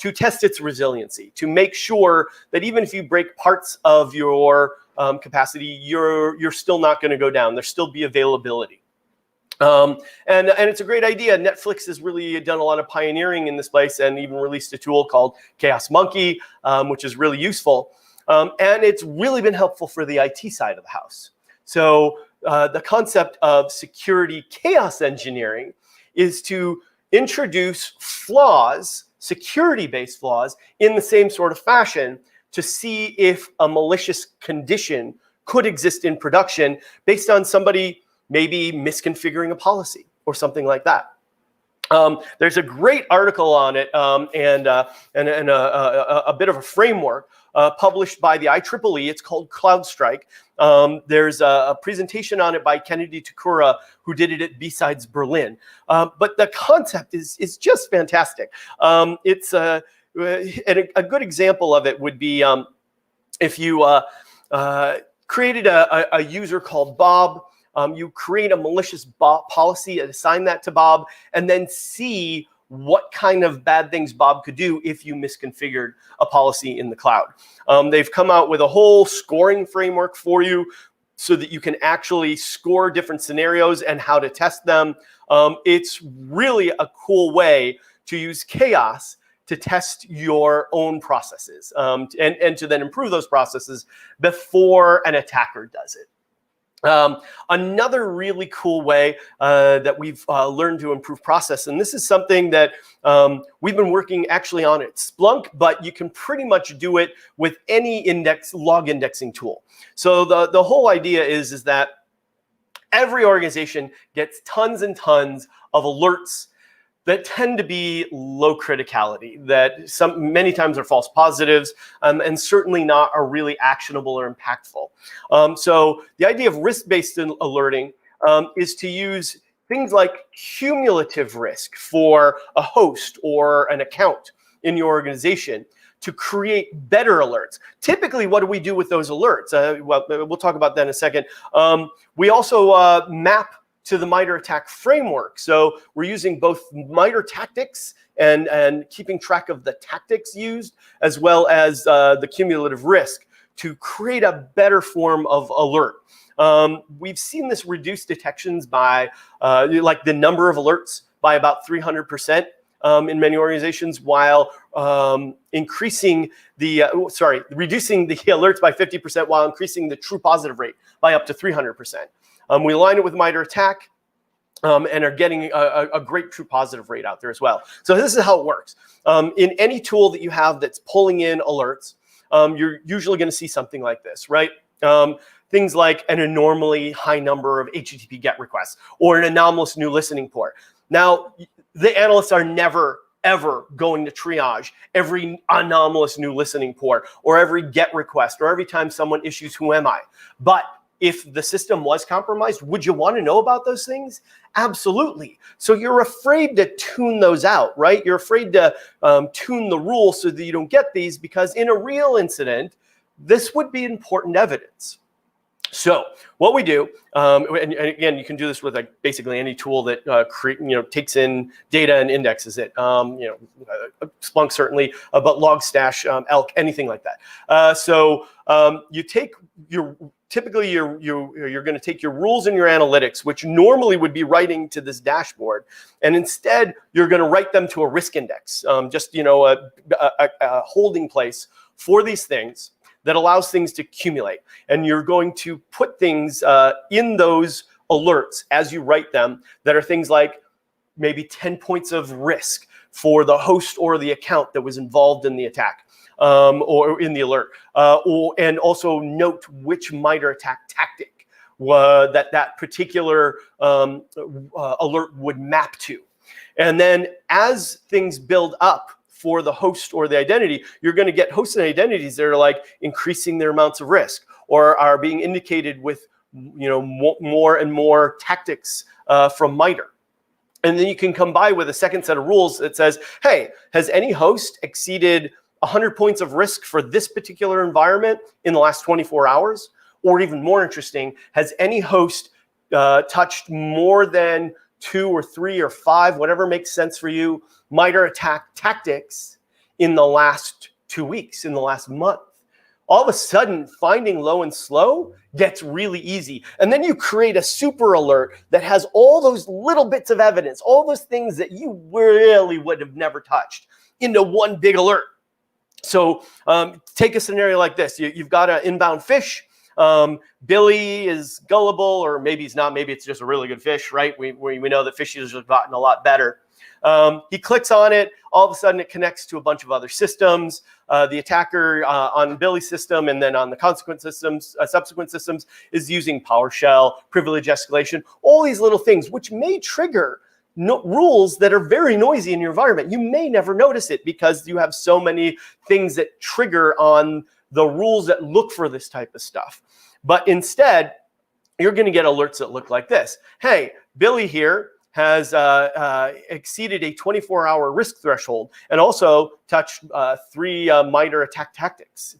S5: to test its resiliency, to make sure that even if you break parts of your capacity, you're still not going to go down. There'll still be availability. And it's a great idea. Netflix has really done a lot of pioneering in this place and even released a tool called Chaos Monkey, which is really useful. And it's really been helpful for the IT side of the house. So the concept of security chaos engineering is to introduce flaws, security-based flaws, in the same sort of fashion to see if a malicious condition could exist in production based on somebody maybe misconfiguring a policy or something like that. There's a great article on it and a bit of a framework published by the IEEE. It's called CloudStrike. There's a presentation on it by Kennedy Takura, who did it at B-Sides Berlin. But the concept is just fantastic. It's a good example of it would be if you created a user called Bob. You create a malicious policy and assign that to Bob, and then see what kind of bad things Bob could do if you misconfigured a policy in the cloud. They've come out with a whole scoring framework for you so that you can actually score different scenarios and how to test them. It's really a cool way to use chaos to test your own processes and to then improve those processes before an attacker does it. Another really cool way that we've learned to improve process, and this is something that we've been working actually on at Splunk, but you can pretty much do it with any log indexing tool. So the whole idea is that every organization gets tons and tons of alerts that tend to be low criticality, that many times are false positives, and certainly not are really actionable or impactful. So the idea of risk-based alerting is to use things like cumulative risk for a host or an account in your organization to create better alerts. Typically, what do we do with those alerts? Well, we'll talk about that in a second. We also map to the MITRE ATT&CK framework. So we're using both MITRE tactics and keeping track of the tactics used, as well as the cumulative risk to create a better form of alert. We've seen this reduce detections by like the number of alerts by about 300% in many organizations, while reducing the alerts by 50% while increasing the true positive rate by up to 300%. We align it with MITRE ATT&CK and are getting a great true positive rate out there as well. So this is how it works. In any tool that you have that's pulling in alerts, you're usually going to see something like this, right? Things like an abnormally high number of HTTP GET requests or an anomalous new listening port. Now, the analysts are never, ever going to triage every anomalous new listening port or every GET request or every time someone issues who am I. But if the system was compromised, would you want to know about those things? Absolutely. So you're afraid to tune those out, right? You're afraid to tune the rules so that you don't get these, because in a real incident, this would be important evidence. So what we do, and again, you can do this with like basically any tool that takes in data and indexes it. Splunk certainly, but Logstash, Elk, anything like that. So you take your typically you're going to take your rules and your analytics, which normally would be writing to this dashboard, and instead you're going to write them to a risk index, a holding place for these things that allows things to accumulate. And you're going to put things in those alerts as you write them that are things like maybe 10 points of risk for the host or the account that was involved in the attack or in the alert. And also note which MITRE ATT&CK tactic that particular alert would map to. And then as things build up for the host or the identity, you're going to get hosts and identities that are like increasing their amounts of risk or are being indicated with more and more tactics from MITRE. And then you can come by with a second set of rules that says, hey, has any host exceeded 100 points of risk for this particular environment in the last 24 hours? Or even more interesting, has any host touched more than 2 or 3 or 5, whatever makes sense for you, MITRE ATT&CK tactics in the last 2 weeks, in the last month? All of a sudden, finding low and slow gets really easy. And then you create a super alert that has all those little bits of evidence, all those things that you really would have never touched into one big alert. So take a scenario like this. You've got an inbound fish. Billy is gullible, or maybe he's not. Maybe it's just a really good fish, right? We know that fish users have gotten a lot better. He clicks on it. All of a sudden, it connects to a bunch of other systems. The attacker on Billy's system and then on the subsequent systems is using PowerShell, privilege escalation, all these little things, which may trigger rules that are very noisy in your environment. You may never notice it because you have so many things that trigger on the rules that look for this type of stuff. But instead, you're going to get alerts that look like this. Hey, Billy here has exceeded a 24-hour risk threshold and also touched 3 MITRE ATT&CK tactics.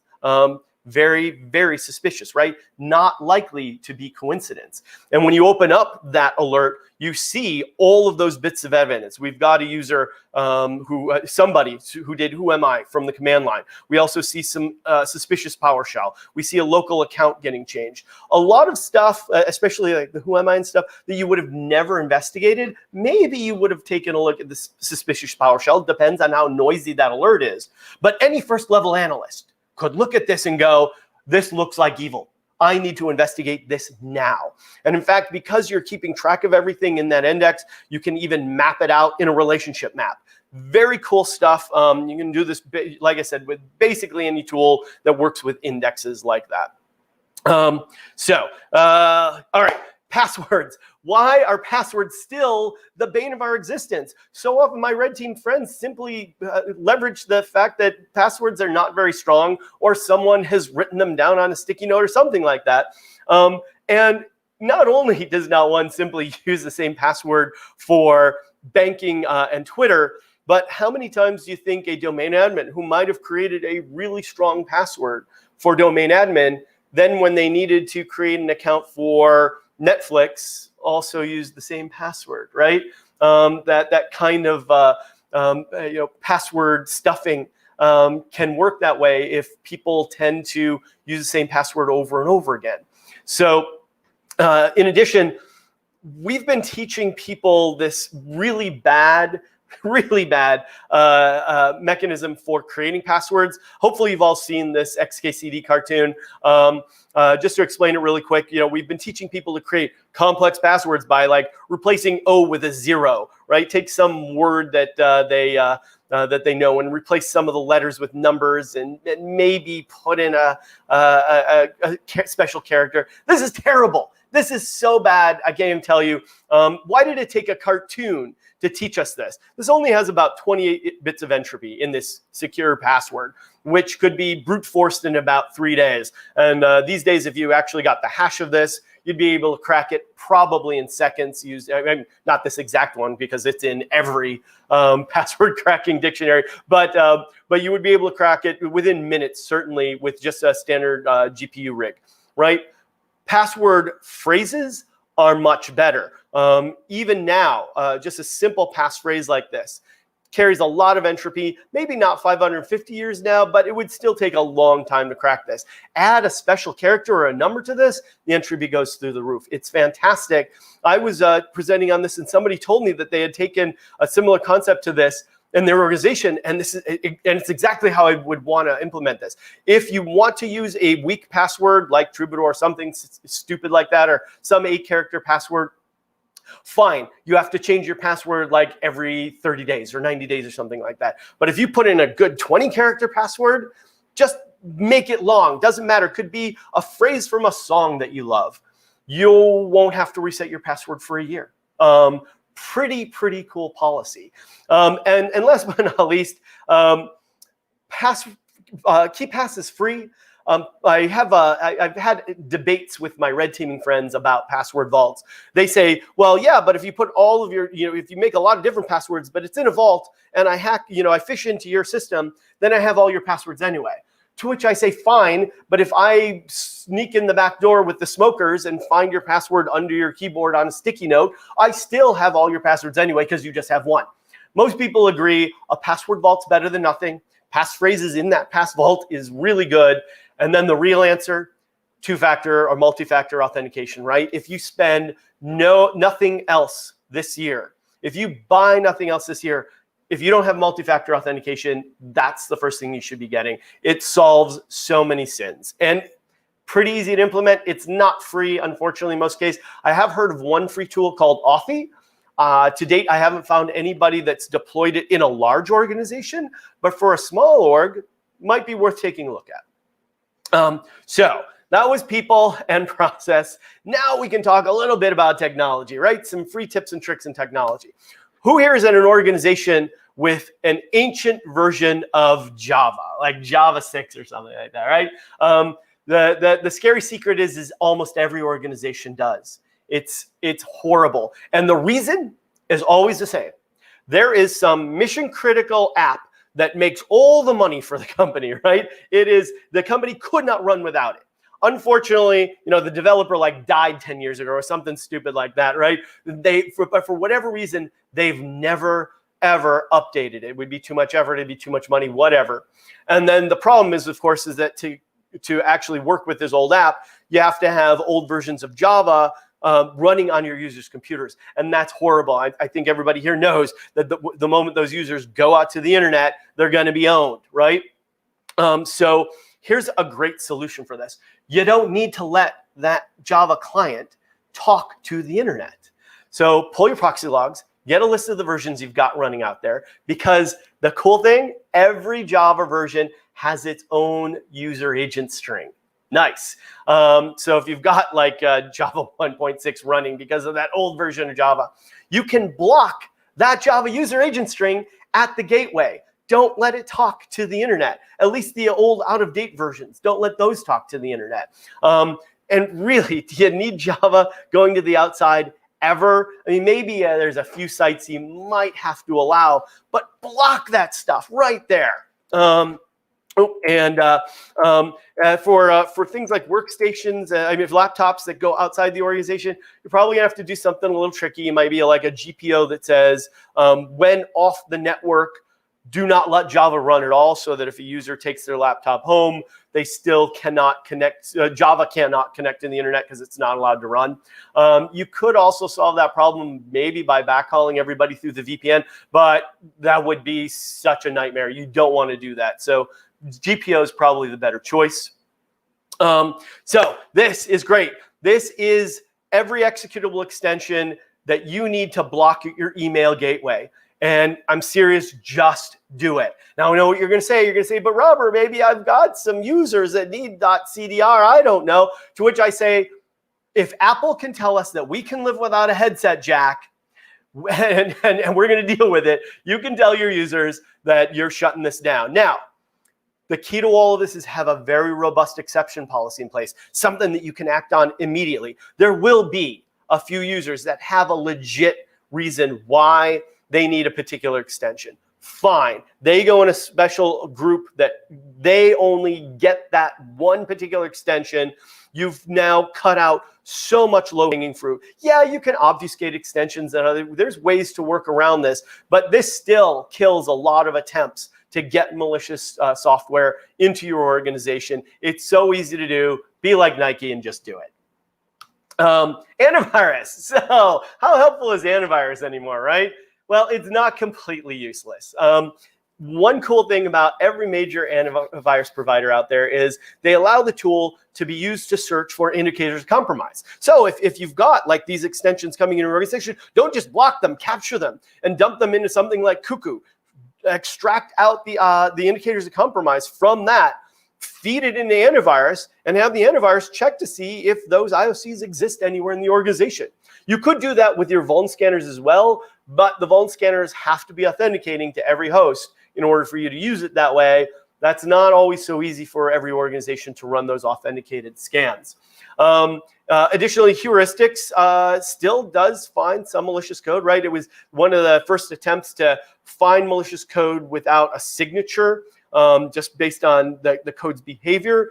S5: very, very suspicious, right? Not likely to be coincidence. And when you open up that alert, you see all of those bits of evidence. We've got a user somebody who did Who Am I from the command line. We also see some suspicious PowerShell. We see a local account getting changed. A lot of stuff, especially like the Who Am I and stuff, that you would have never investigated. Maybe you would have taken a look at this suspicious PowerShell. Depends on how noisy that alert is. But any first level analyst could look at this and go, this looks like evil. I need to investigate this now. And in fact, because you're keeping track of everything in that index, you can even map it out in a relationship map. Very cool stuff. You can do this, like I said, with basically any tool that works with indexes like that. All right, passwords. Why are passwords still the bane of our existence? So often my red team friends simply leverage the fact that passwords are not very strong, or someone has written them down on a sticky note or something like that. And not only does not one simply use the same password for banking and Twitter, but how many times do you think a domain admin who might have created a really strong password for domain admin, then when they needed to create an account for Netflix, also used the same password, right? That kind of password stuffing can work that way if people tend to use the same password over and over again. So in addition, we've been teaching people this really bad mechanism for creating passwords. Hopefully you've all seen this XKCD cartoon. Just to explain it really quick, we've been teaching people to create complex passwords by like replacing O with a 0, right? Take some word that they know and replace some of the letters with numbers and maybe put in a special character. This is terrible. This is so bad. I can't even tell you. Why did it take a cartoon to teach us this? This only has about 28 bits of entropy in this secure password, which could be brute forced in about 3 days. And these days, if you actually got the hash of this, you'd be able to crack it probably in seconds. Not this exact one because it's in every password cracking dictionary, but you would be able to crack it within minutes, certainly with just a standard GPU rig, right? Password phrases are much better. Even now, just a simple passphrase like this carries a lot of entropy, maybe not 550 years now, but it would still take a long time to crack this. Add a special character or a number to this, the entropy goes through the roof. It's fantastic. I was presenting on this and somebody told me that they had taken a similar concept to this in their organization, and it's exactly how I would want to implement this. If you want to use a weak password like Troubadour or something stupid like that, or some 8-character password, fine. You have to change your password like every 30 days or 90 days or something like that. But if you put in a good 20-character password, just make it long. Doesn't matter. Could be a phrase from a song that you love. You won't have to reset your password for a year. Pretty cool policy. And last but not least, keep passes free. I've had debates with my red teaming friends about password vaults. They say, well, yeah, but if you put all of your, if you make a lot of different passwords, but it's in a vault and I hack, I fish into your system, then I have all your passwords anyway. To which I say, fine, but if I sneak in the back door with the smokers and find your password under your keyboard on a sticky note, I still have all your passwords anyway because you just have one. Most people agree a password vault's better than nothing. Passphrases in that pass vault is really good. And then the real answer, 2-factor or multi-factor authentication, right? If you spend nothing else this year, if you buy nothing else this year, if you don't have multi-factor authentication, that's the first thing you should be getting. It solves so many sins and pretty easy to implement. It's not free, unfortunately, in most cases. I have heard of one free tool called Authy. To date, I haven't found anybody that's deployed it in a large organization, but for a small org, might be worth taking a look at. So that was people and process. Now we can talk a little bit about technology, right? Some free tips and tricks in technology. Who here is in an organization with an ancient version of Java, like Java 6 or something like that, right? The scary secret is almost every organization does. It's horrible. And the reason is always the same. There is some mission critical app that makes all the money for the company, right? It is, the company could not run without it. Unfortunately, the developer like died 10 years ago or something stupid like that, right? But for whatever reason, they've never ever updated it. It would be too much effort, it'd be too much money, whatever. And then the problem is, of course, is that to actually work with this old app, you have to have old versions of Java running on your users' computers. And that's horrible. I think everybody here knows that the moment those users go out to the internet, they're going to be owned, right? So here's a great solution for this. You don't need to let that Java client talk to the internet. So pull your proxy logs, get a list of the versions you've got running out there, because the cool thing, every Java version has its own user agent string. Nice. So if you've got like Java 1.6 running because of that old version of Java, you can block that Java user agent string at the gateway. Don't let it talk to the internet. At least the old out-of-date versions. Don't let those talk to the internet. And really, do you need Java going to the outside ever? I mean, maybe there's a few sites you might have to allow, but block that stuff right there. For things like workstations, if laptops that go outside the organization, you're probably gonna have to do something a little tricky. It might be like a GPO that says, when off the network, do not let Java run at all, so that if a user takes their laptop home, they still cannot connect, Java cannot connect to the internet because it's not allowed to run. You could also solve that problem maybe by backhauling everybody through the VPN, but that would be such a nightmare. You don't want to do that. So GPO is probably the better choice. So this is great. This is every executable extension that you need to block your email gateway. And I'm serious, just do it. Now I know what you're gonna say. You're gonna say, but Robert, maybe I've got some users that need .cdr, I don't know. To which I say, if Apple can tell us that we can live without a headset jack, and we're gonna deal with it, you can tell your users that you're shutting this down. Now, the key to all of this is have a very robust exception policy in place, something that you can act on immediately. There will be a few users that have a legit reason why they need a particular extension. Fine. They go in a special group that they only get that one particular extension. You've now cut out so much low-hanging fruit. Yeah, you can obfuscate extensions and there's ways to work around this, but this still kills a lot of attempts to get malicious software into your organization. It's so easy to do. Be like Nike and just do it. Antivirus. So how helpful is antivirus anymore, right? Well, it's not completely useless. One cool thing about every major antivirus provider out there is they allow the tool to be used to search for indicators of compromise. So if you've got like these extensions coming in your organization, don't just block them, capture them, and dump them into something like Cuckoo. Extract out the indicators of compromise from that, feed it into antivirus, and have the antivirus check to see if those IOCs exist anywhere in the organization. You could do that with your vuln scanners as well, but the vuln scanners have to be authenticating to every host in order for you to use it that way. That's not always so easy for every organization to run those authenticated scans. Additionally, heuristics still does find some malicious code, right? It was one of the first attempts to find malicious code without a signature, just based on the code's behavior.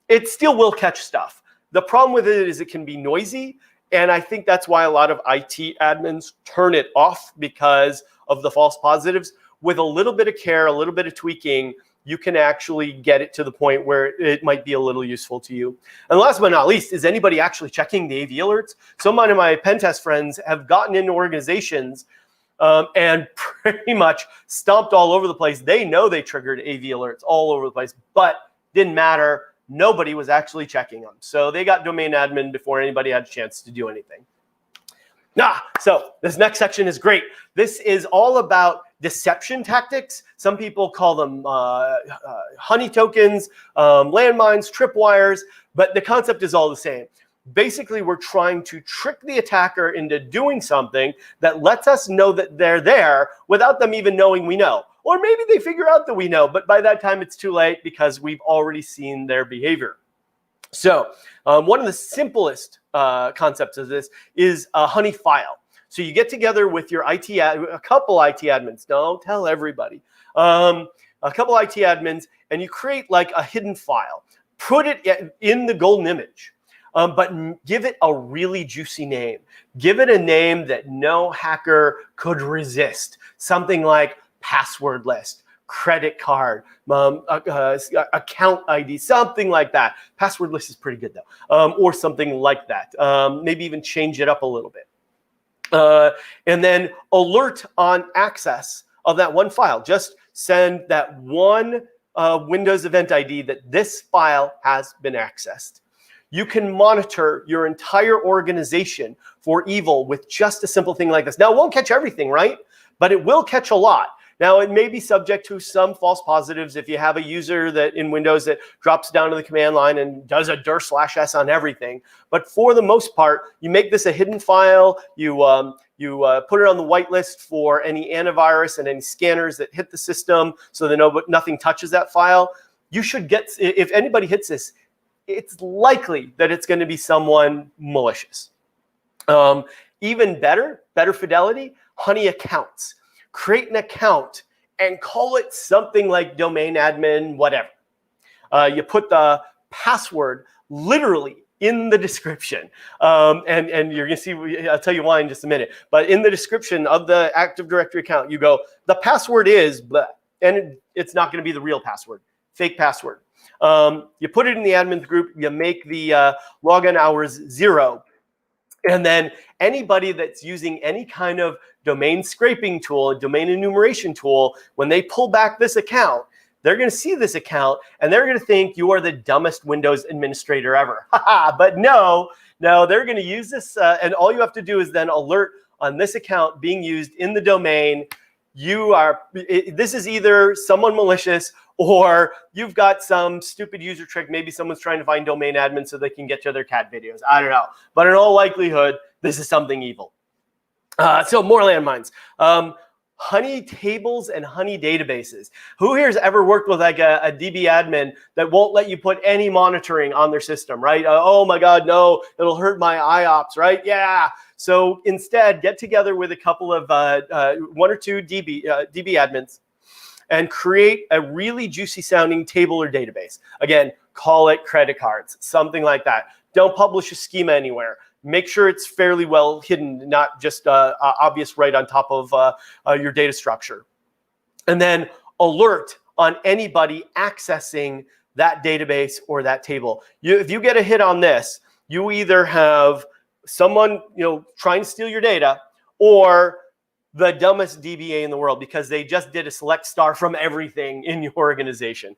S5: It still will catch stuff. The problem with it is it can be noisy, and I think that's why a lot of IT admins turn it off because of the false positives. With a little bit of care, a little bit of tweaking, you can actually get it to the point where it might be a little useful to you. And last but not least, is anybody actually checking the AV alerts? Some of my pen test friends have gotten into organizations and pretty much stomped all over the place. They know they triggered AV alerts all over the place, but didn't matter. Nobody was actually checking them. So they got domain admin before anybody had a chance to do anything. So this next section is great. This is all about deception tactics. Some people call them honey tokens, landmines, tripwires, but the concept is all the same. Basically, we're trying to trick the attacker into doing something that lets us know that they're there without them even knowing we know. Or maybe they figure out that we know, but by that time it's too late because we've already seen their behavior. So one of the simplest concepts of this is a honey file. So you get together with your a couple IT admins. Don't tell everybody. A couple IT admins, and you create like a hidden file. Put it in the golden image, but give it a really juicy name. Give it a name that no hacker could resist. Something like password list, credit card, account ID, something like that. Password list is pretty good though, or something like that. Maybe even change it up a little bit. And then alert on access of that one file. Just send that one Windows event ID that this file has been accessed. You can monitor your entire organization for evil with just a simple thing like this. Now, it won't catch everything, right? But it will catch a lot. Now, it may be subject to some false positives if you have a user that in Windows that drops down to the command line and does a dir/s on everything. But for the most part, you make this a hidden file. You put it on the whitelist for any antivirus and any scanners that hit the system so they know nothing touches that file. You should get, if anybody hits this, it's likely that it's going to be someone malicious. Even better fidelity, Honey accounts. Create an account and call it something like domain admin, whatever. You put the password literally in the description. And you're going to see, I'll tell you why in just a minute. But in the description of the Active Directory account, you go, the password is blah, and it's not going to be the real password, fake password. You put it in the admin group, you make the login hours 0. And then anybody that's using any kind of domain scraping tool, a domain enumeration tool, when they pull back this account, they're going to see this account and they're going to think you are the dumbest Windows administrator ever. But no, they're going to use this. And all you have to do is then alert on this account being used in the domain. This is either someone malicious or you've got some stupid user trick. Maybe someone's trying to find domain admin so they can get to their cat videos. I don't know. But in all likelihood, this is something evil. So more landmines. Honey tables and Honey databases. Who here has ever worked with like a DB admin that won't let you put any monitoring on their system, right? Oh my God, no, it'll hurt my IOPS, right? Yeah. So instead, get together with a couple of 1 or 2 DB admins and create a really juicy sounding table or database. Again, call it credit cards, something like that. Don't publish a schema anywhere. Make sure it's fairly well hidden, not just obvious right on top of your data structure. And then alert on anybody accessing that database or that table. If you get a hit on this, you either have someone trying to steal your data or the dumbest DBA in the world because they just did a select star from everything in your organization.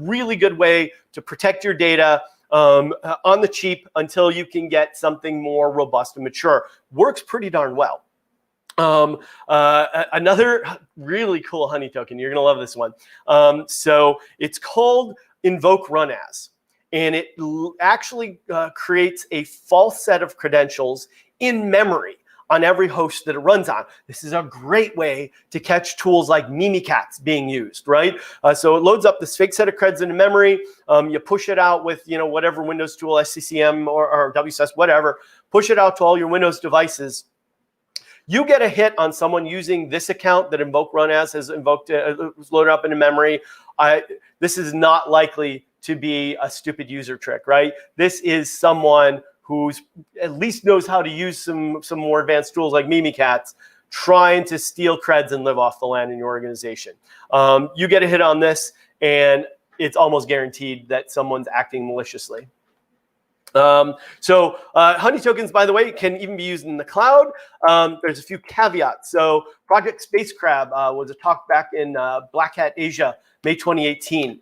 S5: Really good way to protect your data on the cheap until you can get something more robust and mature. Works pretty darn well. Another really cool Honey token, you're going to love this one. So it's called Invoke Run As. And it actually creates a false set of credentials in memory on every host that it runs on. This is a great way to catch tools like Mimikatz being used, right? So it loads up this fake set of creds into memory. You push it out with whatever Windows tool, SCCM or WSS, whatever. Push it out to all your Windows devices. You get a hit on someone using this account that Invoke Run As has invoked, was loaded up into memory. This is not likely to be a stupid user trick, right? This is someone who's at least knows how to use some more advanced tools like Mimikatz, trying to steal creds and live off the land in your organization. You get a hit on this, and it's almost guaranteed that someone's acting maliciously. So Honey tokens, by the way, can even be used in the cloud. There's a few caveats. So Project Space Crab was a talk back in Black Hat Asia, May 2018.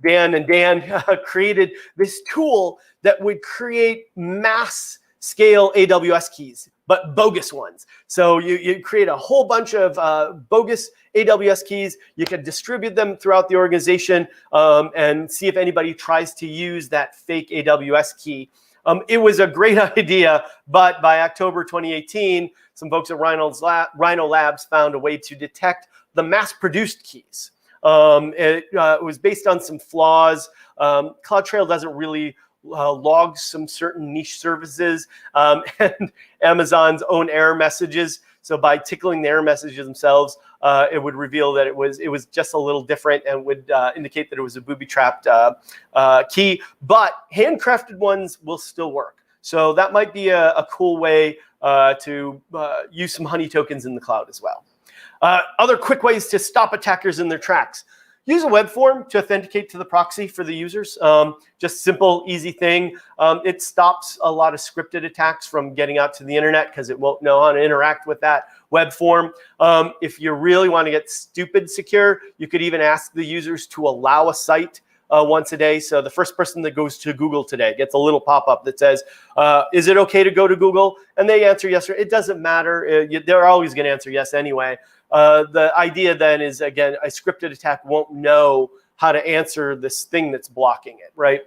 S5: Dan created this tool that would create mass scale AWS keys, but bogus ones. So you create a whole bunch of bogus AWS keys. You can distribute them throughout the organization and see if anybody tries to use that fake AWS key. It was a great idea, but by October 2018, some folks at Rhino Labs found a way to detect the mass-produced keys. It was based on some flaws. CloudTrail doesn't really logs some certain niche services and Amazon's own error messages. So by tickling the error messages themselves, it would reveal that it was just a little different and would indicate that it was a booby-trapped key. But handcrafted ones will still work. So that might be a cool way to use some honey tokens in the cloud as well. Other quick ways to stop attackers in their tracks. Use a web form to authenticate to the proxy for the users. Just simple, easy thing. It stops a lot of scripted attacks from getting out to the internet because it won't know how to interact with that web form. If you really want to get stupid secure, you could even ask the users to allow a site once a day. So the first person that goes to Google today gets a little pop-up that says, is it okay to go to Google? And they answer yes, or it doesn't matter. They're always going to answer yes anyway. The idea then is, again, a scripted attack won't know how to answer this thing that's blocking it, right?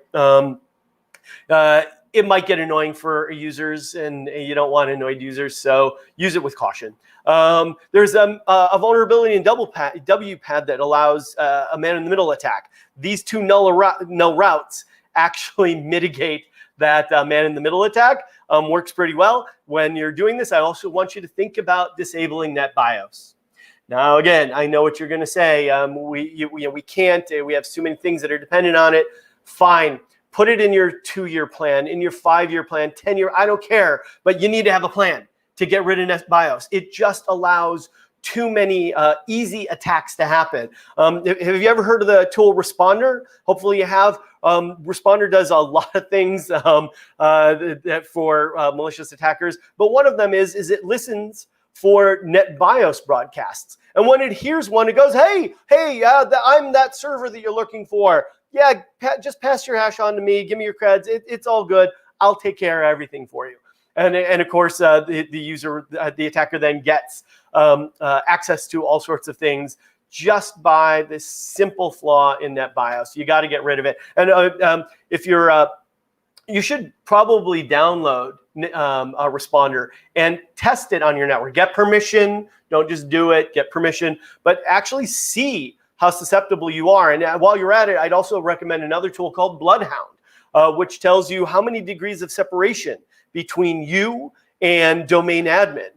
S5: It might get annoying for users, and you don't want annoyed users, so use it with caution. There's a vulnerability in WPAD that allows a man-in-the-middle attack. These two null routes actually mitigate that man-in-the-middle attack. Works pretty well. When you're doing this, I also want you to think about disabling NetBIOS. Now, again, I know what you're going to say. We can't. We have too many things that are dependent on it. Fine. Put it in your 2-year plan, in your 5-year plan, 10-year. I don't care. But you need to have a plan to get rid of NetBIOS. It just allows too many easy attacks to happen. Have you ever heard of the tool Responder? Hopefully you have. Responder does a lot of things for malicious attackers. But one of them is it listens for NetBIOS broadcasts. And when it hears one, it goes, hey, I'm that server that you're looking for. Yeah, just pass your hash on to me. Give me your creds. It's all good. I'll take care of everything for you. And of course, the attacker then gets access to all sorts of things just by this simple flaw in NetBIOS. You got to get rid of it. And if you're you should probably download a Responder and test it on your network. Get permission. Don't just do it. Get permission, but actually see how susceptible you are. And while you're at it, I'd also recommend another tool called Bloodhound, which tells you how many degrees of separation between you and domain admin.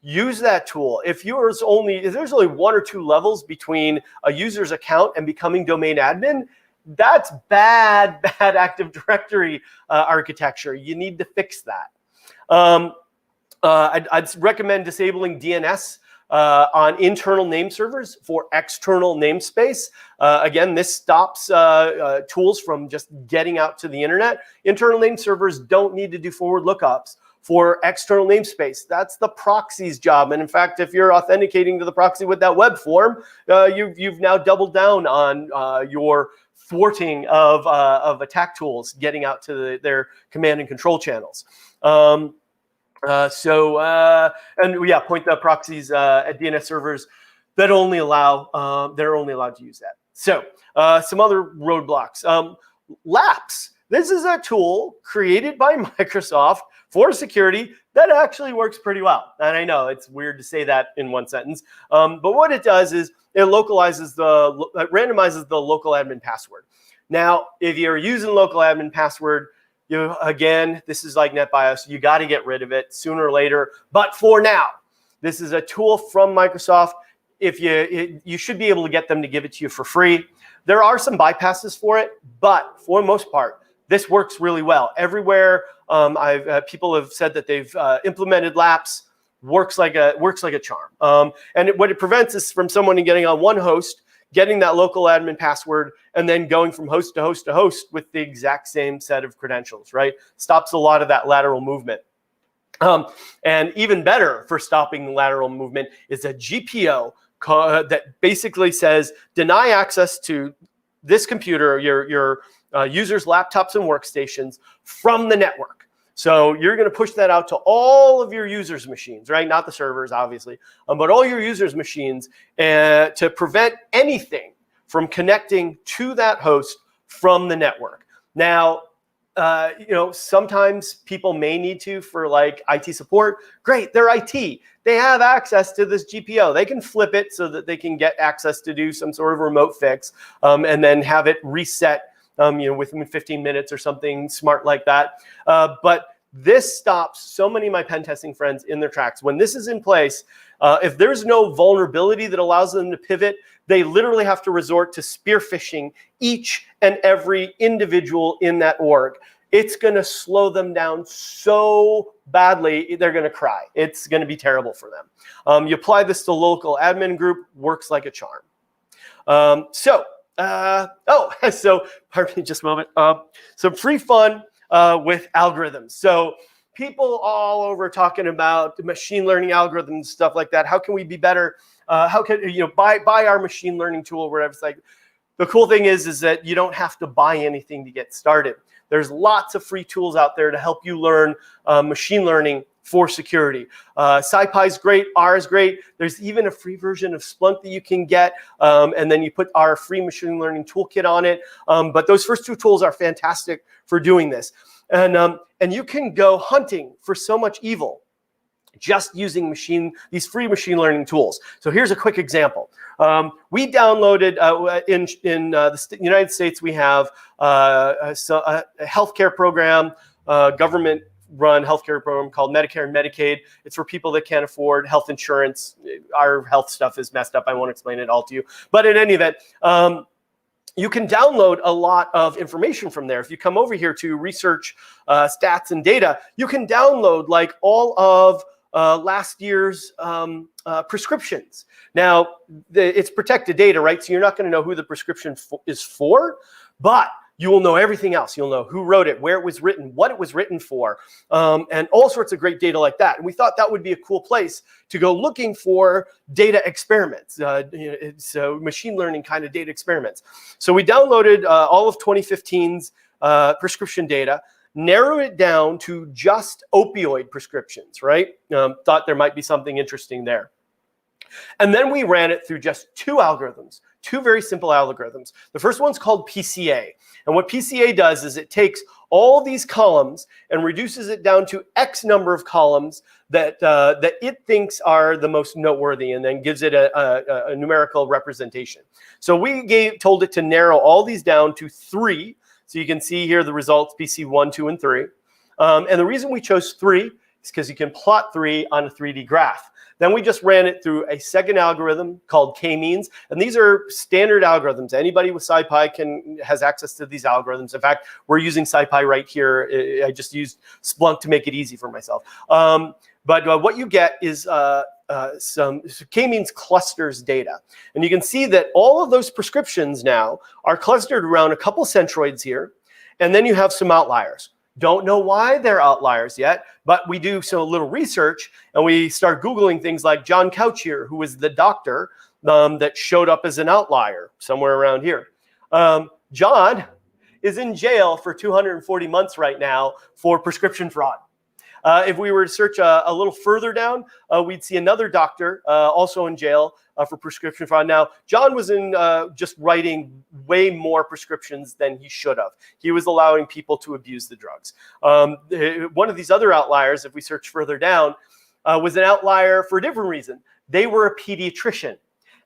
S5: Use that tool. If there's only 1 or 2 levels between a user's account and becoming domain admin, that's bad Active Directory architecture. You need to fix that. I'd recommend disabling DNS on internal name servers for external namespace. Again, this stops tools from just getting out to the internet. Internal name servers don't need to do forward lookups for external namespace. That's the proxy's job. And in fact, if you're authenticating to the proxy with that web form, you've now doubled down on your thwarting of attack tools getting out to their command and control channels. Point the proxies at DNS servers that only allow they're only allowed to use that. So some other roadblocks. Laps. This is a tool created by Microsoft for security that actually works pretty well. And I know it's weird to say that in one sentence, but what it does is it randomizes the local admin password. Now, if you're using local admin password, again, this is like NetBIOS. You got to get rid of it sooner or later. But for now, this is a tool from Microsoft. You should be able to get them to give it to you for free. There are some bypasses for it, but for the most part, this works really well. Everywhere people have said that they've implemented laps, works like a charm. And what it prevents is from someone getting on one host, getting that local admin password, and then going from host to host to host with the exact same set of credentials, right? Stops a lot of that lateral movement. And even better for stopping the lateral movement is a GPO that basically says, deny access to this computer, your users' laptops and workstations from the network. So you're going to push that out to all of your users' machines, right? Not the servers, obviously, but all your users' machines to prevent anything from connecting to that host from the network. Now, sometimes people may need to for like IT support. Great, they're IT. They have access to this GPO. They can flip it so that they can get access to do some sort of remote fix and then have it reset within 15 minutes or something smart like that. But this stops so many of my pen testing friends in their tracks. When this is in place, if there's no vulnerability that allows them to pivot, they literally have to resort to spear phishing each and every individual in that org. It's going to slow them down so badly, they're going to cry. It's going to be terrible for them. You apply this to local admin group, works like a charm. So pardon me just a moment. Some free fun with algorithms. So people all over talking about machine learning algorithms, stuff like that. How can we be better? How can, buy our machine learning tool or whatever. It's like, the cool thing is that you don't have to buy anything to get started. There's lots of free tools out there to help you learn machine learning for security. SciPy is great, R is great. There's even a free version of Splunk that you can get, and then you put our free machine learning toolkit on it. But those first two tools are fantastic for doing this. And you can go hunting for so much evil just using these free machine learning tools. So here's a quick example. We downloaded, in the United States, we have a healthcare program, government-run healthcare program called Medicare and Medicaid. It's for people that can't afford health insurance. Our health stuff is messed up. I won't explain it all to you. But in any event, you can download a lot of information from there. If you come over here to research stats and data, you can download like all of last year's prescriptions. Now, it's protected data, right? So you're not going to know who the prescription is for, but you will know everything else. You'll know who wrote it, where it was written, what it was written for, and all sorts of great data like that. And we thought that would be a cool place to go looking for data experiments, so machine learning kind of data experiments. So we downloaded all of 2015's prescription data, narrow it down to just opioid prescriptions, right? Thought there might be something interesting there. And then we ran it through just two algorithms, two very simple algorithms. The first one's called PCA. And what PCA does is it takes all these columns and reduces it down to X number of columns that it thinks are the most noteworthy, and then gives it a numerical representation. So we told it to narrow all these down to 3. So you can see here the results, PC 1, 2, and 3. And the reason we chose 3 is because you can plot 3 on a 3D graph. Then we just ran it through a second algorithm called k-means. And these are standard algorithms. Anybody with SciPy has access to these algorithms. In fact, we're using SciPy right here. I just used Splunk to make it easy for myself. But what you get is some k-means clusters data. And you can see that all of those prescriptions now are clustered around a couple centroids here. And then you have some outliers. Don't know why they're outliers yet, but we do a little research, and we start Googling things like John Couchier, who was the doctor that showed up as an outlier somewhere around here. John is in jail for 240 months right now for prescription fraud. If we were to search a little further down, we'd see another doctor also in jail for prescription fraud. Now, John was just writing way more prescriptions than he should have. He was allowing people to abuse the drugs. One of these other outliers, if we search further down, was an outlier for a different reason. They were a pediatrician.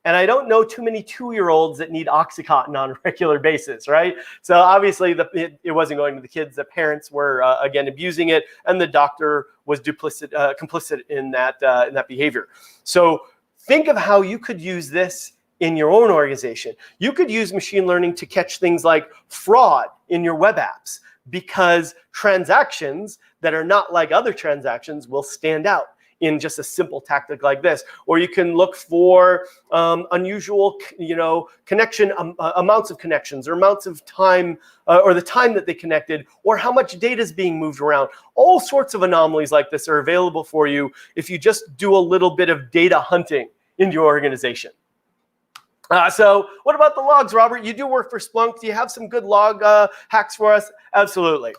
S5: And I don't know too many 2-year-olds that need Oxycontin on a regular basis, right? So obviously it wasn't going to the kids. The parents were, again, abusing it, and the doctor was complicit in that behavior. So think of how you could use this in your own organization. You could use machine learning to catch things like fraud in your web apps, because transactions that are not like other transactions will stand out in just a simple tactic like this. Or you can look for unusual, connection amounts of connections, or amounts of time, or the time that they connected, or how much data is being moved around. All sorts of anomalies like this are available for you if you just do a little bit of data hunting in your organization. So what about the logs, Robert? You do work for Splunk. Do you have some good log hacks for us? Absolutely.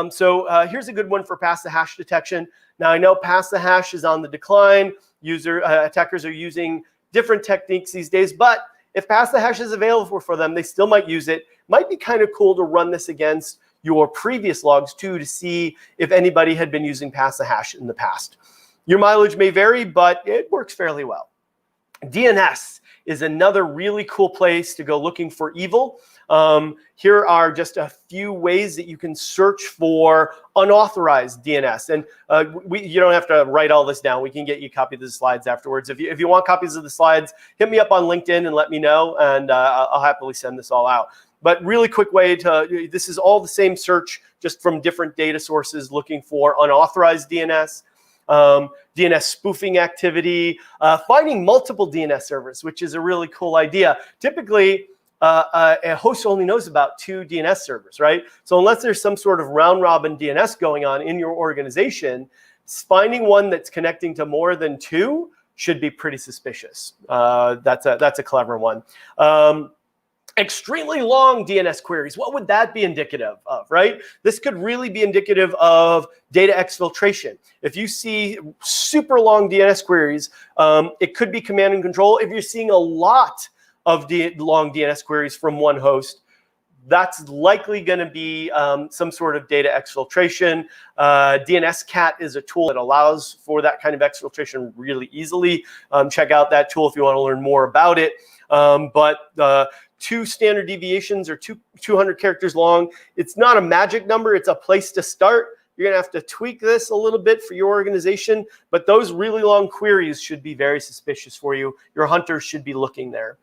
S5: So here's a good one for pass the hash detection. Now, I know pass the hash is on the decline. Attackers are using different techniques these days, but if pass the hash is available for them, they still might use it. Might be kind of cool to run this against your previous logs too, to see if anybody had been using pass the hash in the past. Your mileage may vary, but it works fairly well. DNS is another really cool place to go looking for evil. Here are just a few ways that you can search for unauthorized DNS. And you don't have to write all this down. We can get you a copy of the slides afterwards. If you want copies of the slides, hit me up on LinkedIn and let me know, and I'll happily send this all out. But really quick way this is all the same search, just from different data sources looking for unauthorized DNS. DNS spoofing activity, finding multiple DNS servers, which is a really cool idea. Typically, a host only knows about 2 DNS servers, right? So unless there's some sort of round-robin DNS going on in your organization, finding one that's connecting to more than 2 should be pretty suspicious. That's a clever one. Extremely long DNS queries. What would that be indicative of, right? This could really be indicative of data exfiltration. If you see super long DNS queries, it could be command and control. If you're seeing a lot of long DNS queries from one host, that's likely going to be some sort of data exfiltration. DNSCat is a tool that allows for that kind of exfiltration really easily. Check out that tool if you want to learn more about it. But 2 standard deviations are 200 characters long. It's not a magic number. It's a place to start. You're going to have to tweak this a little bit for your organization, but those really long queries should be very suspicious for you. Your hunters should be looking there.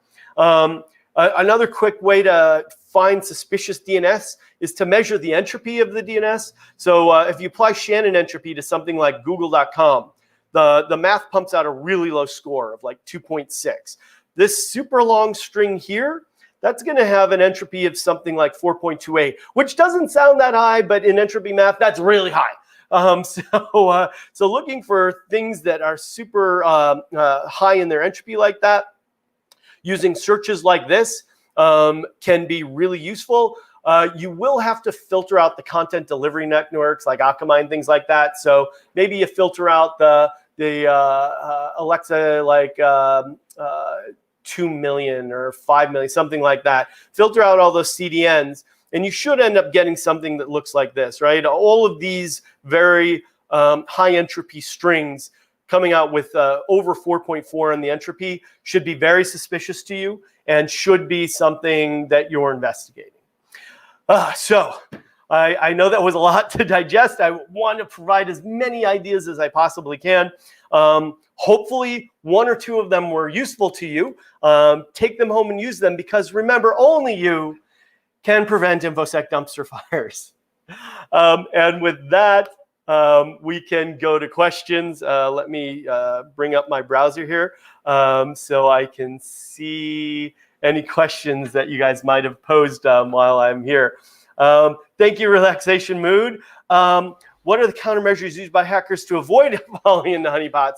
S5: Another quick way to find suspicious DNS is to measure the entropy of the DNS. So if you apply Shannon entropy to something like google.com, the math pumps out a really low score of like 2.6. This super long string here, that's going to have an entropy of something like 4.28, which doesn't sound that high, but in entropy math, that's really high. So looking for things that are super high in their entropy like that, using searches like this can be really useful. You will have to filter out the content delivery networks like Akamai and things like that. So maybe you filter out the Alexa like 2 million or 5 million, something like that. Filter out all those CDNs, and you should end up getting something that looks like this, right? All of these very high entropy strings coming out with over 4.4 in the entropy should be very suspicious to you and should be something that you're investigating. So I know that was a lot to digest. I want to provide as many ideas as I possibly can. Hopefully 1 or 2 of them were useful to you. Take them home and use them, because remember, only you can prevent InfoSec dumpster fires. And with that, we can go to questions. Let me bring up my browser here so I can see any questions that you guys might have posed while I'm here. Thank you, Relaxation Mood. What are the countermeasures used by hackers to avoid falling into honeypots?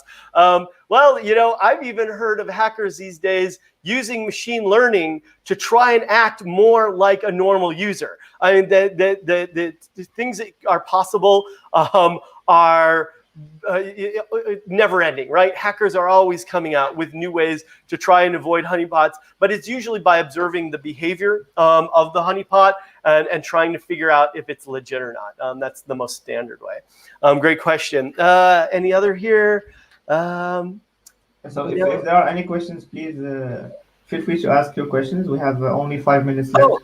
S5: Well, you know, I've even heard of hackers these days using machine learning to try and act more like a normal user. I mean, the things that are possible are never ending, right? Hackers are always coming out with new ways to try and avoid honeypots, but it's usually by observing the behavior of the honeypot and trying to figure out if it's legit or not. That's the most standard way. Great question. Any other here?
S1: So if there are any questions, please feel free to ask your questions. We have only 5 minutes left.
S5: Oh.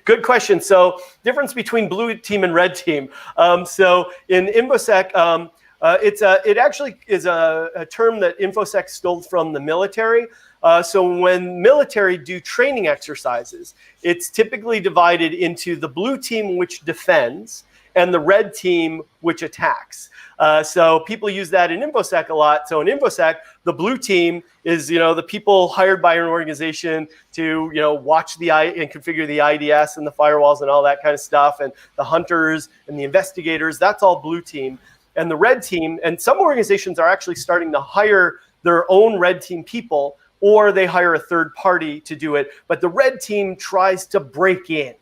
S5: Good question. So difference between blue team and red team. So in InfoSec, it actually is a term that InfoSec stole from the military. So when military do training exercises, it's typically divided into the blue team, which defends, and the red team, which attacks. So people use that in InfoSec a lot. So in InfoSec, the blue team is, you know, the people hired by an organization to, you know, watch and configure the IDS and the firewalls and all that kind of stuff, and the hunters and the investigators. That's all blue team. And the red team, and some organizations are actually starting to hire their own red team people, or they hire a third party to do it. But the red team tries to break in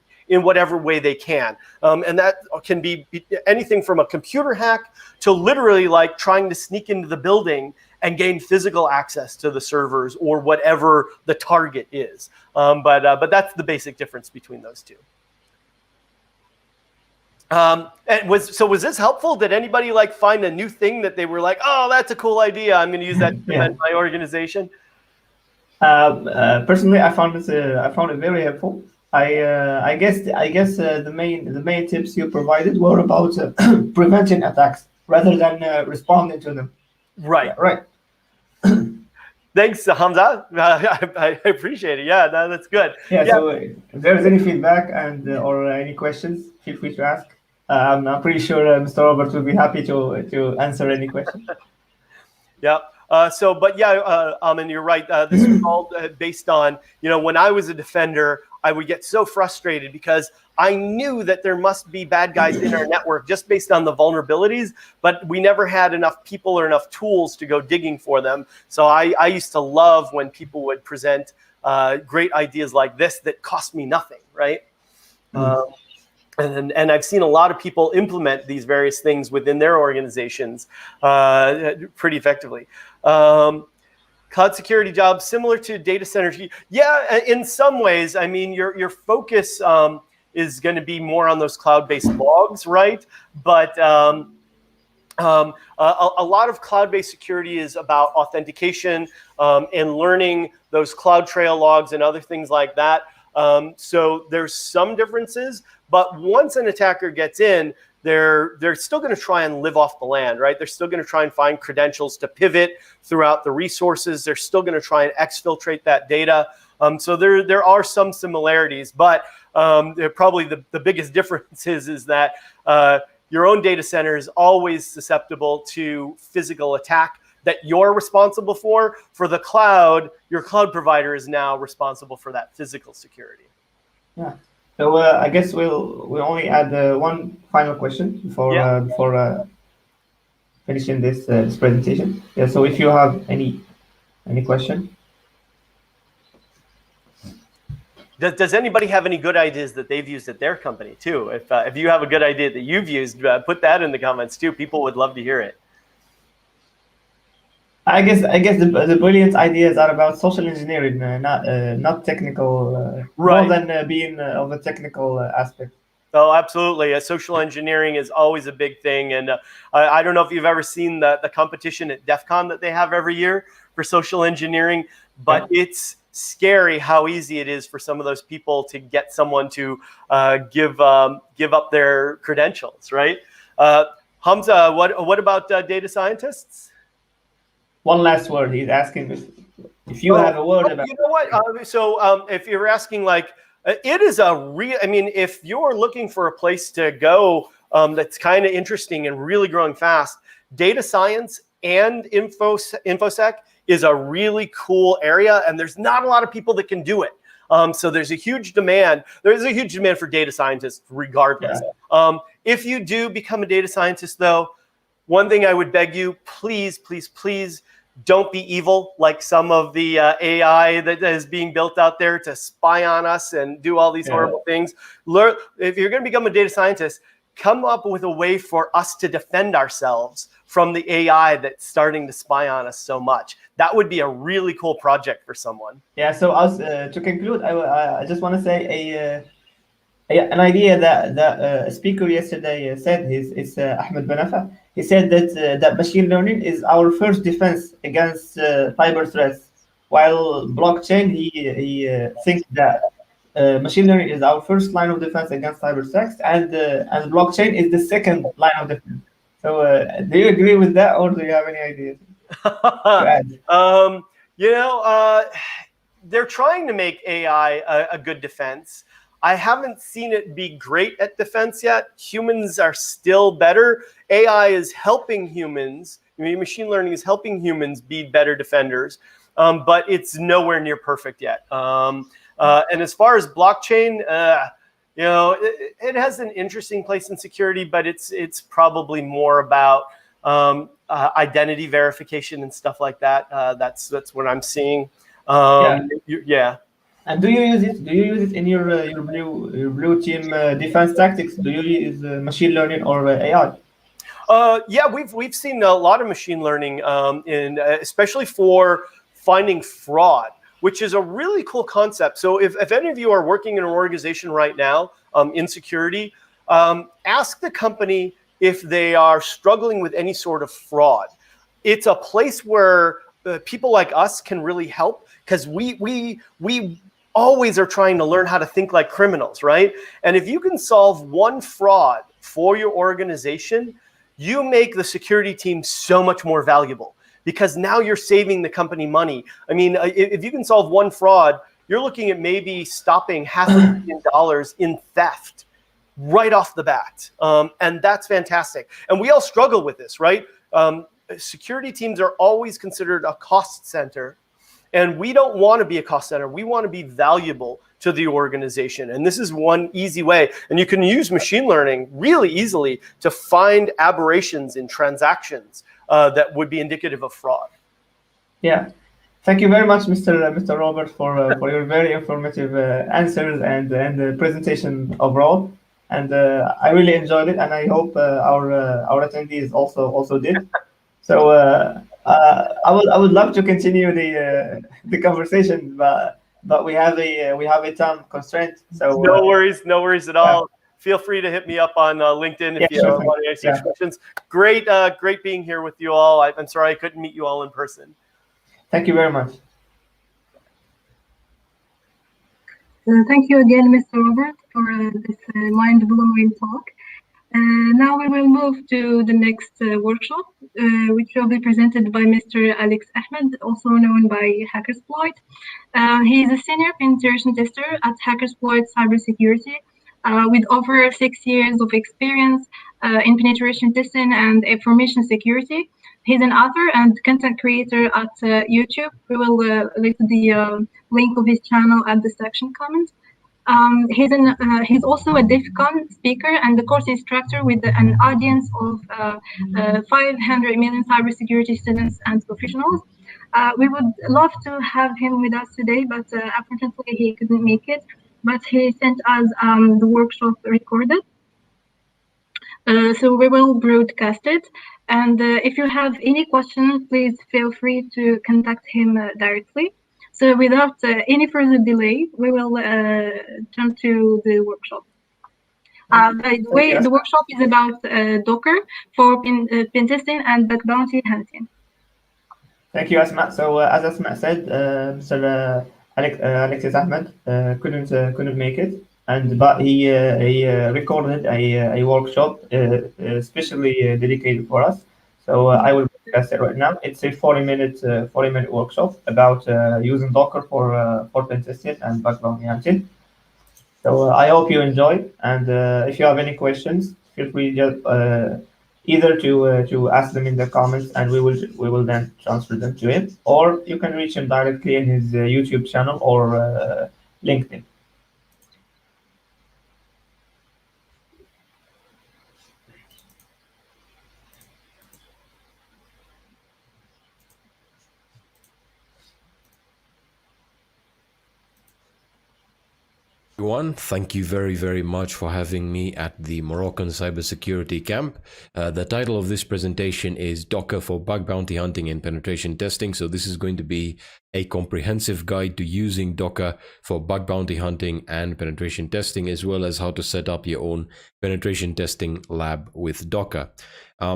S5: whatever way they can. And that can be anything from a computer hack to literally like trying to sneak into the building and gain physical access to the servers or whatever the target is. But that's the basic difference between those two. And was this helpful? Did anybody like find a new thing that they were like, oh, that's a cool idea, I'm going to use that to defend my organization?
S1: Personally, I found it very helpful. I guess the main tips you provided were about preventing attacks rather than responding to them.
S5: Right.
S1: Yeah, right.
S5: Thanks, Hamza. I appreciate it. Yeah, that's good.
S1: Yeah. So if there's any feedback and or any questions, feel free to ask. I'm pretty sure Mr. Robert will be happy to answer any question.
S5: Yeah. Amin, you're right. This is all based on, when I was a defender, I would get so frustrated because I knew that there must be bad guys in our network just based on the vulnerabilities, but we never had enough people or enough tools to go digging for them. So I used to love when people would present great ideas like this that cost me nothing, right? And I've seen a lot of people implement these various things within their organizations pretty effectively. Cloud security jobs similar to data centers. Yeah, in some ways. I mean, your focus is going to be more on those cloud-based logs, right? But a lot of cloud-based security is about authentication and learning those CloudTrail logs and other things like that. So there's some differences, but once an attacker gets in, they're still going to try and live off the land, right? They're still going to try and find credentials to pivot throughout the resources. They're still going to try and exfiltrate that data. So there are some similarities, but probably the biggest difference is that your own data center is always susceptible to physical attack that you're responsible for. For the cloud, your cloud provider is now responsible for that physical security.
S1: Yeah. So I guess we'll only add one final question before finishing this presentation. Yeah. So if you have any question.
S5: Does anybody have any good ideas that they've used at their company too? If you have a good idea that you've used, put that in the comments too. People would love to hear it.
S1: I guess the brilliant ideas are about social engineering, not technical,
S5: right.
S1: more than being of a technical aspect.
S5: Oh, absolutely. Social engineering is always a big thing. And I don't know if you've ever seen the competition at DEF CON that they have every year for social engineering, but it's scary how easy it is for some of those people to get someone to give up their credentials, right? Hamza, what about data scientists?
S1: One last word. He's asking if you have a word about.
S5: You know what? So if you're asking, like, it is a real. I mean, if you're looking for a place to go that's kind of interesting and really growing fast, data science and infosec is a really cool area, and there's not a lot of people that can do it. So there's a huge demand. There's a huge demand for data scientists, regardless. Yeah. If you do become a data scientist, though, one thing I would beg you, please, please, please, don't be evil like some of the AI that is being built out there to spy on us and do all these horrible things. Learn, if you're going to become a data scientist, come up with a way for us to defend ourselves from the AI that's starting to spy on us so much. That would be a really cool project for someone.
S1: Yeah. So to conclude, I just want to say an idea that a speaker yesterday said. It's Ahmed Benafa. He said that machine learning is our first defense against cyber threats, while blockchain he thinks that machine learning is our first line of defense against cyber threats, and blockchain is the second line of defense. So do you agree with that, or do you have any ideas?
S5: They're trying to make AI a good defense. I haven't seen it be great at defense yet. Humans are still better. AI is helping humans. I mean, machine learning is helping humans be better defenders, but it's nowhere near perfect yet. And as far as blockchain, it has an interesting place in security, but it's probably more about identity verification and stuff like that. That's what I'm seeing. Yeah.
S1: And do you use it? Do you use it in your blue team defense tactics? Do you use machine learning or AI?
S5: Yeah, we've seen a lot of machine learning, especially for finding fraud, which is a really cool concept. So if any of you are working in an organization right now in security, ask the company if they are struggling with any sort of fraud. It's a place where people like us can really help, because we always are trying to learn how to think like criminals, right? And if you can solve one fraud for your organization, you make the security team so much more valuable, because now you're saving the company money. I mean, if you can solve one fraud, you're looking at maybe stopping $500 million in theft right off the bat. And that's fantastic. And we all struggle with this, right? Security teams are always considered a cost center. And we don't want to be a cost center. We want to be valuable to the organization. And this is one easy way. And you can use machine learning really easily to find aberrations in transactions that would be indicative of fraud.
S1: Yeah. Thank you very much, Mr. Robert, for your very informative answers and the presentation overall. And I really enjoyed it, and I hope our attendees also did. So I would love to continue the conversation, but we have a time constraint. So
S5: no worries at all. Feel free to hit me up on LinkedIn if you want to answer questions. Great being here with you all. I'm sorry I couldn't meet you all in person.
S1: Thank you very much.
S2: Thank you again, Mr. Robert, for this mind-blowing talk. Now we will move to the next workshop, which will be presented by Mr. Alex Ahmed, also known by Hackersploit. He is a senior penetration tester at Hackersploit Cyber Security, with over 6 years of experience in penetration testing and information security. He's an author and content creator at YouTube. We will link the link of his channel at the section comment. He's also a DEF CON speaker and a course instructor with an audience of 500 million cybersecurity students and professionals. We would love to have him with us today, but unfortunately he couldn't make it. But he sent us the workshop recorded. So we will broadcast it. And if you have any questions, please feel free to contact him directly. So without any further delay, we will turn to the workshop. By the way, the workshop is about Docker for pen testing and bug bounty hunting.
S1: Thank you, Asma. So as Asma said, Mr. Alexis Ahmed couldn't make it, but he recorded a workshop especially dedicated for us. So I will broadcast it right now. It's a 40-minute workshop about using Docker for pen testing and bug bounty hunting. So I hope you enjoy, and if you have any questions, feel free just either to ask them in the comments, and we will then transfer them to him, or you can reach him directly in his YouTube channel or LinkedIn.
S6: Everyone, thank you very much for having me at the Moroccan Cyber Security Camp. The title of this presentation is Docker for Bug Bounty Hunting and Penetration Testing. So this is going to be a comprehensive guide to using Docker for bug bounty hunting and penetration testing, as well as how to set up your own penetration testing lab with Docker.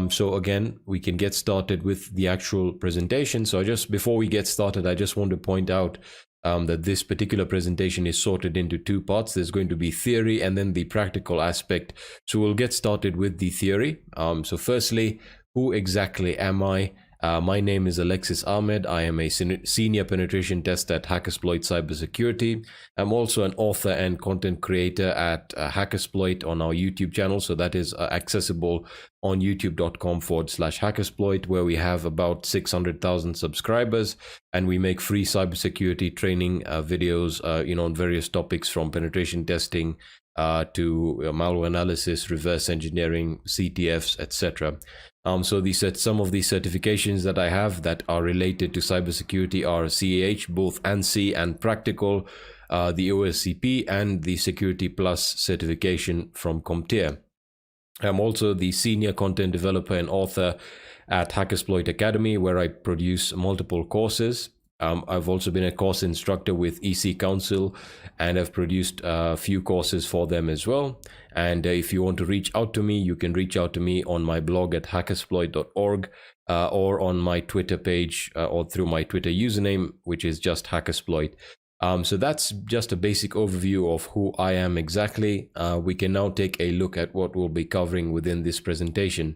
S6: So again, we can get started with the actual presentation. So before we get started, I just want to point out that this particular presentation is sorted into two parts. There's going to be theory and then the practical aspect. So we'll get started with the theory. So firstly, who exactly am I? My name is Alexis Ahmed. I am a senior penetration tester at Hackersploit Cyber Security. I'm also an author and content creator at Hackersploit on our YouTube channel. So that is accessible on youtube.com/Hackersploit, where we have about 600,000 subscribers, and we make free cybersecurity training videos, on various topics from penetration testing to malware analysis, reverse engineering, CTFs, etc. So some of the certifications that I have that are related to cybersecurity are CAH, both ANSI and practical, the OSCP, and the Security Plus certification from CompTIA. I'm also the senior content developer and author at Hackersploit Academy, where I produce multiple courses. I've also been a course instructor with EC Council, and I've produced a few courses for them as well. And if you want to reach out to me, you can reach out to me on my blog at hackersploit.org or on my Twitter page or through my Twitter username, which is just Hackersploit. So that's just a basic overview of who I am exactly. We can now take a look at what we'll be covering within this presentation.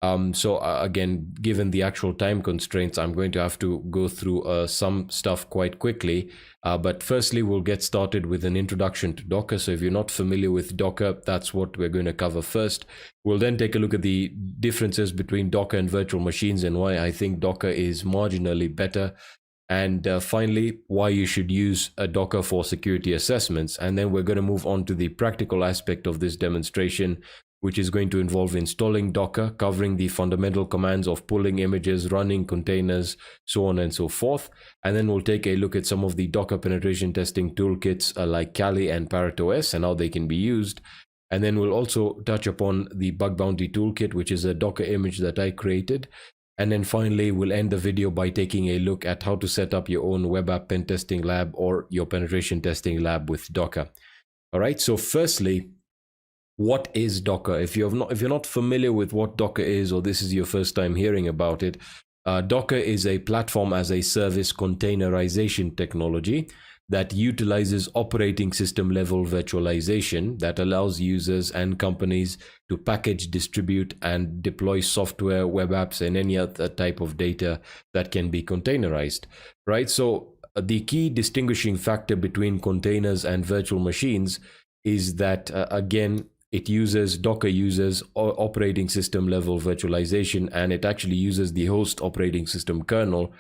S6: Again, given the actual time constraints, I'm going to have to go through some stuff quite quickly. But firstly, we'll get started with an introduction to Docker. So if you're not familiar with Docker, that's what we're going to cover first. We'll then take a look at the differences between Docker and virtual machines and why I think Docker is marginally better. And finally, why you should use a Docker for security assessments. And then we're going to move on to the practical aspect of this demonstration, which is going to involve installing Docker, covering the fundamental commands of pulling images, running containers, so on and so forth. And then we'll take a look at some of the Docker penetration testing toolkits like Kali and ParrotOS and how they can be used. And then we'll also touch upon the Bug Bounty Toolkit, which is a Docker image that I created. And then finally, we'll end the video by taking a look at how to set up your own web app pen testing lab or your penetration testing lab with Docker. All right, so firstly, what is Docker? If you're not familiar with what Docker is, or this is your first time hearing about it, Docker is a platform as a service containerization technology that utilizes operating system level virtualization that allows users and companies to package, distribute, and deploy software, web apps, and any other type of data that can be containerized, right? So the key distinguishing factor between containers and virtual machines is that, again, Docker uses operating system level virtualization, and it actually uses the host operating system kernel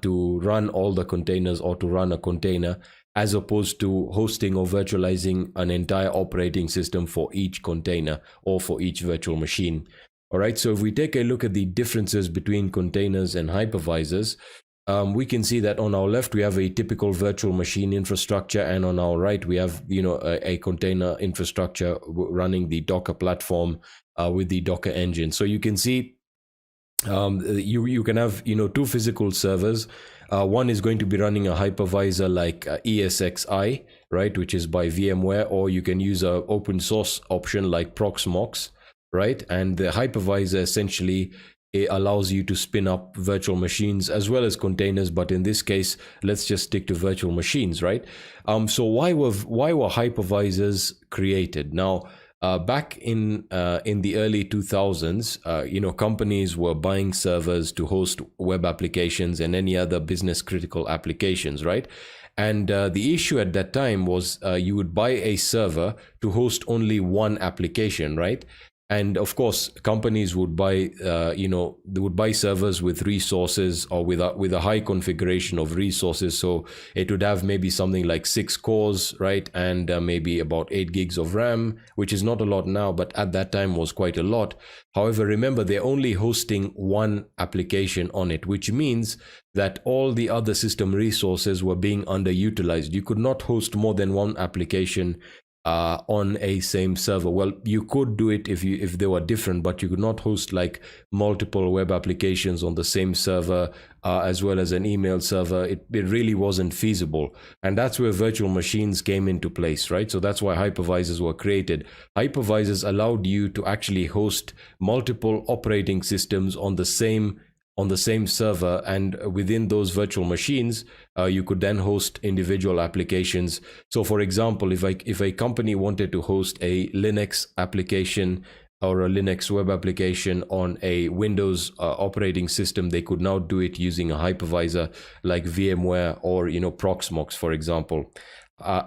S6: to run all the containers or to run a container, as opposed to hosting or virtualizing an entire operating system for each container or for each virtual machine. All right, so if we take a look at the differences between containers and hypervisors, we can see that on our left we have a typical virtual machine infrastructure, and on our right we have a container infrastructure running the Docker platform with the Docker engine. So you can see you can have two physical servers. One is going to be running a hypervisor like ESXi, right, which is by VMware, or you can use an open source option like Proxmox, right? And the hypervisor essentially it allows you to spin up virtual machines as well as containers, but in this case, let's just stick to virtual machines, right? So why were hypervisors created? Now, back in the early 2000s, companies were buying servers to host web applications and any other business critical applications, right? And the issue at that time was you would buy a server to host only one application, right? And of course, companies would buy, they would buy servers with resources or with a high configuration of resources. So it would have maybe something like 6 cores, right? And maybe about 8 gigs of RAM, which is not a lot now, but at that time was quite a lot. However, remember, they're only hosting one application on it, which means that all the other system resources were being underutilized. You could not host more than one application on a same server. Well, you could do it if they were different, but you could not host like multiple web applications on the same server as well as an email server. It really wasn't feasible, and that's where virtual machines came into place, right? So that's why hypervisors were created. Hypervisors allowed you to actually host multiple operating systems on the same server, and within those virtual machines you could then host individual applications. So for example, if a company wanted to host a Linux application or a Linux web application on a Windows operating system, they could now do it using a hypervisor like VMware or Proxmox, for example.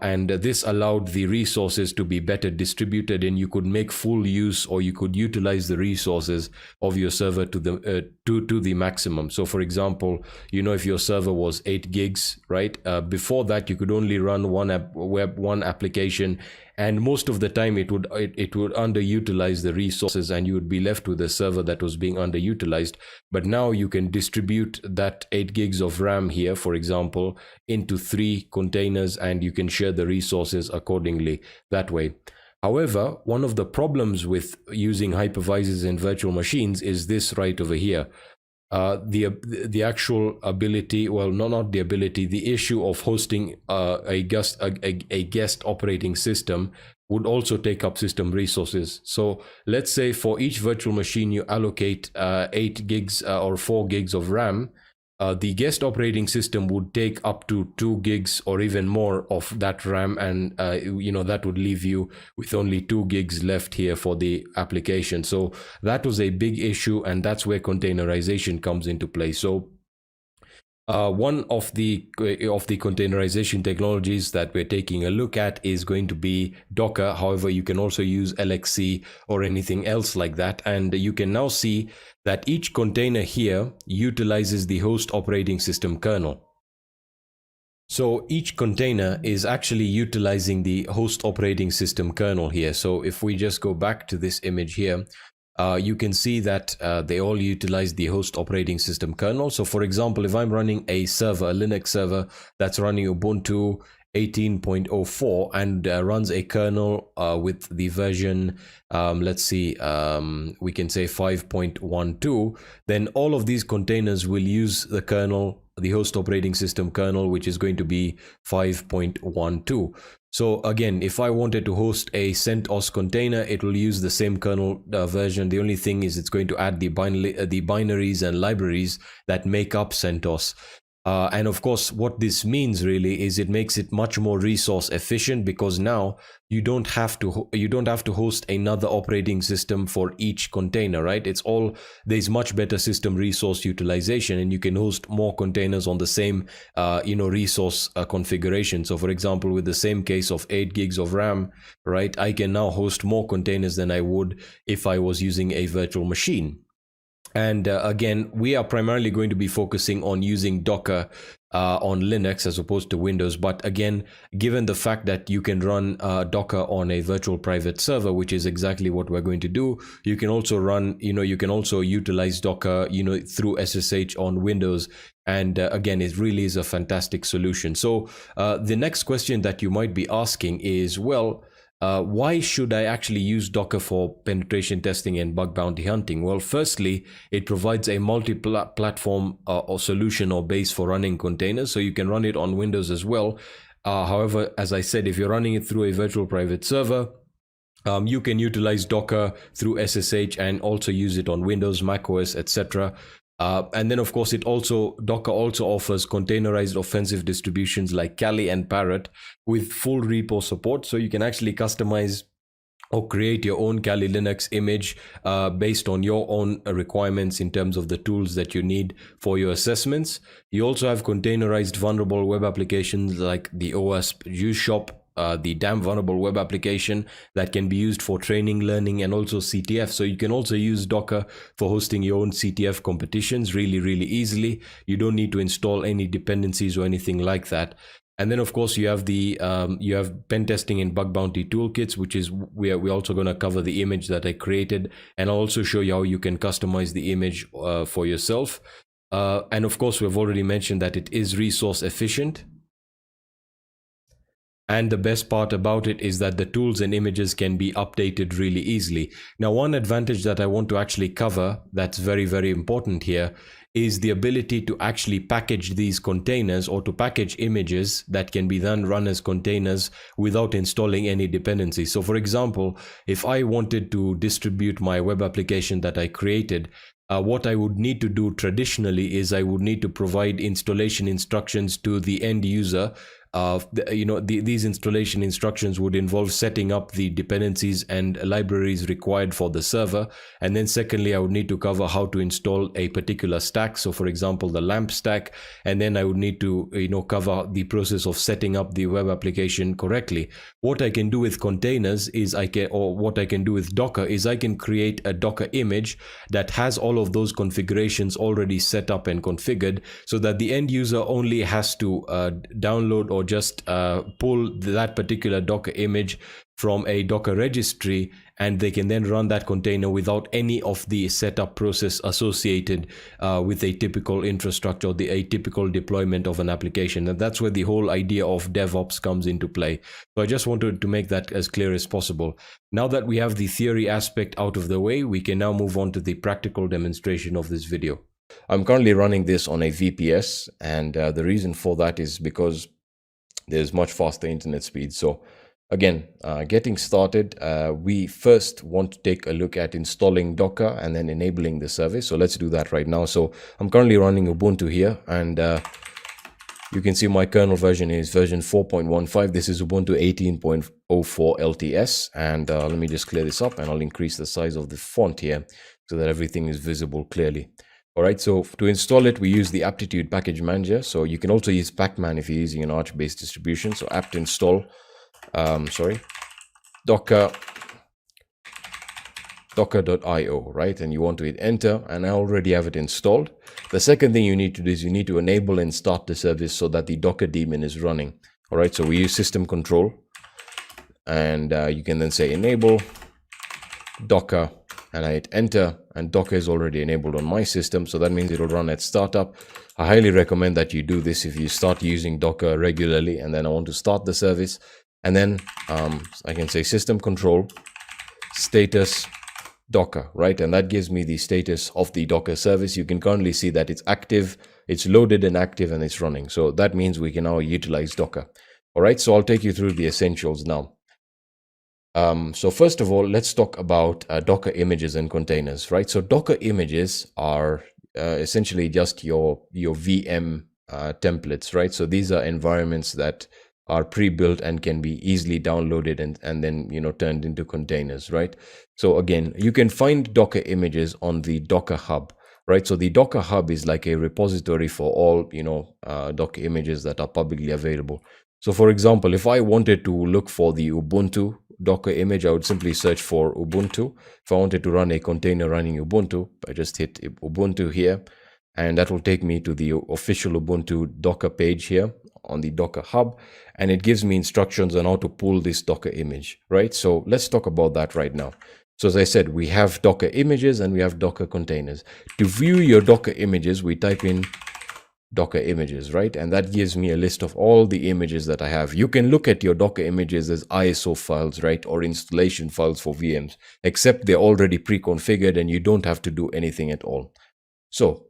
S6: And this allowed the resources to be better distributed, and you could make full use, or you could utilize the resources of your server to the maximum. So for example, if your server was 8 gigs, right? Before that, you could only run one application, and most of the time it would underutilize the resources, and you would be left with a server that was being underutilized. But now you can distribute that 8 gigs of RAM here, for example, into 3 containers, and you can share the resources accordingly that way. However, one of the problems with using hypervisors in virtual machines is this right over here. The actual ability, well, not the ability, the issue of hosting a guest operating system would also take up system resources. So let's say for each virtual machine you allocate 8 gigs or 4 gigs of RAM, the guest operating system would take up to 2 gigs or even more of that RAM, and that would leave you with only 2 gigs left here for the application. So that was a big issue, and that's where containerization comes into play. So one of the containerization technologies that we're taking a look at is going to be Docker. However, you can also use LXC or anything else like that. And you can now see that each container here utilizes the host operating system kernel. So each container is actually utilizing the host operating system kernel here. So if we just go back to this image here, you can see that they all utilize the host operating system kernel. So for example, if I'm running a server, a Linux server that's running Ubuntu 18.04 and runs a kernel with the version, let's see, we can say 5.12, then all of these containers will use the kernel, the host operating system kernel, which is going to be 5.12. So again, if I wanted to host a CentOS container, it will use the same kernel version. The only thing is it's going to add the binaries and libraries that make up CentOS. And of course, what this means really is it makes it much more resource efficient, because now you don't have to host another operating system for each container, right? There's much better system resource utilization, and you can host more containers on the same resource configuration. So for example, with the same case of 8 gigs of RAM, right, I can now host more containers than I would if I was using a virtual machine. And again, we are primarily going to be focusing on using Docker on Linux as opposed to Windows. But again, given the fact that you can run Docker on a virtual private server, which is exactly what we're going to do, you can also run, you can also utilize Docker, through SSH on Windows. And again, it really is a fantastic solution. So the next question that you might be asking is, well, why should I actually use Docker for penetration testing and bug bounty hunting? Well, firstly, it provides a multi-platform or solution or base for running containers, so you can run it on Windows as well. However, as I said, if you're running it through a virtual private server, you can utilize Docker through SSH and also use it on Windows, macOS, etc. And then, of course, Docker also offers containerized offensive distributions like Kali and Parrot with full repo support. So you can actually customize or create your own Kali Linux image based on your own requirements in terms of the tools that you need for your assessments. You also have containerized vulnerable web applications like the OWASP Use Shop, the damn vulnerable web application that can be used for training, learning, and also CTF. So you can also use Docker for hosting your own CTF competitions really, really easily. You don't need to install any dependencies or anything like that. And then, of course, you have you have pen testing and bug bounty toolkits, which is we're also going to cover the image that I created, and I'll also show you how you can customize the image for yourself. And of course, we've already mentioned that it is resource efficient. And the best part about it is that the tools and images can be updated really easily. Now, one advantage that I want to actually cover that's very, very important here is the ability to actually package these containers, or to package images that can be then run as containers without installing any dependencies. So for example, if I wanted to distribute my web application that I created, what I would need to do traditionally is I would need to provide installation instructions to the end user. These installation instructions would involve setting up the dependencies and libraries required for the server. And then secondly, I would need to cover how to install a particular stack. So for example, the LAMP stack. And then I would need to, cover the process of setting up the web application correctly. What I can do with containers is what I can do with Docker is I can create a Docker image that has all of those configurations already set up and configured, so that the end user only has to download or just pull that particular Docker image from a Docker registry, and they can then run that container without any of the setup process associated with a typical infrastructure or a typical deployment of an application. And that's where the whole idea of DevOps comes into play. So I just wanted to make that as clear as possible. Now that we have the theory aspect out of the way, we can now move on to the practical demonstration of this video. I'm currently running this on a VPS, and the reason for that is because there's much faster internet speed. So again, getting started, we first want to take a look at installing Docker and then enabling the service. So let's do that right now. So I'm currently running Ubuntu here, and you can see my kernel version is version 4.15. This is Ubuntu 18.04 LTS. And let me just clear this up, and I'll increase the size of the font here so that everything is visible clearly. All right, so to install it, we use the aptitude package manager. So you can also use Pacman if you're using an Arch-based distribution. So apt install, docker.io, right? And you want to hit enter, and I already have it installed. The second thing you need to do is you need to enable and start the service so that the Docker daemon is running. All right, so we use system control, and you can then say enable Docker, and I hit enter, and Docker is already enabled on my system, so that means it'll run at startup. I highly recommend that you do this if you start using Docker regularly, and then I want to start the service, and then I can say system control status Docker, right? And that gives me the status of the Docker service. You can currently see that it's active, it's loaded and active, and it's running. So that means we can now utilize Docker. All right, so I'll take you through the essentials now. So first of all, let's talk about Docker images and containers, right? So Docker images are essentially just your VM templates, right? So these are environments that are pre-built and can be easily downloaded and then, you know, turned into containers, right? So again, you can find Docker images on the Docker Hub, right? So the Docker Hub is like a repository for all, you know, Docker images that are publicly available. So for example, if I wanted to look for the Ubuntu Docker image, I would simply search for Ubuntu. If I wanted to run a container running Ubuntu, I just hit Ubuntu here, and that will take me to the official Ubuntu Docker page here on the Docker Hub, and it gives me instructions on how to pull this Docker image, right? So let's talk about that right now. So as I said, we have Docker images and we have Docker containers. To view your Docker images, we type in Docker images, right? And that gives me a list of all the images that I have. You can look at your Docker images as ISO files, right? Or installation files for VMs, except they're already pre-configured and you don't have to do anything at all. So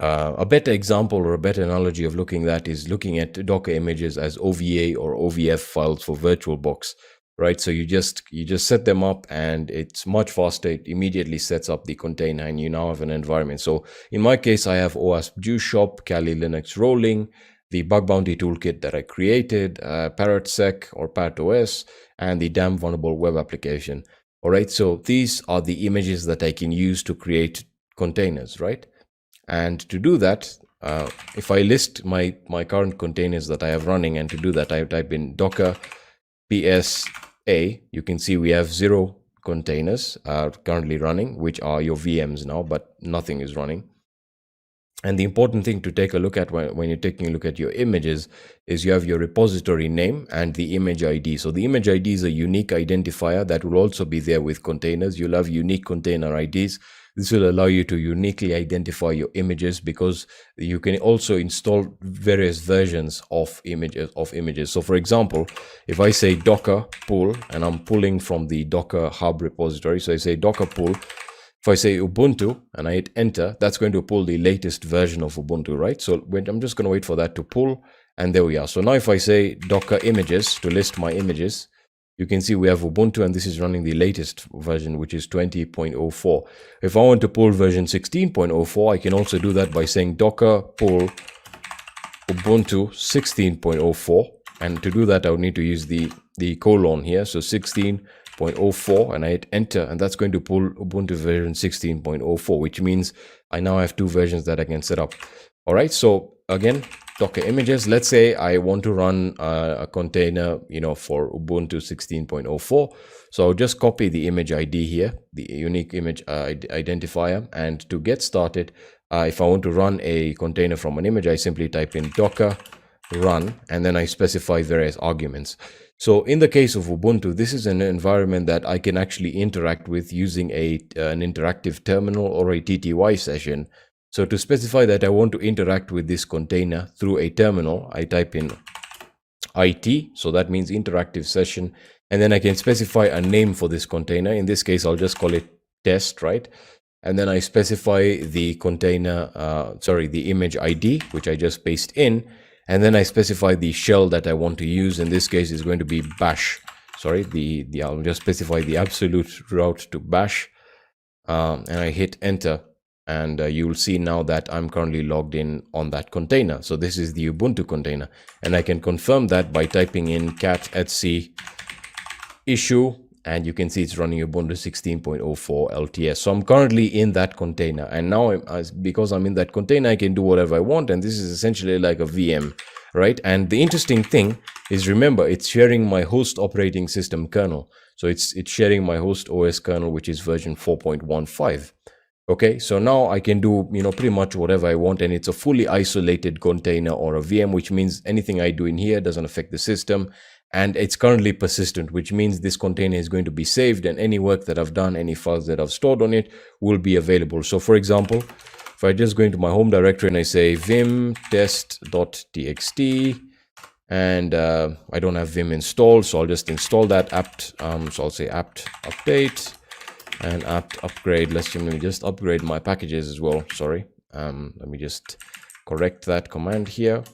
S6: a better example or a better analogy of looking at that is looking at Docker images as OVA or OVF files for VirtualBox, right? So you just set them up and it's much faster. It immediately sets up the container and you now have an environment. So in my case, I have OWASP Juice Shop, Kali Linux rolling, the bug bounty toolkit that I created, ParrotSec or ParrotOS, and the damn vulnerable web application. All right, so these are the images that I can use to create containers, right? And to do that, if I list my current containers that I have running, and to do that, I type in Docker PSA, you can see we have 0 containers currently running, which are your VMs now, but nothing is running. And the important thing to take a look at when you're taking a look at your images is you have your repository name and the image ID. So the image ID is a unique identifier that will also be there with containers. You'll have unique container IDs. This will allow you to uniquely identify your images because you can also install various versions of images. So for example, if I say Docker pull, and I'm pulling from the Docker Hub repository, so I say Docker pull, if I say Ubuntu and I hit enter, that's going to pull the latest version of Ubuntu, right? So I'm just going to wait for that to pull, and there we are. So now if I say Docker images to list my images, you can see we have Ubuntu, and this is running the latest version, which is 20.04. If I want to pull version 16.04, I can also do that by saying Docker pull Ubuntu 16.04. And to do that, I would need to use the colon here. So 16.04, and I hit enter, and that's going to pull Ubuntu version 16.04, which means I now have 2 versions that I can set up. All right, so again, Docker images. Let's say I want to run a container, for Ubuntu 16.04. So I'll just copy the image ID here, the unique image identifier. And to get started, if I want to run a container from an image, I simply type in Docker run, and then I specify various arguments. So in the case of Ubuntu, this is an environment that I can actually interact with using an interactive terminal or a TTY session. So to specify that I want to interact with this container through a terminal, I type in IT, so that means interactive session, and then I can specify a name for this container. In this case, I'll just call it test, right? And then I specify the container, the image ID, which I just paste in, and then I specify the shell that I want to use. In this case, is going to be bash. Sorry, I'll just specify the absolute route to bash, and I hit enter, and you will see now that I'm currently logged in on that container. So this is the Ubuntu container, and I can confirm that by typing in cat etc issue, and you can see it's running Ubuntu 16.04 LTS. So I'm currently in that container, and now because I'm in that container, I can do whatever I want, and this is essentially like a VM, right? And the interesting thing is, remember, it's sharing my host operating system kernel. So it's sharing my host OS kernel, which is version 4.15. Okay, so now I can do, pretty much whatever I want, and it's a fully isolated container or a VM, which means anything I do in here doesn't affect the system. And it's currently persistent, which means this container is going to be saved, and any work that I've done, any files that I've stored on it will be available. So for example, if I just go into my home directory and I say vim test.txt, and I don't have vim installed, so I'll just install that apt. So I'll say apt update and apt upgrade. Let me just upgrade my packages as well. Sorry. Let me just correct that command here.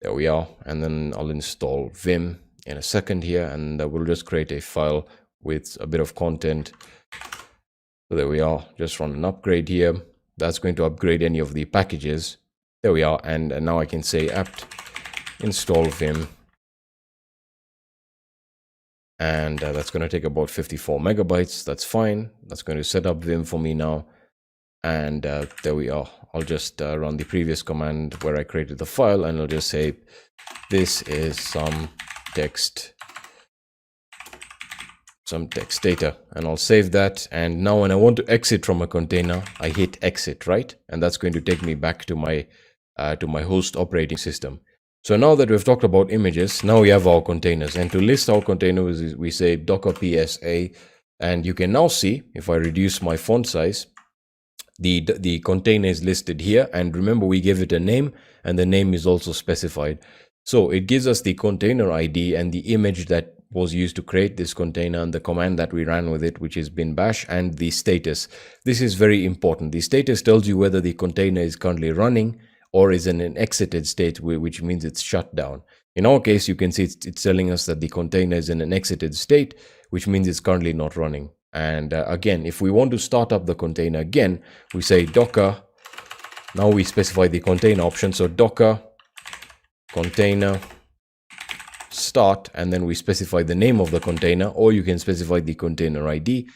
S6: There we are, and then I'll install vim in a second here, and we'll just create a file with a bit of content. So there we are, just run an upgrade here. That's going to upgrade any of the packages. There we are, and now I can say apt install vim, and that's going to take about 54 megabytes. That's fine. That's going to set up vim for me now, and there we are. I'll just run the previous command where I created the file, and I'll just say this is some text data, and I'll save that. And now when I want to exit from a container, I hit exit, right? And that's going to take me back to my host operating system. So now that we've talked about images, now we have our containers, and to list our containers, we say docker psa, and you can now see, if I reduce my font size, the container is listed here, and remember, we gave it a name, and the name is also specified. So it gives us the container ID and the image that was used to create this container, and the command that we ran with it, which is bin bash, and the status. This is very important. The status tells you whether the container is currently running or is in an exited state, which means it's shut down. In our case, you can see it's telling us that the container is in an exited state, which means it's currently not running. And again, if we want to start up the container again, we say docker. Now we specify the container option. So docker container start, and then we specify the name of the container, or you can specify the container ID.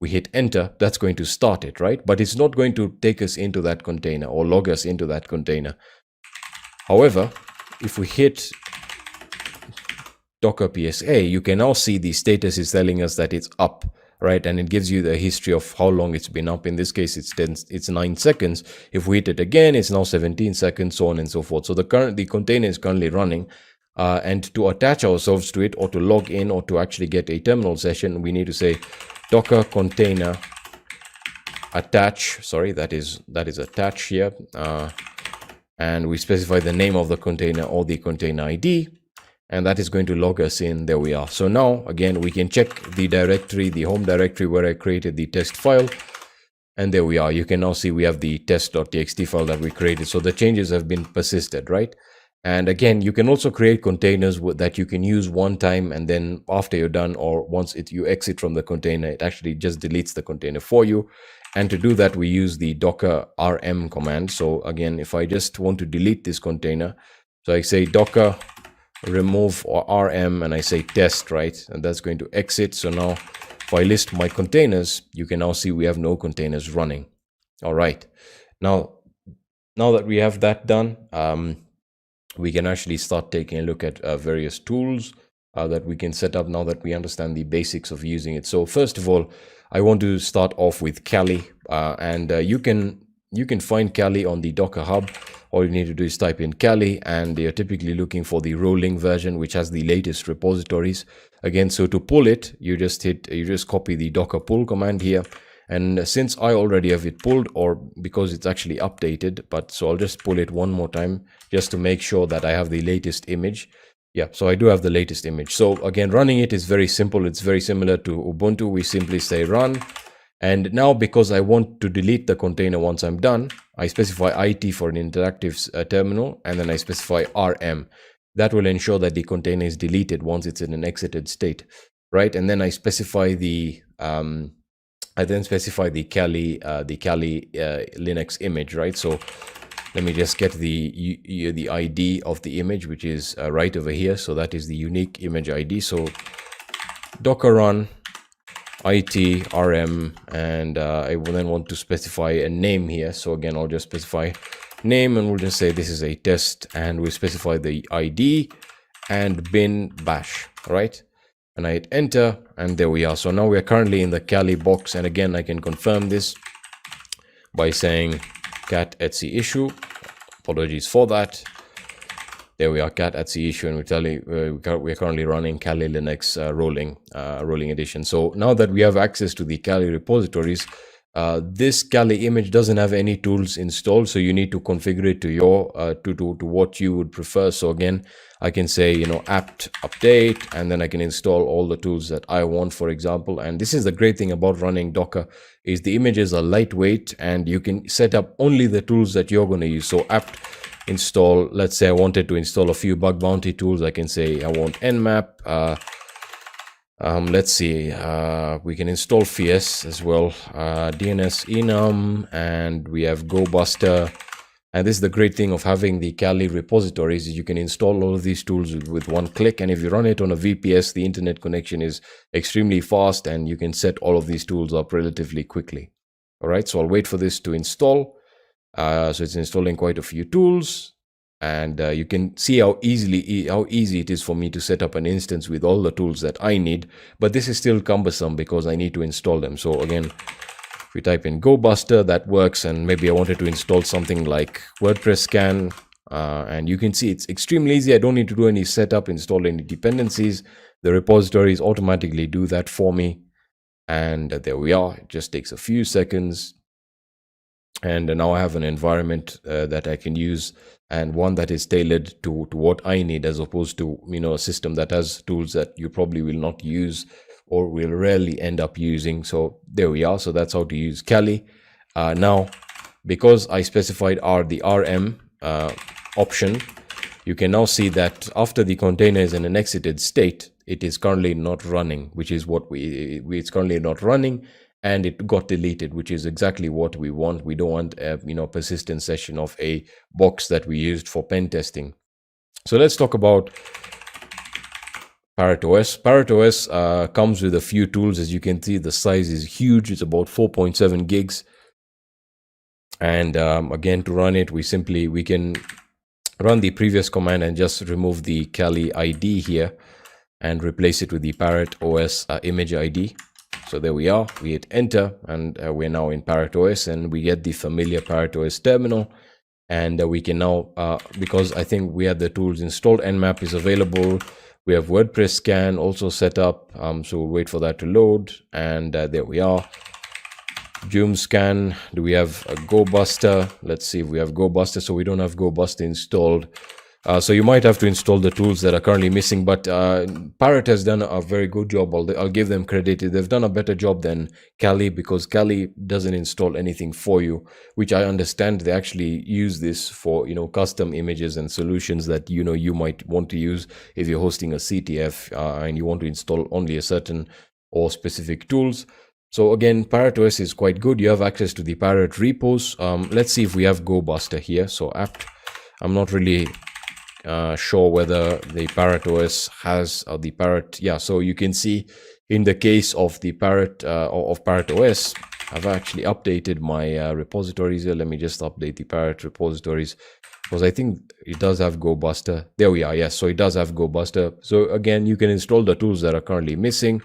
S6: We hit enter. That's going to start it, right? But it's not going to take us into that container or log us into that container. However, if we hit docker psa, you can now see the status is telling us that it's up, right? And it gives you the history of how long it's been up. In this case, it's 9 seconds. If we hit it again, it's now 17 seconds, so on and so forth. So the container is currently running. And to attach ourselves to it, or to log in, or to actually get a terminal session, we need to say docker container attach. Sorry, that is attach here. And we specify the name of the container or the container ID. And that is going to log us in. There we are. So now, again, we can check the directory, the home directory where I created the test file. And there we are. You can now see we have the test.txt file that we created. So the changes have been persisted, right? And again, you can also create containers that you can use one time, and then after you're done, or once you exit from the container, it actually just deletes the container for you. And to do that, we use the docker rm command. So again, if I just want to delete this container, so I say docker remove or rm, and I say test, right? And that's going to exit. So now if I list my containers, you can now see we have no containers running. All right. Now that we have that done, we can actually start taking a look at various tools that we can set up now that we understand the basics of using it. So first of all, I want to start off with Kali, and you can find Kali on the Docker Hub. All you need to do is type in Kali, and you're typically looking for the rolling version, which has the latest repositories. Again, so to pull it, you just copy the docker pull command here. And since I already have it pulled, or because it's actually updated, so I'll just pull it one more time just to make sure that I have the latest image. Yeah, so I do have the latest image. So again, running it is very simple. It's very similar to Ubuntu. We simply say run. And now, because I want to delete the container once I'm done, I specify IT for an interactive terminal, and then I specify RM. That will ensure that the container is deleted once it's in an exited state, right? And then I specify the Kali Linux image, right? So let me just get the ID of the image, which is right over here. So that is the unique image ID. So docker run IT RM, and I will then want to specify a name here. So again, I'll just specify name, and we'll just say this is a test, and we'll specify the ID and bin bash, right? And I hit enter, and there we are. So now we are currently in the Kali box, and again, I can confirm this by saying cat etc issue. Apologies for that. There we are, cat etc issue, and we're currently running Kali Linux rolling edition. So now that we have access to the Kali repositories, this Kali image doesn't have any tools installed, so you need to configure it to your to what you would prefer. So again, I can say, you know, apt update, and then I can install all the tools that I want, for example. And this is the great thing about running Docker, is the images are lightweight, and you can set up only the tools that you're going to use. So apt install, let's say I wanted to install a few bug bounty tools. I can say I want nmap. Let's see, we can install FIES as well, DNS enum, and we have GoBuster. And this is the great thing of having the Kali repositories, is you can install all of these tools with one click. And if you run it on a VPS, the internet connection is extremely fast, and you can set all of these tools up relatively quickly. All right, so I'll wait for this to install. So it's installing quite a few tools, and you can see how easy it is for me to set up an instance with all the tools that I need. But this is still cumbersome because I need to install them. So again, if we type in GoBuster, that works. And maybe I wanted to install something like WordPress scan, and you can see it's extremely easy. I don't need to do any setup, install any dependencies. The repositories automatically do that for me. And there we are. It just takes a few seconds. And now I have an environment that I can use, and one that is tailored to what I need, as opposed to, you know, a system that has tools that you probably will not use or will rarely end up using. So there we are. So that's how to use Kali. Now, because I specified the RM option, you can now see that after the container is in an exited state, it is currently not running, which is what it's currently not running. And it got deleted, which is exactly what we want. We don't want a, you know, persistent session of a box that we used for pen testing. So let's talk about ParrotOS. ParrotOS comes with a few tools. As you can see, the size is huge. It's about 4.7 gigs. And again, to run it, we can run the previous command and just remove the Kali ID here and replace it with the ParrotOS image ID. So there we are, we hit enter, and we're now in ParrotOS, and we get the familiar ParrotOS terminal. And we can now, because I think we have the tools installed, nmap is available. We have WordPress scan also set up. So we'll wait for that to load. And there we are. Joom scan. Do we have a GoBuster? Let's see if we have GoBuster. So we don't have GoBuster installed. So you might have to install the tools that are currently missing, but Parrot has done a very good job. I'll give them credit. They've done a better job than Kali, because Kali doesn't install anything for you, which I understand. They actually use this for, you know, custom images and solutions that, you know, you might want to use if you're hosting a CTF and you want to install only a certain or specific tools. So again, ParrotOS is quite good. You have access to the Parrot repos. Let's see if we have GoBuster here. So apt, I'm not really sure whether the ParrotOS has the Parrot. Yeah, so you can see in the case of the Parrot of ParrotOS, I've actually updated my repositories here. Let me just update the Parrot repositories, because I think it does have GoBuster. There we are. Yes, so it does have GoBuster. So again, you can install the tools that are currently missing.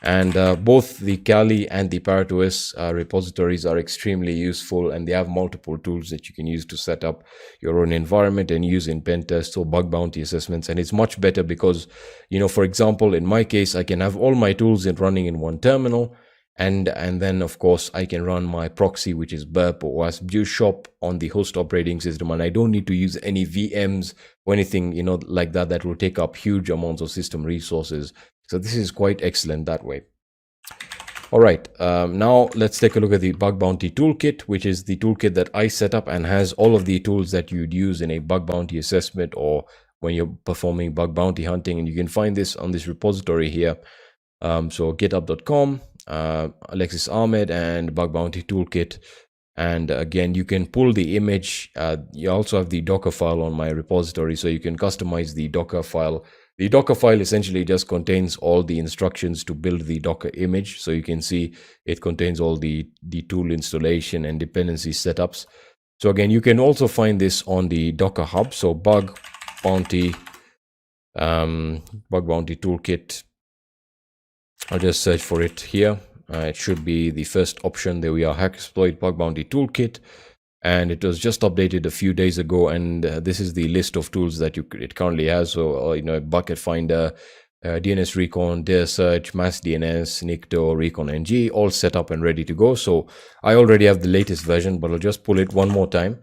S6: And both the Kali and the ParrotOS repositories are extremely useful, and they have multiple tools that you can use to set up your own environment and use in pen tests or bug bounty assessments. And it's much better because, you know, for example, in my case, I can have all my tools running in one terminal, and then of course I can run my proxy, which is burp or wasp juice shop, on the host operating system, and I don't need to use any VMs or anything, you know, like that will take up huge amounts of system resources. So this is quite excellent that way. All right, now let's take a look at the bug bounty toolkit, which is the toolkit that I set up and has all of the tools that you'd use in a bug bounty assessment or when you're performing bug bounty hunting. And you can find this on this repository here. So github.com, Alexis Ahmed, and bug bounty toolkit. And again, you can pull the image. You also have the Docker file on my repository, so you can customize the Docker file. The Docker file essentially just contains all the instructions to build the Docker image. So you can see it contains all the tool installation and dependency setups. So again, you can also find this on the Docker Hub. So bug bounty toolkit. I'll just search for it here. It should be the first option. There we are, hack exploit bug bounty toolkit. And it was just updated a few days ago, and this is the list of tools that it currently has. So bucket finder, DNS recon, DNS search, mass DNS, Nikto, recon ng, all set up and ready to go. So I already have the latest version, but I'll just pull it one more time,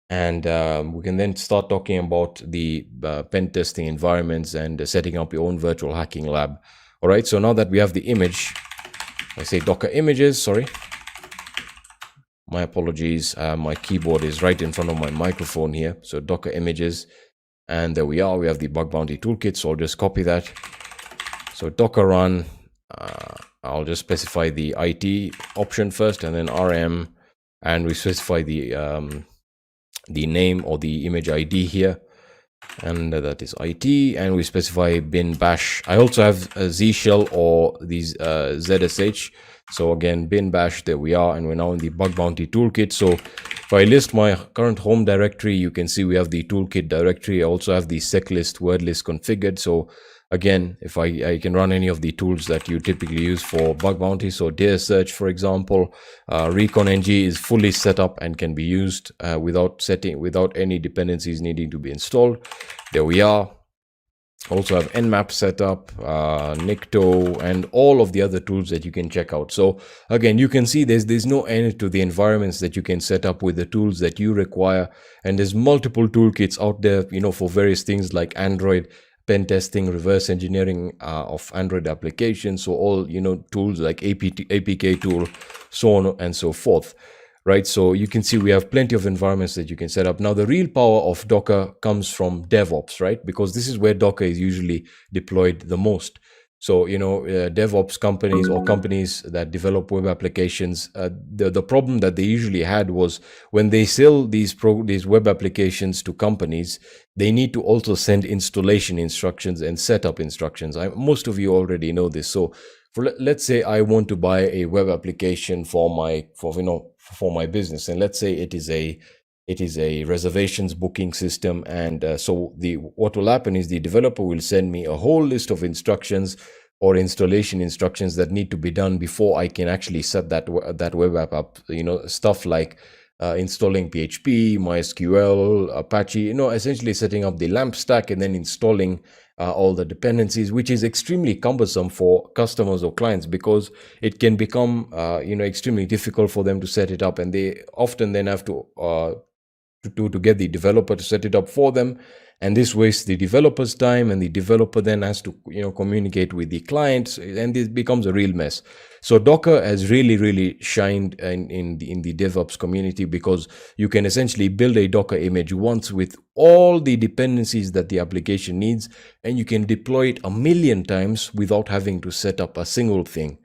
S6: and we can then start talking about the pen testing environments and setting up your own virtual hacking lab. All right, so now that we have the image, I say Docker images, sorry. My apologies, my keyboard is right in front of my microphone here. So Docker images, and there we are. We have the bug bounty toolkit, so I'll just copy that. So Docker run, I'll just specify the IT option first, and then RM, and we specify the name or the image ID here, and that is IT, and we specify bin bash. I also have a Z shell or these ZSH. So again, bin bash, there we are, and we're now in the bug bounty toolkit. So if I list my current home directory, you can see we have the toolkit directory. I also have the seclist word list configured. So again, if I can run any of the tools that you typically use for bug bounty. So DNS search, for example, recon ng is fully set up and can be used without any dependencies needing to be installed. There we are. Also have nmap setup, Nikto, and all of the other tools that you can check out. So again, you can see there's no end to the environments that you can set up with the tools that you require. And there's multiple toolkits out there, for various things like Android pen testing, reverse engineering of Android applications. So all, tools like APK tool, so on and so forth. Right, so you can see we have plenty of environments that you can set up. Now, the real power of Docker comes from DevOps, right? Because this is where Docker is usually deployed the most. So, DevOps companies or companies that develop web applications, the problem that they usually had was when they sell these web applications to companies, they need to also send installation instructions and setup instructions. Most of you already know this. So, let's say I want to buy a web application for my business, and let's say it is a reservations booking system, and so what will happen is the developer will send me a whole list of instructions or installation instructions that need to be done before I can actually set that web app up. Stuff like installing PHP, MySQL, Apache, essentially setting up the LAMP stack and then installing all the dependencies, which is extremely cumbersome for customers or clients because it can become extremely difficult for them to set it up, and they often then have to get the developer to set it up for them, and this wastes the developer's time, and the developer then has to communicate with the clients, and this becomes a real mess. So Docker has really shined in the DevOps community because you can essentially build a Docker image once with all the dependencies that the application needs, and you can deploy it 1,000,000 times without having to set up a single thing.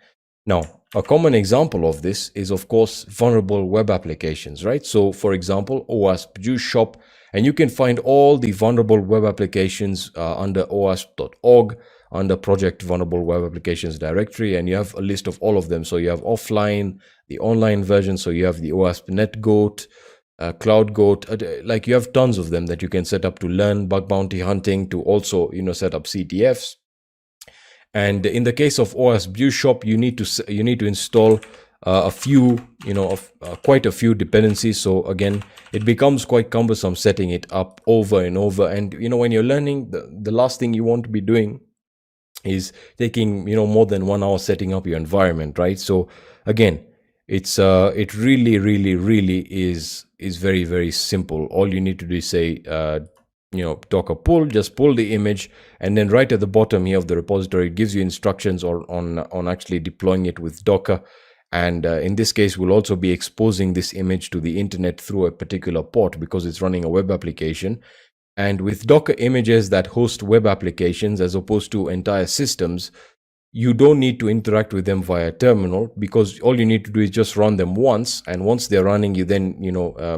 S6: Now, a common example of this is, of course, vulnerable web applications, right? So, for example, OWASP Juice Shop, and you can find all the vulnerable web applications under OWASP.org, under Project Vulnerable Web Applications directory, and you have a list of all of them. So you have offline, the online version, so you have the OWASP NetGoat, CloudGoat, like you have tons of them that you can set up to learn bug bounty hunting, to also set up CTFs. And in the case of OWASP Juice Shop, you need to install a few, quite a few dependencies. So again, it becomes quite cumbersome setting it up over and over. And when you're learning, the last thing you want to be doing is taking more than 1 hour setting up your environment, right? So again, it really is very, very simple. All you need to do is say Docker pull, just pull the image, and then right at the bottom here of the repository, it gives you instructions on actually deploying it with Docker. And in this case, we'll also be exposing this image to the internet through a particular port because it's running a web application. And with Docker images that host web applications as opposed to entire systems, you don't need to interact with them via terminal, because all you need to do is just run them once. And once they're running, you then,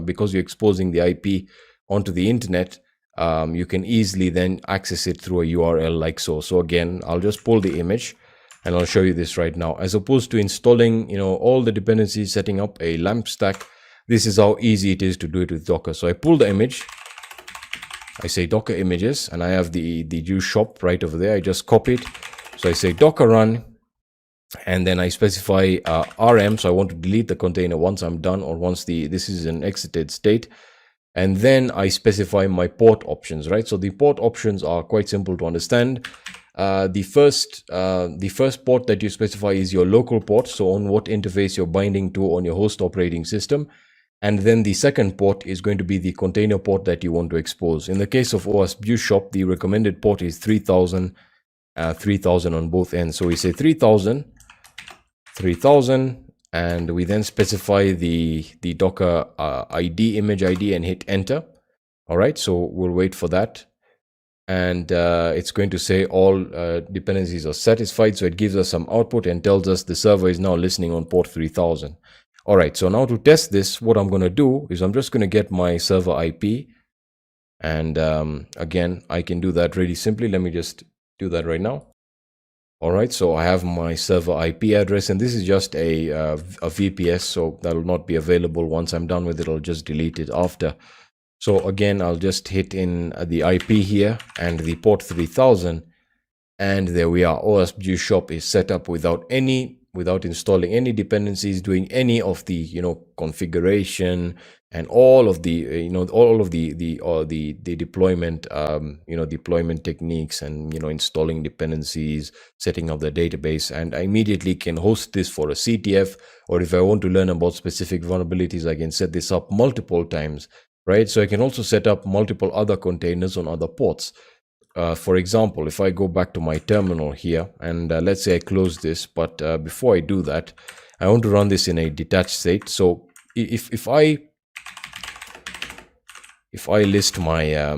S6: because you're exposing the IP onto the internet, you can easily then access it through a URL like so. So again, I'll just pull the image and I'll show you this right now. As opposed to installing, all the dependencies, setting up a LAMP stack, this is how easy it is to do it with Docker. So I pull the image, I say Docker images, and I have the juice shop right over there. I just copy it. So I say Docker run, and then I specify RM. So I want to delete the container once I'm done, or once this is an exited state. And then I specify my port options, right? So the port options are quite simple to understand. The first port that you specify is your local port, so on what interface you're binding to on your host operating system. And then the second port is going to be the container port that you want to expose. In the case of OS Juice Shop, the recommended port is 3000 on both ends. So we say 3000, and we then specify the Docker ID, image ID, and hit enter. All right, so we'll wait for that. And it's going to say all dependencies are satisfied. So it gives us some output and tells us the server is now listening on port 3000. All right, so now to test this, what I'm going to do is I'm just going to get my server IP. And again, I can do that really simply. Let me just do that right now. All right, so I have my server IP address, and this is just a VPS, so that will not be available. Once I'm done with it, I'll just delete it after. So again, I'll just hit in the IP here and the port 3000, and there we are. OS Juice Shop is set up without installing any dependencies, doing any of the configuration and all of the the deployment deployment techniques, and installing dependencies, setting up the database. And I immediately can host this for a CTF, or if I want to learn about specific vulnerabilities, I can set this up multiple times, right? So I can also set up multiple other containers on other ports. For example, if I go back to my terminal here, and let's say I close this, but before I do that, I want to run this in a detached state. So if I list my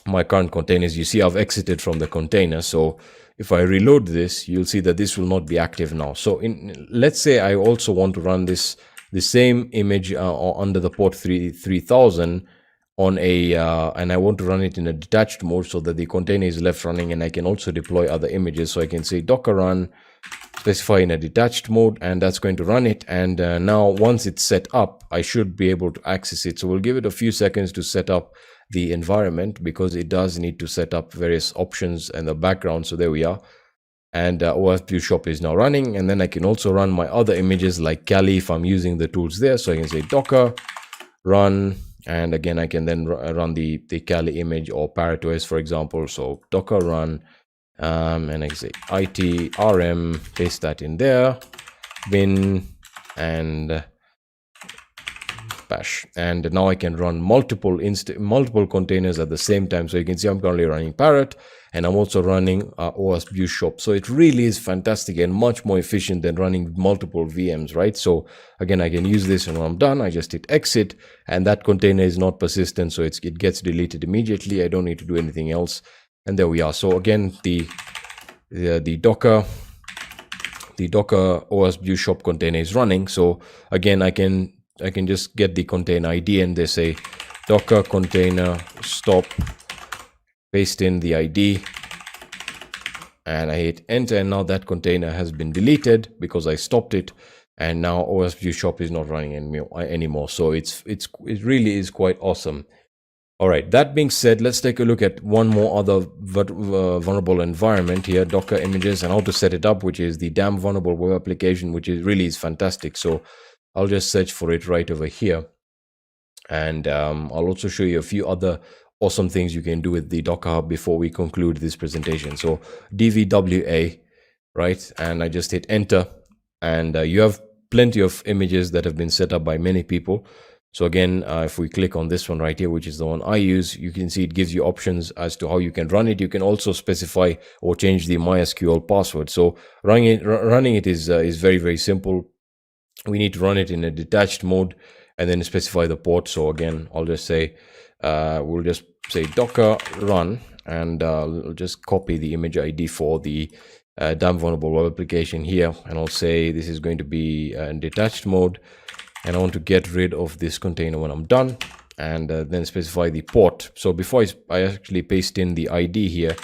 S6: my current containers, you see I've exited from the container. So if I reload this, you'll see that this will not be active now. So let's say I also want to run the same image under the port 3000 on and I want to run it in a detached mode so that the container is left running, and I can also deploy other images. So I can say Docker run, specify in a detached mode, and that's going to run it. And now once it's set up, I should be able to access it. So we'll give it a few seconds to set up the environment, because it does need to set up various options in the background. So there we are. And OS Juice Shop is now running. And then I can also run my other images like Kali if I'm using the tools there. So I can say Docker run, and again I can then run the Kali image or ParrotOS, for example. So Docker run, and I can say IT RM, paste that in there, bin, and bash. And now I can run multiple containers at the same time. So you can see I'm currently running Parrot, and I'm also running OS Juice Shop. So it really is fantastic and much more efficient than running multiple VMs, right? So again, I can use this, and when I'm done, I just hit exit, and that container is not persistent, so it gets deleted immediately. I don't need to do anything else. And there we are. So again, the Docker OS Juice Shop container is running. So again, I can just get the container ID, and they say Docker container stop, paste in the ID, and I hit enter, and now that container has been deleted because I stopped it, and now OS Juice Shop is not running anymore. So it really is quite awesome. All right, that being said, let's take a look at one more other vulnerable environment here, Docker images, and how to set it up, which is the damn vulnerable web application, which really is fantastic. So I'll just search for it right over here, and I'll also show you a few other awesome things you can do with the Docker Hub before we conclude this presentation. So DVWA, right? And I just hit enter, and you have plenty of images that have been set up by many people. So again, if we click on this one right here, which is the one I use, you can see it gives you options as to how you can run it. You can also specify or change the MySQL password. So running it is very, very simple. We need to run it in a detached mode and then specify the port. So again, I'll just say, we'll just say docker run, and I'll just copy the image ID for the damn vulnerable web application here. And I'll say this is going to be in detached mode. And I want to get rid of this container when I'm done, and then specify the port. So before I actually paste in the ID here,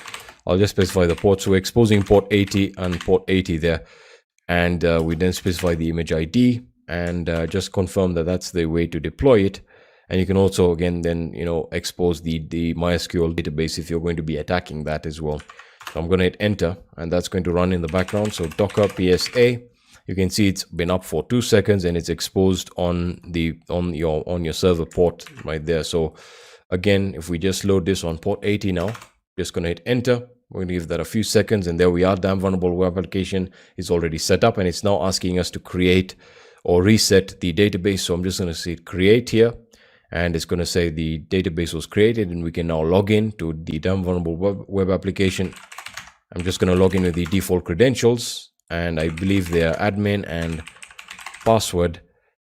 S6: I'll just specify the port. So we're exposing port 80 and port 80 there. And we then specify the image ID and just confirm that that's the way to deploy it. And you can also, again, then, expose the MySQL database if you're going to be attacking that as well. So I'm going to hit enter, and that's going to run in the background. So docker PSA. You can see it's been up for 2 seconds and it's exposed on your server port right there. So again, if we just load this on port 80 now, just going to hit enter. We're going to give that a few seconds, and there we are. Damn vulnerable web application is already set up, and it's now asking us to create or reset the database. So I'm just going to say create here, and it's going to say the database was created, and we can now log in to the damn vulnerable web application. I'm just going to log in with the default credentials, and I believe they are admin and password.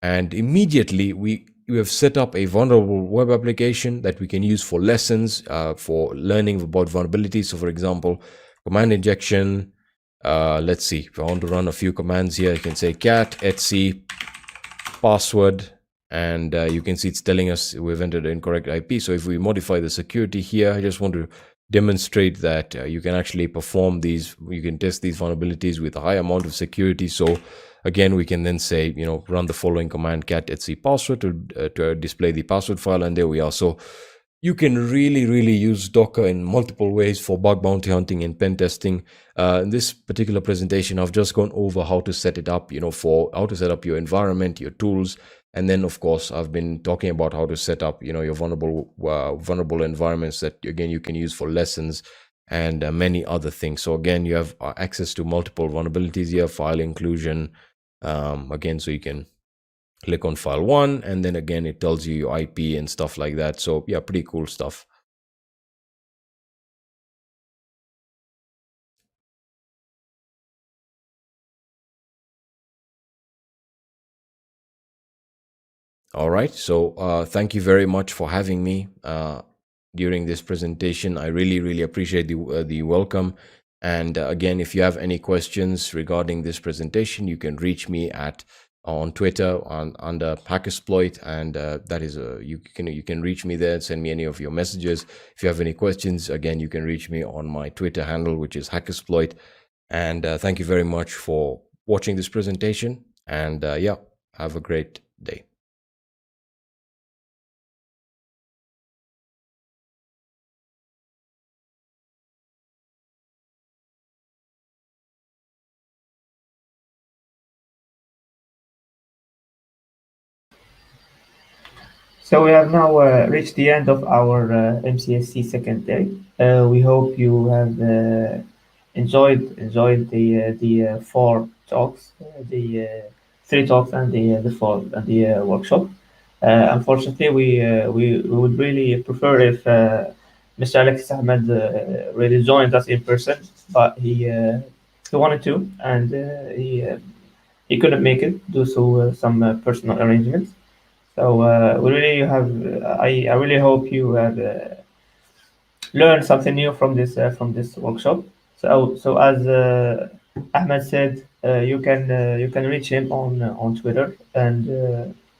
S6: And immediately we have set up a vulnerable web application that we can use for lessons, for learning about vulnerabilities. So for example, command injection. Let's see, if I want to run a few commands here, I can say cat etc password, and you can see it's telling us we've entered the incorrect IP. So if we modify the security here, I just want to demonstrate that you can actually perform these, you can test these vulnerabilities with a high amount of security. So again, we can then say, run the following command cat etc password to display the password file, and there we are. So you can really use Docker in multiple ways for bug bounty hunting and pen testing. In this particular presentation, I've just gone over how to set it up, for how to set up your environment, your tools. And then, of course, I've been talking about how to set up, your vulnerable environments that, again, you can use for lessons and many other things. So again, you have access to multiple vulnerabilities here, file inclusion, again, so you can click on file 1, and then again, it tells you your IP and stuff like that. So yeah, pretty cool stuff. All right, so thank you very much for having me during this presentation. I really appreciate the welcome. And again, if you have any questions regarding this presentation, you can reach me on Twitter under Hackersploit, and that is you can reach me there and send me any of your messages. If you have any questions, again, you can reach me on my Twitter handle, which is Hackersploit. And thank you very much for watching this presentation, and yeah, have a great day.
S1: So we have now reached the end of our MCSC second day. We hope you have enjoyed the 4 talks, the 3 talks, and the workshop. Unfortunately, we would really prefer if Mr. Alexis Ahmed really joined us in person, but he wanted to, and he couldn't make it due to some personal arrangements. So we really have. I really hope you have learned something new from this workshop. So as Ahmed said, you can reach him on Twitter and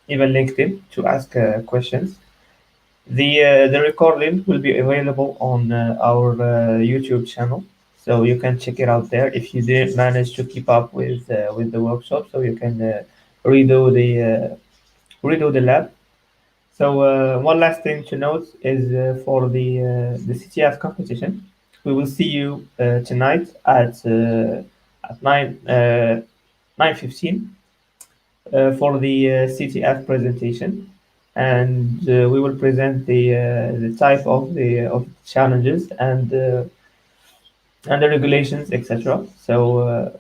S1: even LinkedIn to ask questions. The recording will be available on our YouTube channel, so you can check it out there. If you didn't manage to keep up with the workshop, so you can redo the lab. So one last thing to note is for the CTF competition, we will see you tonight at 9:15 for the CTF presentation, and we will present the type of the challenges and the regulations, etc. So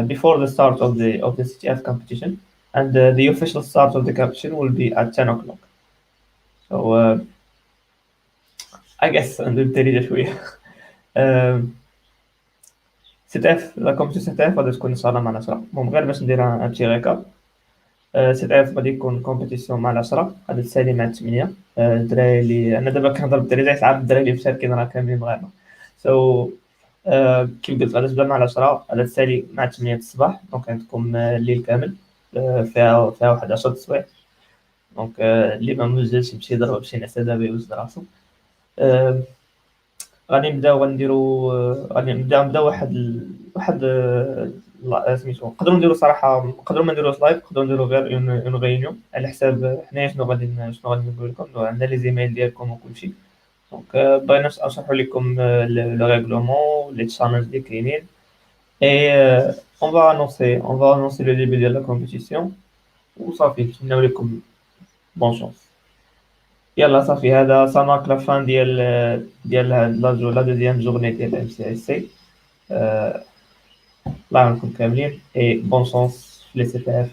S1: before the start of the CTF competition. and the official start of the competition will be at 10 o'clock. So I guess ندير شوية. CTF لا كومبيتيسيون CTF غادي تكون إن شاء الله مع العشرة. المهم غير باش ندير ان بتي ريكاب. CTF غادي يكون كومبيتيسيون مع العشرة، غادي تسالي مع 8 الدراري اللي أنا دابا كنهضر بالدراري تعرف الدراري اللي مشاركين راه كاملين مغاربة. سو كيف قلت غادي تبدا مع العشرة، غادي تسالي مع 8 الصباح، دونك عندكم الليل كامل فيها واحد 10 السوايع. دونك اللي ما منزلش يمشي يضرب شي نعسة دابا يوزد راسو. غادي نبداو واحد سميتو، نقدروا نديروا صراحه، نقدروا ما نديروش لايف، نقدروا نديروا غير اون غيونيون على حساب حنايا شنو غادي نقول لكم. عندنا لي زيميل ديالكم وكلشي. دونك بغينا نشرحوا لكم لو ريغلومون لي تشالنج اللي كاينين. اي on va annoncer le début de la compétition وصافي. نتمنوا لكم بون شونس. يلا صافي، هذا ساماك لا فان ديال لا دوزيام جورني ديال MCSC. الله يعاونكم كاملين اي بون شونس في لي CTF.